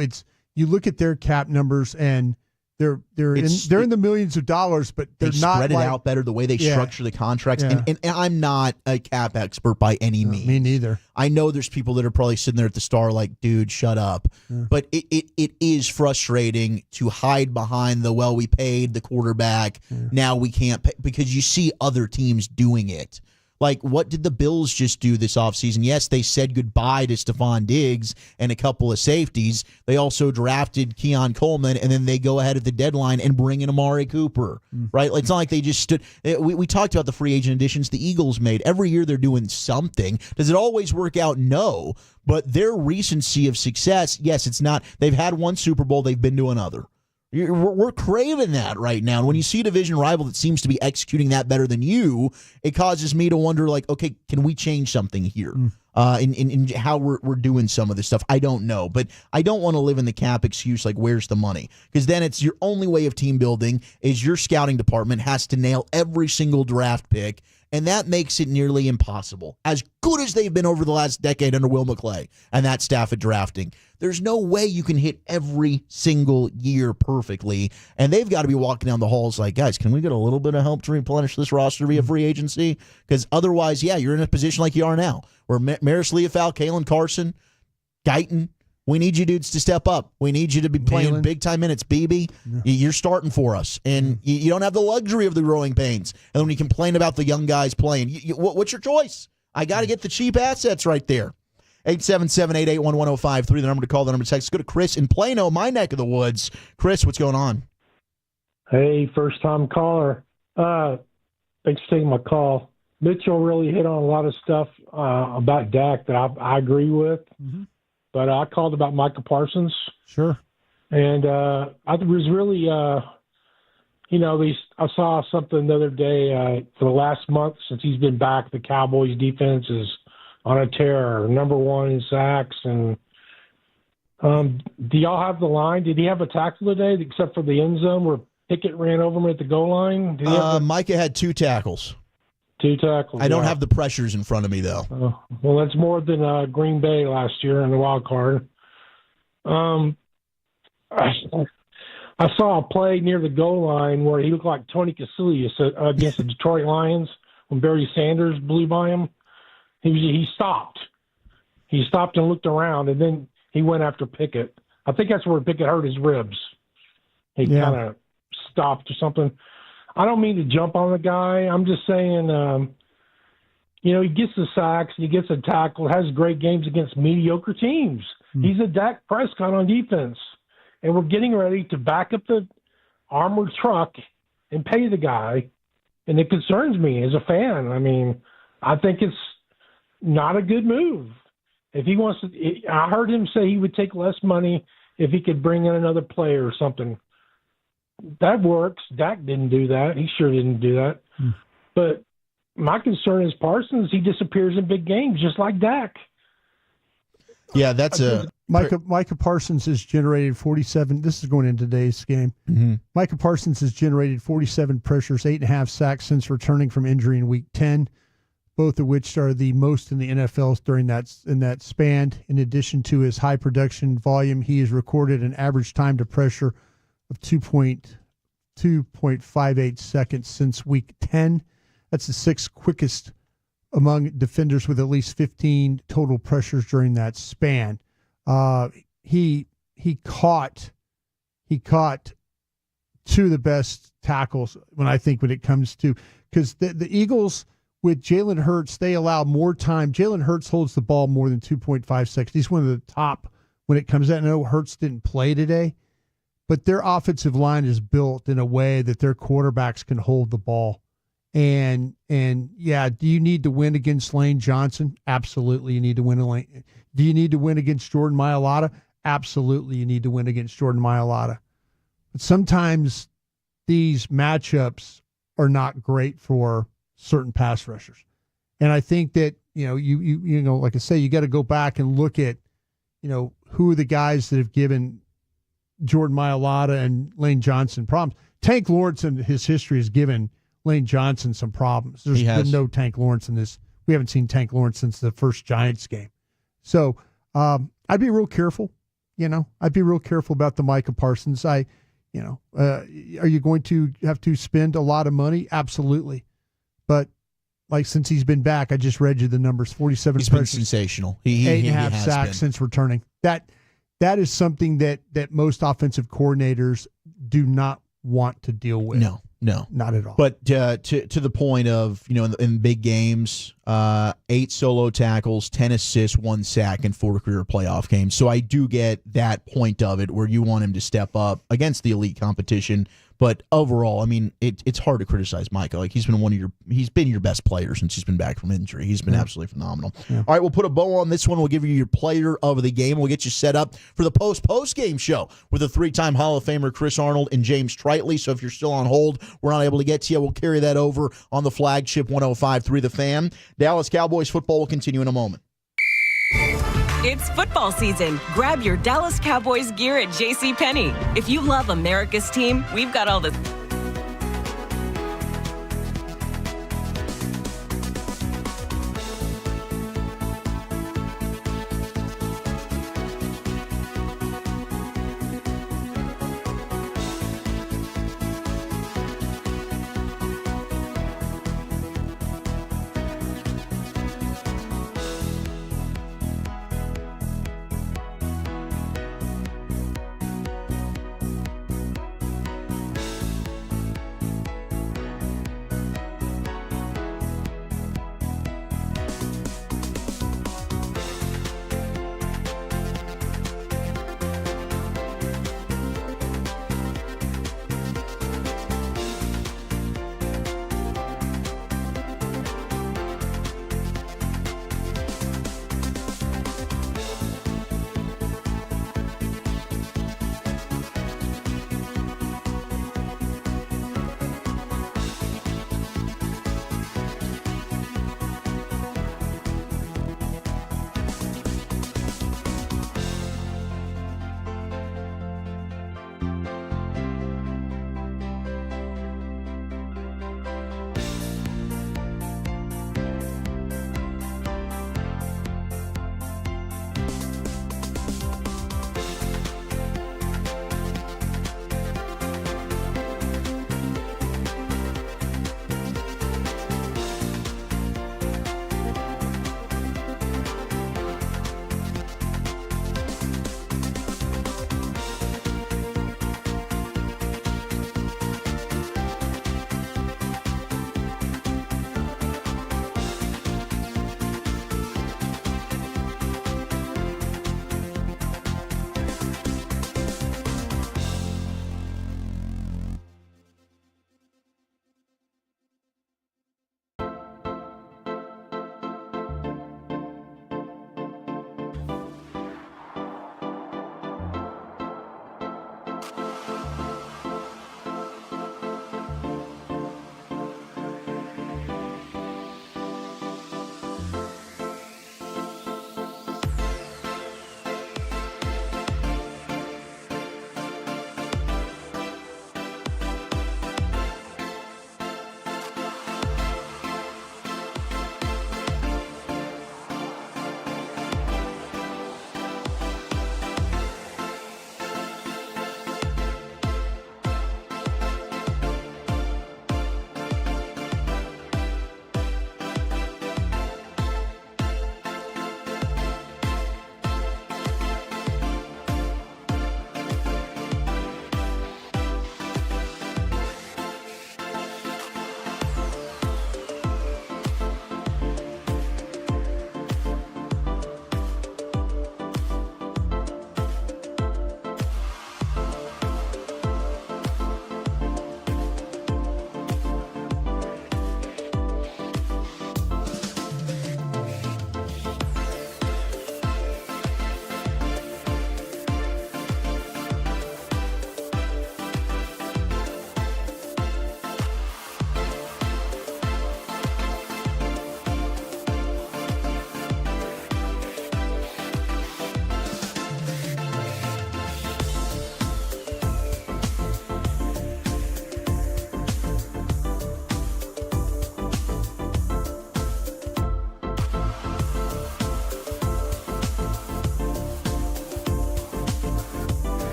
you look at their cap numbers and they're in the millions of dollars, but they're not spread it out better the way they structure the contracts. Yeah. And I'm not a cap expert by any means. Me neither. I know there's people that are probably sitting there at the Star like, dude, shut up. Yeah. But it is frustrating to hide behind we paid the quarterback. Yeah. Now we can't pay, because you see other teams doing it. Like, what did the Bills just do this offseason? Yes, they said goodbye to Stephon Diggs and a couple of safeties. They also drafted Keon Coleman, and then they go ahead at the deadline and bring in Amari Cooper, right? Like, it's not like they just stood. We talked about the free agent additions the Eagles made. Every year they're doing something. Does it always work out? No. But their recency of success, yes, it's not. They've had one Super Bowl. They've been to another. We're craving that right now. And when you see a division rival that seems to be executing that better than you, it causes me to wonder, like, okay, can we change something here in how we're doing some of this stuff? I don't know. But I don't want to live in the cap excuse, like, where's the money? Because then it's your only way of team building is your scouting department has to nail every single draft pick, and that makes it nearly impossible. As good as they've been over the last decade under Will McClay and that staff at drafting, there's no way you can hit every single year perfectly. And they've got to be walking down the halls like, guys, can we get a little bit of help to replenish this roster via free agency? Because otherwise, yeah, you're in a position like you are now, where Maris Leofau, Kalen Carson, Guyton, we need you dudes to step up. We need you to be playing big-time minutes. BB, you're starting for us. And you don't have the luxury of the growing pains. And when you complain about the young guys playing, what's your choice? I got to get the cheap assets right there. 877-881-1053, the number to call, the number to text. Go to Chris in Plano, my neck of the woods. Chris, what's going on? Hey, first-time caller. Thanks for taking my call. Mitchell really hit on a lot of stuff about Dak that I agree with. Mm-hmm. But I called about Micah Parsons. Sure. And I was really, I saw something the other day. For the last month since he's been back, the Cowboys' defense is on a tear, number one in sacks. And do y'all have the line? Did he have a tackle today except for the end zone where Pickett ran over him at the goal line? Micah had 2 tackles. 2 tackles. I don't have the pressures in front of me, though. Well, that's more than Green Bay last year in the wild card. I saw a play near the goal line where he looked like Tony Casillas against the Detroit Lions when Barry Sanders blew by him. He stopped. He stopped and looked around, and then he went after Pickett. I think that's where Pickett hurt his ribs. He kind of stopped or something. I don't mean to jump on the guy. I'm just saying, he gets the sacks, he gets a tackle, has great games against mediocre teams. He's a Dak Prescott on defense. And we're getting ready to back up the armored truck and pay the guy. And it concerns me as a fan. I mean, I think it's not a good move. If he wants to, I heard him say he would take less money if he could bring in another player or something. That works. Dak didn't do that. He sure didn't do that. But my concern is Parsons. He disappears in big games just like Dak. Yeah, that's Micah Parsons has generated 47. This is going into today's game. Mm-hmm. Micah Parsons has generated 47 pressures, 8.5 sacks since returning from injury in Week 10, both of which are the most in the NFL during that span. In addition to his high production volume, he has recorded an average time to pressure of 2.58 seconds since Week 10. That's the 6th quickest among defenders with at least 15 total pressures during that span. He caught 2 of the best tackles when it comes to, because the Eagles with Jalen Hurts, they allow more time. Jalen Hurts holds the ball more than 2.5 seconds. He's one of the top when it comes to that. I know Hurts didn't play today, but their offensive line is built in a way that their quarterbacks can hold the ball. And yeah, do you need to win against Lane Johnson? Absolutely, you need to win. Do you need to win against Jordan Mailata? Absolutely, you need to win against Jordan Mailata. But sometimes these matchups are not great for certain pass rushers. And I think that, you like I say, you got to go back and look at, who are the guys that have given Jordan Mailata and Lane Johnson problems. Tank Lawrence in his history has given Lane Johnson some problems. There's been no Tank Lawrence in this. We haven't seen Tank Lawrence since the first Giants game. So I'd be real careful. I'd be real careful about the Micah Parsons. Are you going to have to spend a lot of money? Absolutely. But since he's been back, I just read you the numbers. 47 He's pressures, been sensational. 8.5 sacks since returning. That is something that most offensive coordinators do not want to deal with. No. No, not at all. But to the point of, in big games, 8 solo tackles, 10 assists, 1 sack, and 4 career playoff games. So I do get that point of it where you want him to step up against the elite competition. But overall, I mean, it's hard to criticize Micah. Like, he's been your best player since he's been back from injury. He's been absolutely phenomenal. Yeah. All right, we'll put a bow on this one. We'll give you your player of the game. We'll get you set up for the post-game show with a 3-time Hall of Famer Chris Arnold and James Tritley. So if you're still on hold, we're not able to get to you. We'll carry that over on the flagship 105.3 The Fan. Dallas Cowboys football will continue in a moment. It's football season. Grab your Dallas Cowboys gear at JCPenney. If you love America's team, we've got all the...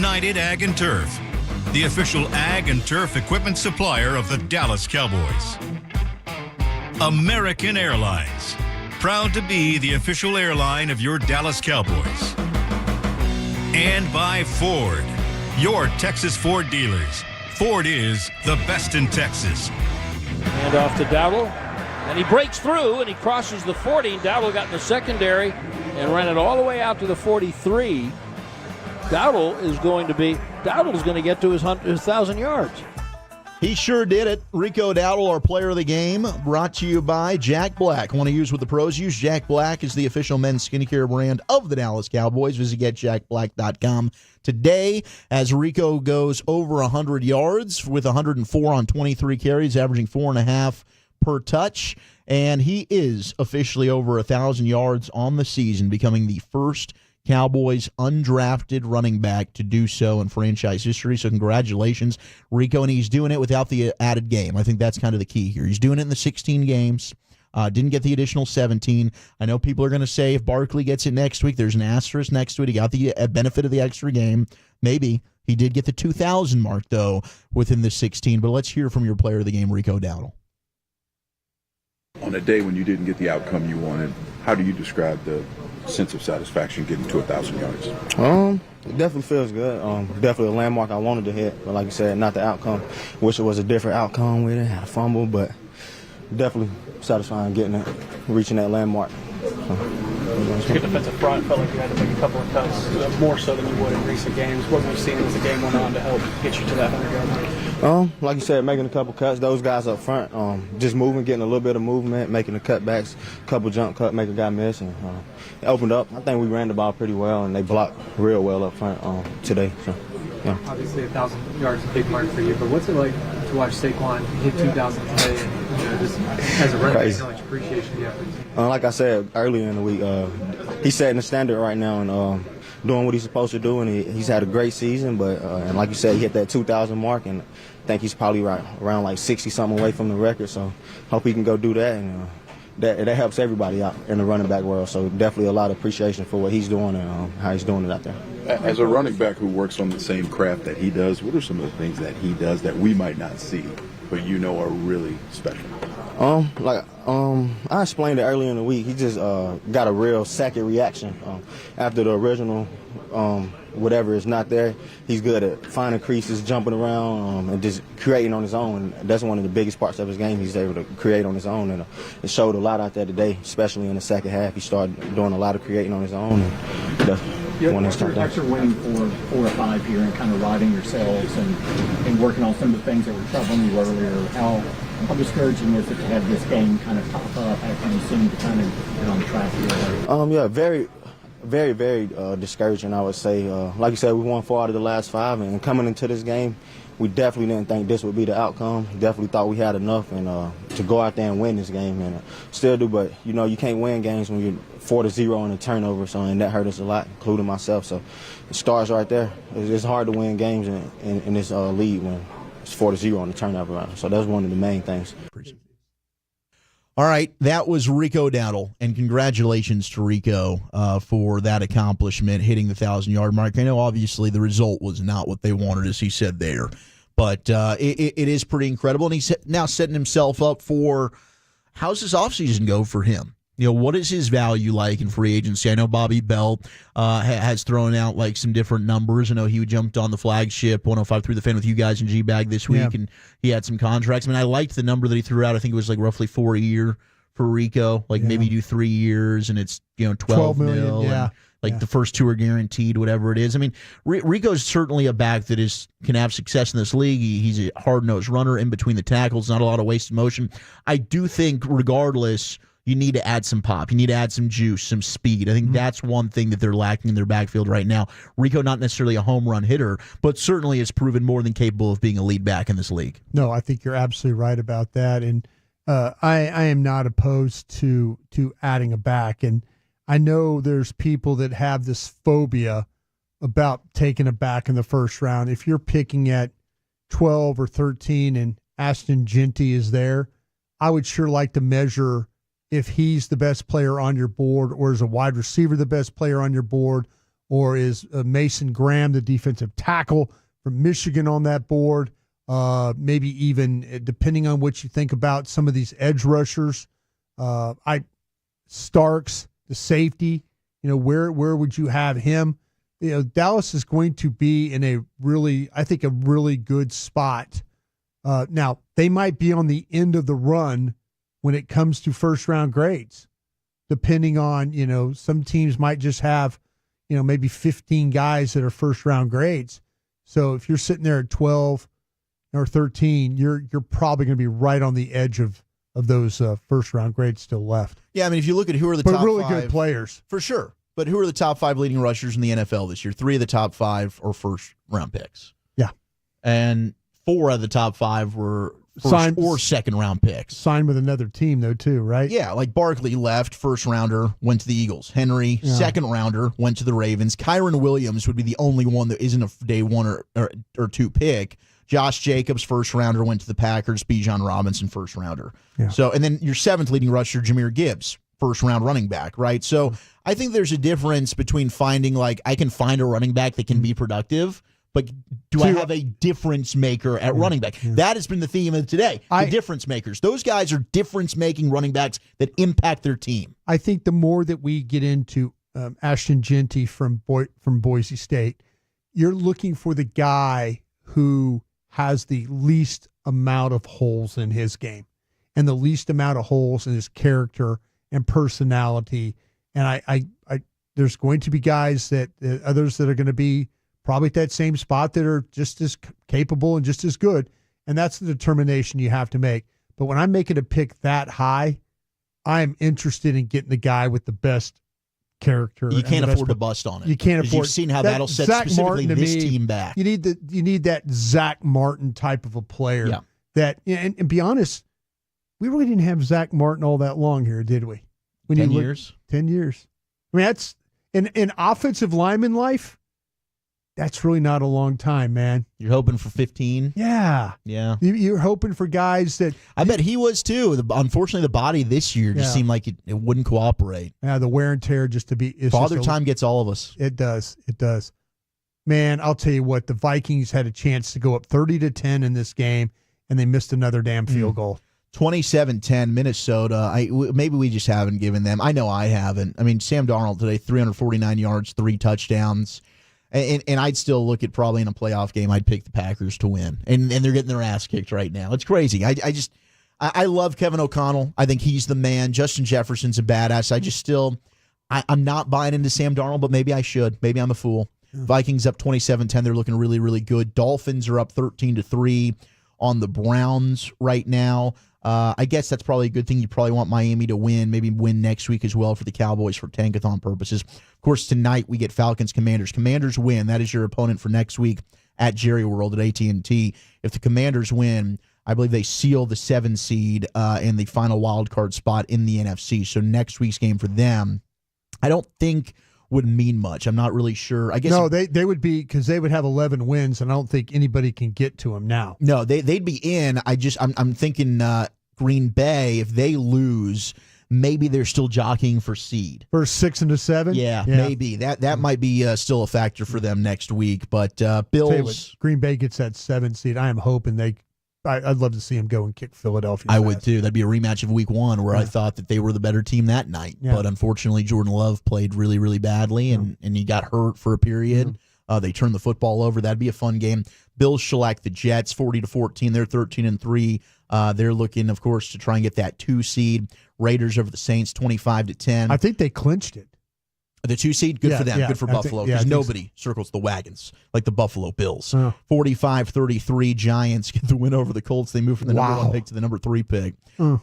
United Ag and Turf, the official ag and turf equipment supplier of the Dallas Cowboys. American Airlines, proud to be the official airline of your Dallas Cowboys. And by Ford, your Texas Ford dealers. Ford is the best in Texas. Hand off to Dowdle, and he breaks through, and he crosses the 40. Dowdle got in the secondary and ran it all the way out to the 43. Dowdle's going to get to his 1,000 yards. He sure did it. Rico Dowdle, our player of the game, brought to you by Jack Black. Want to use what the pros use? Jack Black is the official men's skincare brand of the Dallas Cowboys. Visit getjackblack.com today as Rico goes over 100 yards with 104 on 23 carries, averaging 4.5 per touch. And he is officially over 1,000 yards on the season, becoming the first Cowboys undrafted running back to do so in franchise history. So congratulations, Rico. And he's doing it without the added game. I think that's kind of the key here. He's doing it in the 16 games. Didn't get the additional 17. I know people are going to say if Barkley gets it next week, there's an asterisk next to it. He got the benefit of the extra game. Maybe. He did get the 2,000 mark, though, within the 16. But let's hear from your player of the game, Rico Dowdle. On a day when you didn't get the outcome you wanted, how do you describe the sense of satisfaction getting to 1,000 yards? It definitely feels good. Definitely a landmark I wanted to hit, but like you said, not the outcome. Wish it was a different outcome with it. Had a fumble, but definitely satisfying getting it, reaching that landmark. Good defensive front. Felt like you had to make a couple of cuts, more so than you would in recent games. What were you seeing as the game went on to help get you to that 100-yard mark? Like you said, making a couple cuts. Those guys up front, just moving, getting a little bit of movement, making the cutbacks, couple jump cut, make a guy miss, and it opened up. I think we ran the ball pretty well, and they blocked real well up front today. So, yeah. Obviously, 1,000 yards is a big mark for you, but what's it like to watch Saquon hit 2,000 today? And, just as a running back, how much appreciation do you have for him? Like I said earlier in the week, he's setting the standard right now and doing what he's supposed to do, and he's had a great season. But and like you said, he hit that 2,000 mark, and I think he's probably around like 60-something away from the record. So hope he can go do that, and that helps everybody out in the running back world. So definitely a lot of appreciation for what he's doing and how he's doing it out there. As a running back who works on the same craft that he does, what are some of the things that he does that we might not see, but you know are really special? I explained it earlier in the week. He just got a real second reaction after the original whatever is not there. He's good at finding creases, jumping around, and just creating on his own. And that's one of the biggest parts of his game. He's able to create on his own, and it showed a lot out there today, especially in the second half. He started doing a lot of creating on his own. And after winning 4 or 5 here and kind of riding yourselves and working on some of the things that were troubling you earlier, how discouraging is it to have this game kind of pop up after you seem to kind of get on track here? Yeah, very, very, very discouraging, I would say. Like you said, we won 4 out of the last 5, and coming into this game, we definitely didn't think this would be the outcome. Definitely thought we had enough and to go out there and win this game, and still do. But you can't win games when you're 4-0 on a turnover, and that hurt us a lot, including myself. So it starts right there. It's hard to win games in this league when it's 4-0 on the turnover round. So that's one of the main things. All right, that was Rico Dowdle, and congratulations to Rico for that accomplishment, hitting the 1,000-yard mark. I know, obviously, the result was not what they wanted, as he said there, but it is pretty incredible, and he's now setting himself up for how's this offseason go for him? What is his value like in free agency? I know Bobby Bell has thrown out like some different numbers. I know he jumped on the flagship 105 through the fan with you guys in G-Bag this week, and he had some contracts. I liked the number that he threw out. I think it was like roughly 4 a year for Rico. Maybe do 3 years, and it's 12 million. Yeah. And the first 2 are guaranteed, whatever it is. Rico's certainly a back that can have success in this league. He's a hard-nosed runner in between the tackles, not a lot of wasted motion. I do think, regardless, you need to add some pop. You need to add some juice, some speed. I think that's one thing that they're lacking in their backfield right now. Rico, not necessarily a home run hitter, but certainly has proven more than capable of being a lead back in this league. No, I think you're absolutely right about that. And I am not opposed to adding a back. And I know there's people that have this phobia about taking a back in the first round. If you're picking at 12 or 13 and Ashton Jeanty is there, I would sure like to measure if he's the best player on your board, or is a wide receiver the best player on your board, or is Mason Graham, the defensive tackle from Michigan, on that board? Maybe even, depending on what you think about some of these edge rushers, Starks, the safety, where would you have him? Dallas is going to be in a really good spot. Now, they might be on the end of the run when it comes to first-round grades, depending on, some teams might just have, maybe 15 guys that are first-round grades. So if you're sitting there at 12 or 13, you're probably going to be right on the edge of those first-round grades still left. Yeah, I mean, if you look at who are the top really 5, good players. For sure. But who are the top 5 leading rushers in the NFL this year? 3 of the top 5 are first-round picks. Yeah. And 4 of the top 5 were first or second-round picks. Signed with another team, though, too, right? Yeah, like Barkley left, first-rounder, went to the Eagles. Henry, second-rounder, went to the Ravens. Kyron Williams would be the only one that isn't a day 1 or 2 pick. Josh Jacobs, first-rounder, went to the Packers. Bijan Robinson, first-rounder. Yeah. So, and then your 7th leading rusher, Jahmyr Gibbs, first-round running back, right? So I think there's a difference between finding, I can find a running back that can be productive, but do I have a difference maker at running back? Yeah. That has been the theme of today, the difference makers. Those guys are difference-making running backs that impact their team. I think the more that we get into Ashton Genty from Boise State, you're looking for the guy who has the least amount of holes in his game and the least amount of holes in his character and personality. And I there's going to be guys that others that are going to be probably at that same spot that are just as capable and just as good. And that's the determination you have to make. But when I'm making a pick that high, I'm interested in getting the guy with the best character. You can't afford to bust on it. You can't afford. You've seen how that'll set Zach specifically Martin, this to me, team back. You need that Zach Martin type of a player. Yeah. That and be honest, we really didn't have Zach Martin all that long here, did we? 10 years. 10 years. I mean, that's in offensive lineman life. That's really not a long time, man. You're hoping for 15? Yeah. Yeah. You're hoping for guys that... I bet he was, too. Unfortunately, the body this year just seemed like it wouldn't cooperate. Yeah, the wear and tear just to be... Father time gets all of us. It does. It does. Man, I'll tell you what, the Vikings had a chance to go up 30-10 in this game, and they missed another damn field goal. 27-10, Minnesota. Maybe we just haven't given them... I know I haven't. I mean, Sam Darnold today, 349 yards, 3 touchdowns. And I'd still look at probably in a playoff game, I'd pick the Packers to win. And they're getting their ass kicked right now. It's crazy. I love Kevin O'Connell. I think he's the man. Justin Jefferson's a badass. I'm not buying into Sam Darnold, but maybe I should. Maybe I'm a fool. Yeah. Vikings up 27-10. They're looking really, really good. Dolphins are up 13-3 on the Browns right now. I guess that's probably a good thing. You probably want Miami to win, maybe win next week as well for the Cowboys for tankathon purposes. Of course, tonight we get Falcons-Commanders. Commanders win. That is your opponent for next week at Jerry World at AT&T. If the Commanders win, I believe they seal the 7 seed and the final wild card spot in the NFC. So next week's game for them, I don't think would mean much. I'm not really sure. I guess no, they would be, because they would have 11 wins, and I don't think anybody can get to them now. No, they'd be in. I'm thinking Green Bay, if they lose, maybe they're still jockeying for seed. For 6 and 7? Yeah, maybe. That might be still a factor for them next week. But Bills... Green Bay gets that 7 seed. I am hoping I'd love to see them go and kick Philadelphia. I would too. That'd be a rematch of week 1 where I thought that they were the better team that night. Yeah. But unfortunately, Jordan Love played really, really badly, and he got hurt for a period. They turned the football over. That'd be a fun game. Bills shellac the Jets 40-14. They're 13-3. They're looking, of course, to try and get that 2 seed. Raiders over the Saints 25-10. I think they clinched it. The 2 seed, good for them, good for Buffalo, because nobody circles the wagons like the Buffalo Bills. 45-33, Giants get the win over the Colts. They move from the number 1 pick to the number 3 pick.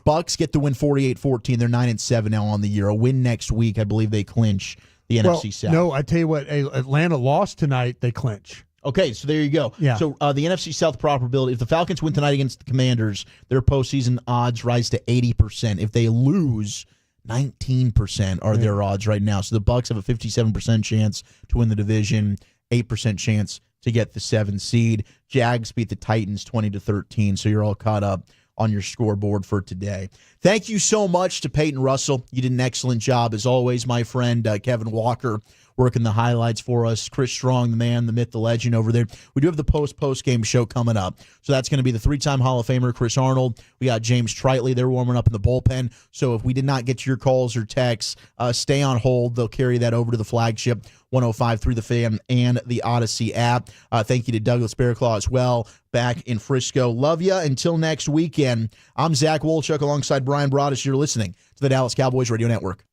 Bucks get the win 48-14. They're 9-7 now on the year. A win next week, I believe they clinch the NFC South. No, I tell you what, Atlanta lost tonight, they clinch. Okay, so there you go. Yeah. So the NFC South probability, if the Falcons win tonight against the Commanders, their postseason odds rise to 80%. If they lose, 19% are their odds right now. So the Bucks have a 57% chance to win the division, 8% chance to get the 7 seed. Jags beat the Titans 20-13. So you're all caught up on your scoreboard for today. Thank you so much to Peyton Russell. You did an excellent job as always, my friend. Kevin Walker working the highlights for us. Chris Strong, the man, the myth, the legend over there. We do have the post-game show coming up. So that's going to be the 3-time Hall of Famer, Chris Arnold. We got James Tritley. They're warming up in the bullpen. So if we did not get to your calls or texts, stay on hold. They'll carry that over to the flagship 105 through the Fan and the Odyssey app. Thank you to Douglas Bearclaw as well, back in Frisco. Love ya. Until next weekend, I'm Zach Wolchuk alongside Bryan Broaddus. You're listening to the Dallas Cowboys Radio Network.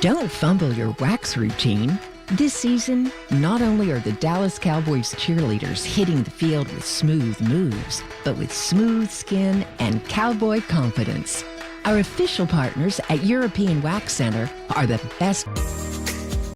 Don't fumble your wax routine. This season, not only are the Dallas Cowboys cheerleaders hitting the field with smooth moves, but with smooth skin and cowboy confidence. Our official partners at European Wax Center are the best.